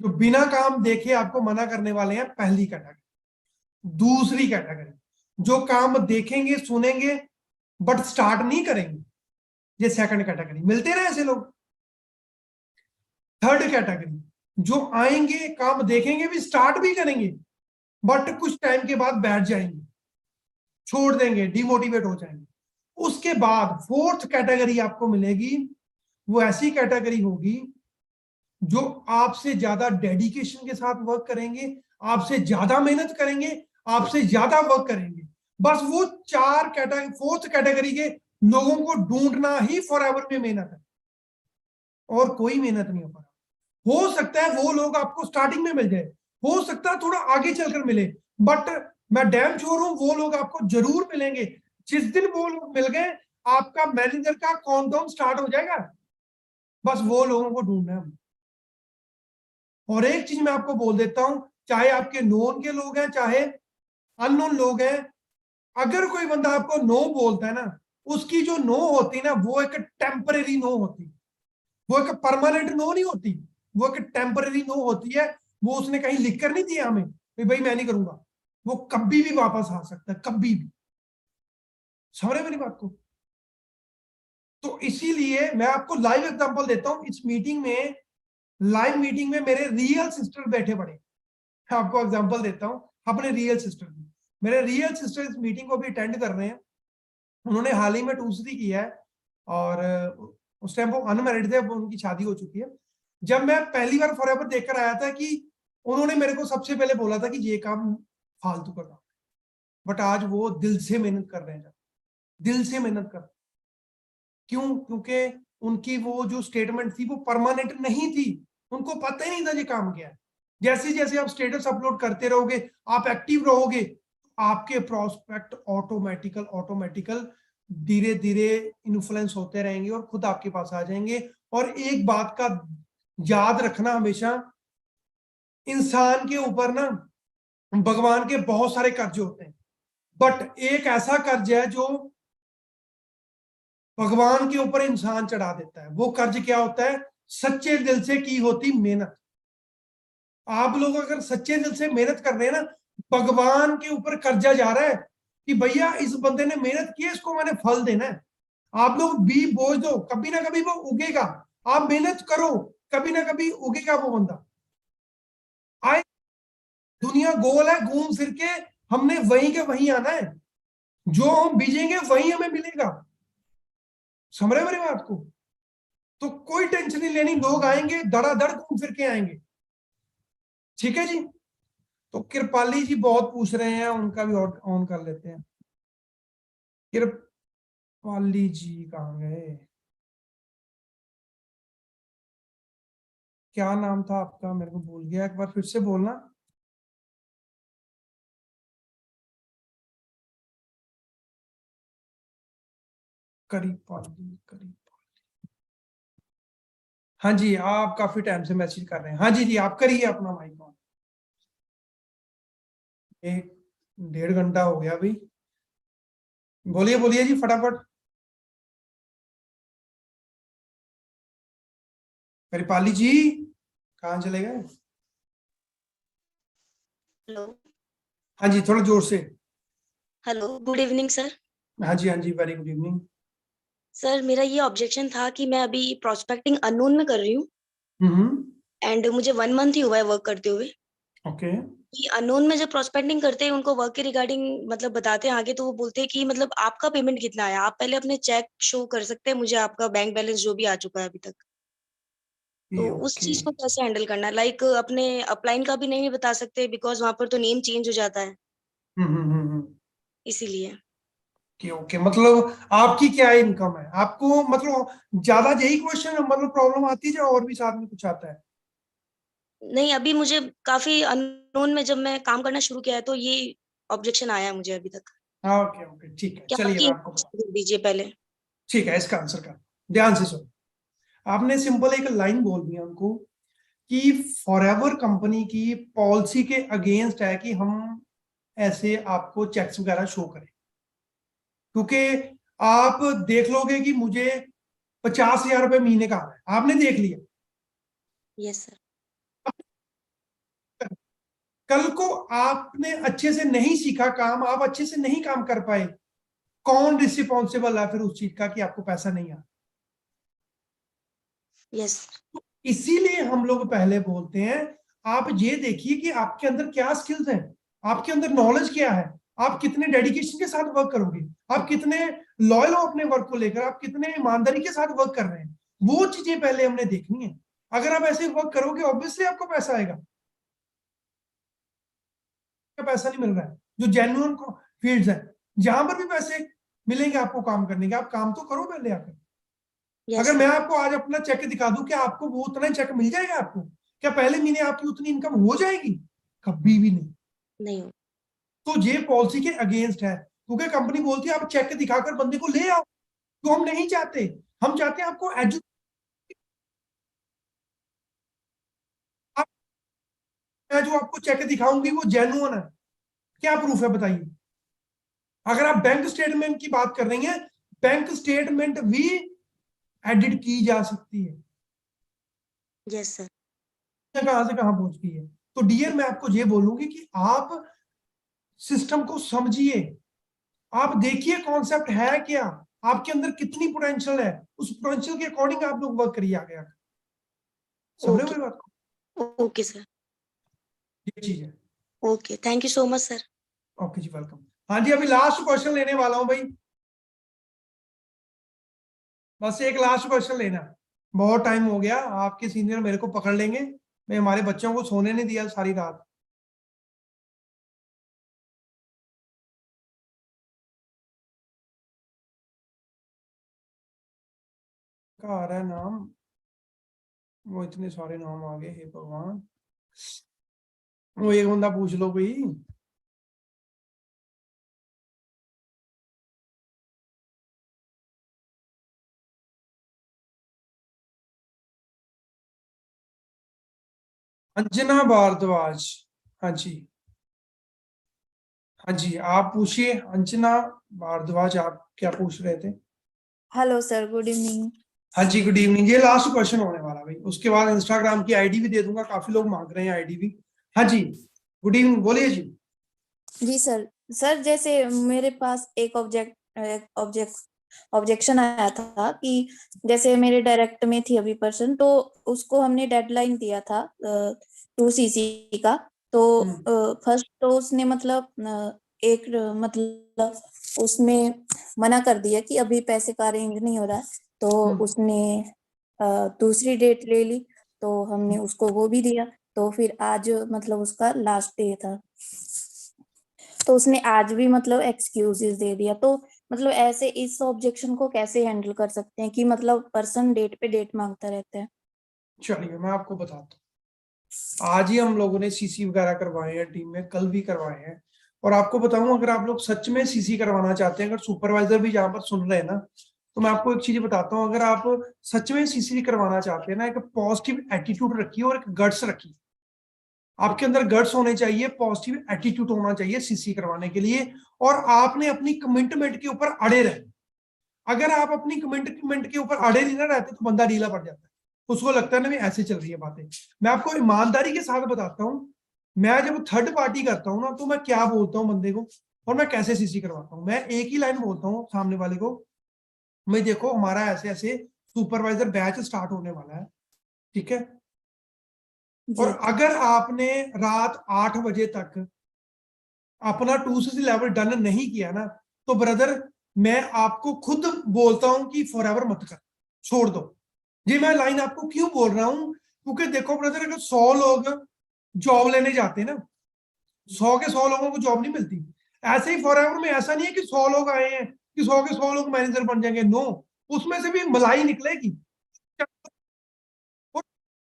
जो बिना काम देखे आपको मना करने वाले हैं, पहली कैटेगरी। दूसरी कैटेगरी, जो काम देखेंगे सुनेंगे बट स्टार्ट नहीं करेंगे, ये सेकंड कैटेगरी। मिलते रहे ऐसे लोग। थर्ड कैटेगरी, जो आएंगे काम देखेंगे भी स्टार्ट भी करेंगे बट कुछ टाइम के बाद बैठ जाएंगे, छोड़ देंगे, डिमोटिवेट हो जाएंगे। उसके बाद फोर्थ कैटेगरी आपको मिलेगी, वो ऐसी कैटेगरी होगी जो आपसे ज्यादा डेडिकेशन के साथ वर्क करेंगे, आपसे ज्यादा मेहनत करेंगे, आपसे ज्यादा वर्क करेंगे। बस वो चार कैटेगरी, फोर्थ कैटेगरी के लोगों को ढूंढना ही फॉरएवर में मेहनत है, और कोई मेहनत नहीं हो सकता है वो लोग आपको स्टार्टिंग में मिल जाए, हो सकता है थोड़ा आगे चलकर मिले, बट मैं डैम श्योर हूं वो लोग आपको जरूर मिलेंगे। जिस दिन वो लोग मिल गए, आपका मैनेजर का काउंटडाउन स्टार्ट हो जाएगा। बस वो लोगों को ढूंढना है। और एक चीज मैं आपको बोल देता हूं, चाहे आपके नोन के लोग हैं चाहे अननोन लोग हैं, अगर कोई बंदा आपको नो बोलता है ना, उसकी जो नो होती है ना, वो एक टेम्परेरी नो होती है, वो एक परमानेंट नो नहीं होती, वो एक टेम्परेरी नो होती है। वो उसने कहीं लिख कर नहीं दिया हमें भाई मैं नहीं करूंगा, वो कभी भी वापस आ सकता है, कभी भी। समझ रहे मेरी बात को? तो इसीलिए मैं आपको लाइव एग्जांपल देता हूं। इस मीटिंग में, लाइव मीटिंग में मेरे रियल सिस्टर बैठे पड़े। मैं आपको एग्जांपल देता हूं अपने रियल सिस्टर की। मेरे रियल सिस्टर इस मीटिंग को भी अटेंड कर रहे हैं। उन्होंने हाल ही में 2 किया है, और उस टाइम वो अनमैरिड थे, उनकी शादी हो चुकी है। जब मैं पहली बार फॉरएवर देखकर आया था कि उन्होंने मेरे को सबसे पहले बोला था कि ये काम फालतू कर रहा हूं, बट आज वो दिल से मेहनत कर रहे हैं, दिल से मेहनत कर। क्यों? क्योंकि उनकी वो जो स्टेटमेंट थी वो परमानेंट नहीं थी, उनको पता ही नहीं था ये काम क्या है। जैसे जैसे आप स्टेटस अपलोड करते रहोगे, आप एक्टिव रहोगे, आपके प्रोस्पेक्ट ऑटोमेटिकल धीरे धीरे इन्फ्लुएंस होते रहेंगे और खुद आपके पास आ जाएंगे। और एक बात का याद रखना हमेशा, इंसान के ऊपर ना भगवान के बहुत सारे कर्ज होते हैं, बट एक ऐसा कर्ज है जो भगवान के ऊपर इंसान चढ़ा देता है। वो कर्ज क्या होता है? सच्चे दिल से की होती मेहनत। आप लोग अगर सच्चे दिल से मेहनत कर रहे हैं ना, भगवान के ऊपर कर्जा जा रहा है कि भैया इस बंदे ने मेहनत की है, इसको मैंने फल देना है। आप लोग बी बोझ दो, कभी ना कभी वो उगेगा। आप मेहनत करो, कभी ना कभी उगेगा वो बंदा। आए दुनिया गोल है, घूम फिर के हमने वहीं के वहीं आना है। जो हम बीजेंगे वही हमें मिलेगा। समझ रहे मेरी बात को? तो कोई टेंशन नहीं लेनी, लोग आएंगे धड़ाधड़ घूम फिर के आएंगे। ठीक है जी। तो कृपाली जी बहुत पूछ रहे हैं, उनका भी ऑन कर लेते हैं। कृपाली जी कहाँ गए? क्या नाम था आपका? मेरे को भूल गया, एक बार फिर से बोलना। करीपाली। हाँ जी, आप काफी टाइम से मैसेज कर रहे हैं। हाँ जी जी, आप करिए अपना माइक ऑन। 1-1.5 घंटा हो गया भाई। बोलिए बोलिए जी फटाफट। कृपाली जी कहाँ चले गए? हेलो। हाँ जी, थोड़ा जोर से। Hello, good evening sir. हाँ जी वेरी गुड इवनिंग। सर मेरा ये ऑब्जेक्शन था कि मैं अभी प्रोस्पेक्टिंग अननोन में कर रही हूँ एंड मुझे 1 मंथ ही हुआ है वर्क करते हुए। ओके। ये अननोन में जब प्रोस्पेक्टिंग करते हैं उनको वर्क के रिगार्डिंग मतलब बताते हैं आगे, तो वो बोलते हैं कि मतलब आपका पेमेंट कितना आया, आप पहले अपने चेक शो कर सकते हैं मुझे, आपका बैंक बैलेंस जो भी आ चुका है अभी तक। तो उस चीज को कैसे हैंडल करना है? लाइक अपने अपलाइन का भी नहीं बता सकते बिकॉज वहां पर तो नेम चेंज हो जाता है, इसीलिए। ओके, मतलब आपकी क्या इनकम है? आपको मतलब ज्यादा यही क्वेश्चन मतलब प्रॉब्लम आती है, और भी साथ में कुछ आता है? नहीं, अभी मुझे काफी अननोन में जब मैं काम करना शुरू किया है तो ये ऑब्जेक्शन आया है मुझे अभी तक। ओके ओके ठीक है, क्या चलिए मैं आपको आपकी दीजिए पहले। ठीक है, इसका आंसर कर ध्यान से सुनो। आपने सिंपल एक लाइन बोल दिया उनको कि फॉरएवर कंपनी की पॉलिसी के अगेंस्ट है कि हम ऐसे आपको चेक्स वगैरह शो करें, क्योंकि आप देख लोगे कि मुझे 50,000 रुपए महीने का आ रहा है, आपने देख लिया। Yes sir. कल को आपने अच्छे से नहीं सीखा काम, आप अच्छे से नहीं काम कर पाए, कौन रिस्पॉन्सिबल है फिर उस चीज का कि आपको पैसा नहीं आया? यस। इसीलिए हम लोग पहले बोलते हैं आप ये देखिए कि आपके अंदर क्या स्किल्स हैं, आपके अंदर नॉलेज क्या है, आप कितने डेडिकेशन के साथ वर्क करोगे, आप कितने लॉयल हो अपने वर्क को लेकर, आप कितने ईमानदारी के साथ वर्क कर रहे हैं, वो चीजें पहले हमने देखनी है। अगर आप ऐसे वर्क करोगे ऑब्वियसली आपको पैसा आएगा। पैसा नहीं मिल रहा है जो जेन्युइन फील्ड्स है, जहां पर भी पैसे मिलेंगे आपको काम करने के, आप काम तो करो पहले आकर। अगर मैं आपको आज अपना चेक दिखा दूं, क्या आपको वो उतना ही चेक मिल जाएगा? आपको क्या पहले महीने आपकी उतनी इनकम हो जाएगी? कभी भी नहीं। तो ये पॉलिसी के अगेंस्ट है, क्योंकि कंपनी बोलती है आप चेक दिखाकर बंदे को ले आओ, तो हम नहीं चाहते। हम चाहते हैं आपको मैं जो आपको चेक दिखाऊंगी वो जेन्युइन है। क्या प्रूफ है बताइए? अगर आप बैंक स्टेटमेंट की बात कर रही हैं, बैंक स्टेटमेंट भी एडिट की जा सकती है। Yes sir. कहां से कहां पहुंच गई है? तो डियर मैं आपको ये बोलूंगी कि आप सिस्टम को समझिए, आप देखिए कॉन्सेप्ट है क्या, आपके अंदर कितनी पोटेंशियल है, उस पोटेंशियल के अकॉर्डिंग आप लोग वर्क करिए आगे आगे। समझ रहे हो बात को? Okay sir. ये चीज है। Okay, thank you so much sir. Okay जी, वेलकम। हाँ जी, अभी लास्ट क्वेश्चन लेने वाला हूं भाई, बस एक लास्ट क्वेश्चन लेना। बहुत टाइम हो गया, आपके सीनियर मेरे को पकड़ लेंगे, मैं हमारे बच्चों को सोने नहीं दिया सारी रात। का आ रहा है नाम, वो इतने सारे नाम आ गए, हे भगवान। वो एक बंदा पूछ लो कोई। अंजना भारद्वाज, हाँ जी, हाँ जी, आप पूछिए अंजना भारद्वाज, आप क्या पूछ रहे थे? Hello sir, good evening. हाँ जी, गुड इवनिंग। ये लास्ट क्वेश्चन होने वाला भाई, उसके बाद इंस्टाग्राम की आईडी भी दे दूंगा, काफी लोग मांग रहे हैं आईडी भी। हाँ जी, गुड इवनिंग, बोलिए जी। जी सर जैसे मेरे पास एक ऑब्जेक्शन आया था कि जैसे मेरे डायरेक्ट में थी अभी पर्सन, तो उसको हमने डेडलाइन दिया था 2 सीसी का। तो फर्स्ट तो उसने मतलब उसमें मना कर दिया कि अभी पैसे का अरेंज नहीं हो रहा है, तो उसने दूसरी डेट ले ली, तो हमने उसको वो भी दिया। तो फिर आज मतलब उसका लास्ट डे था, तो उसने आज भी मतलब एक्सक्यूजेस दे दिया। तो मतलब ऐसे इस ऑब्जेक्शन को कैसे हैंडल कर सकते हैं कि मतलब पर्सन डेट पे डेट मांगता रहता है? चलिए मैं आपको बताता हूँ। आज ही हम लोगों ने सीसी वगैरह करवाए हैं टीम में, कल भी करवाए हैं। और आपको बताऊं, अगर आप लोग सच में सीसी करवाना चाहते हैं, अगर सुपरवाइजर भी जहां पर सुन रहे हैं ना, तो मैं आपको एक चीज बताता हूँ। अगर आप सच में सीसी करवाना चाहते हैं ना, एक पॉजिटिव एटीट्यूड रखिए और एक गट्स रखिए। आपके अंदर गट्स होने चाहिए, पॉजिटिव एटीट्यूड होना चाहिए सीसी करवाने के लिए, और आपने अपनी कमिटमेंट के ऊपर अड़े रहे। अगर आप अपनी कमिटमेंट के ऊपर अड़े नहीं ना रहते, तो बंदा ढीला पड़ जाता है, उसको लगता है ना भी ऐसे चल रही है बातें। मैं आपको ईमानदारी के साथ बताता हूँ, मैं जब थर्ड पार्टी करता हूँ ना, तो मैं क्या बोलता हूँ बंदे को और मैं कैसे सीसी करवाता हूँ। मैं एक ही लाइन बोलता हूँ सामने वाले को, मैं देखो हमारा ऐसे ऐसे सुपरवाइजर बैच स्टार्ट होने वाला है, ठीक है, और अगर आपने रात 8 बजे तक अपना 2cc लेवल डन नहीं किया ना, तो ब्रदर मैं आपको खुद बोलता हूं कि फॉरएवर मत कर, छोड़ दो। जी मैं लाइन आपको क्यों बोल रहा हूं, क्योंकि देखो ब्रदर, अगर 100 लोग जॉब लेने जाते हैं ना, 100 के 100 लोगों को जॉब नहीं मिलती। ऐसे ही फॉरएवर में ऐसा नहीं है कि 100 लोग आए हैं कि 100 के 100 लोग मैनेजर बन जाएंगे, नो, उसमें से भी मलाई निकलेगी।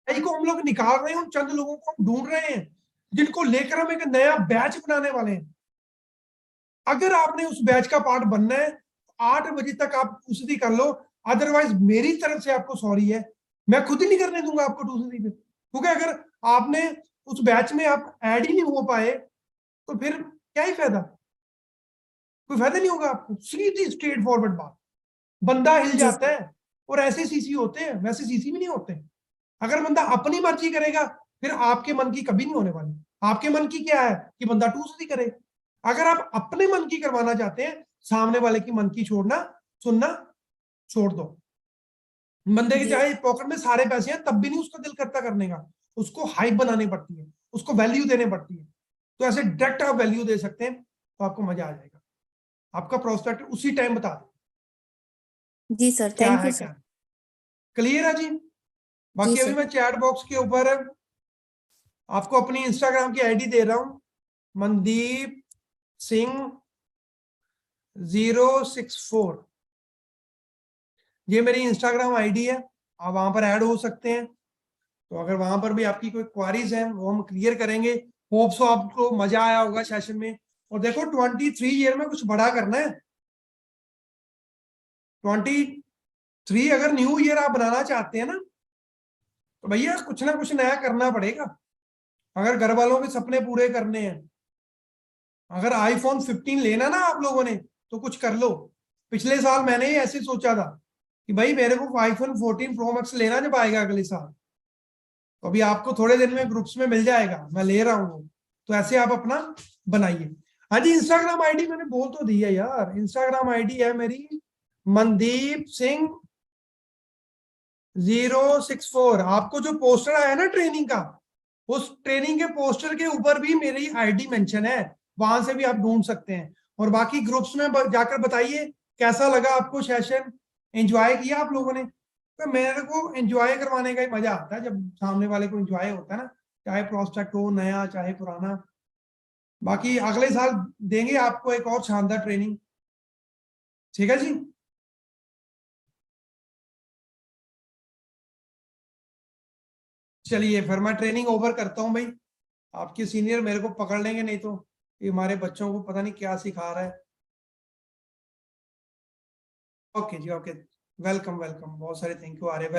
को हम लोग निकाल रहे हैं, उन चंद लोगों को हम ढूंढ रहे हैं जिनको लेकर हम एक नया बैच बनाने वाले हैं। अगर आपने उस बैच का पार्ट बनना है, 8 बजे तक आप उसी कर लो, अदरवाइज मेरी तरफ से आपको सॉरी है, मैं खुद ही नहीं करने दूंगा आपको 2cc पे। क्योंकि अगर आपने उस बैच में आप ऐड ही नहीं हो पाए, तो फिर क्या ही फायदा, कोई फायदा नहीं होगा आपको। सीधी स्ट्रेट फॉरवर्ड बात, बंदा हिल जाता है और ऐसे सीसी होते हैं, वैसे सीसी भी नहीं होते। अगर बंदा अपनी मर्जी करेगा, फिर आपके मन की कभी नहीं होने वाली। आपके मन की क्या है कि बंदा दूसरी करे। अगर आप अपने मन की करवाना चाहते हैं, सामने वाले की मन की सुनना छोड़ दो। बंदे के जी चाहे पॉकेट में सारे पैसे हैं तब भी नहीं उसका दिल करता करने का, उसको हाइप बनानी पड़ती है, उसको वैल्यू देनी पड़ती है। तो ऐसे डायरेक्ट आप वैल्यू दे सकते हैं तो आपको मजा आ जाएगा। आपका प्रोस्पेक्ट उसी टाइम बता दो जी सर, क्या थैंक है यू क्या सर। क्लियर है जी। जी बाकी अभी सर। मैं चैट बॉक्स के ऊपर आपको अपनी इंस्टाग्राम की आईडी दे रहा हूं, मनदीप सिंह 064। ये मेरी इंस्टाग्राम आईडी है, आप वहां पर ऐड हो सकते हैं। तो अगर वहां पर भी आपकी कोई क्वारीज है वो हम क्लियर करेंगे। होप सो आपको मजा आया होगा सेशन में। और देखो 23 ईयर में कुछ बड़ा करना है। 23 अगर न्यू ईयर आप बनाना चाहते हैं ना, तो भैया कुछ ना कुछ नया करना पड़ेगा। अगर घर वालों के सपने पूरे करने हैं, अगर आईफोन 15 लेना ना आप लोगों ने, तो कुछ कर लो। पिछले साल मैंने ही ऐसे सोचा था कि भाई मेरे को आईफोन 14 प्रो मैक्स लेना जब आएगा अगले साल, तो अभी आपको थोड़े दिन में ग्रुप्स में मिल जाएगा, मैं ले रहा हूँ। तो ऐसे आप अपना बनाइए। हाँ जी, इंस्टाग्राम आईडी मैंने बोल तो दी है यार। इंस्टाग्राम आईडी है मेरी मनदीप सिंह 064। आपको जो पोस्टर आया ना ट्रेनिंग का, उस ट्रेनिंग के पोस्टर के ऊपर भी मेरी आईडी मेंशन है, वहां से भी आप ढूंढ सकते हैं। और बाकी ग्रुप्स में जाकर बताइए कैसा लगा आपको सेशन, एंजॉय किया आप लोगों ने। तो मेरे को एंजॉय करवाने का ही मजा आता है जब सामने वाले को एंजॉय होता है ना, चाहे प्रोस्पेक्ट हो नया चाहे पुराना। बाकी अगले साल देंगे आपको एक और शानदार ट्रेनिंग, ठीक है जी। चलिए फिर मैं ट्रेनिंग ओवर करता हूँ भाई। आपके सीनियर मेरे को पकड़ लेंगे नहीं तो ये हमारे बच्चों को पता नहीं क्या सिखा रहा है। ओके जी, ओके, वेलकम वेलकम, बहुत सारे थैंक यू आ रहे हैं।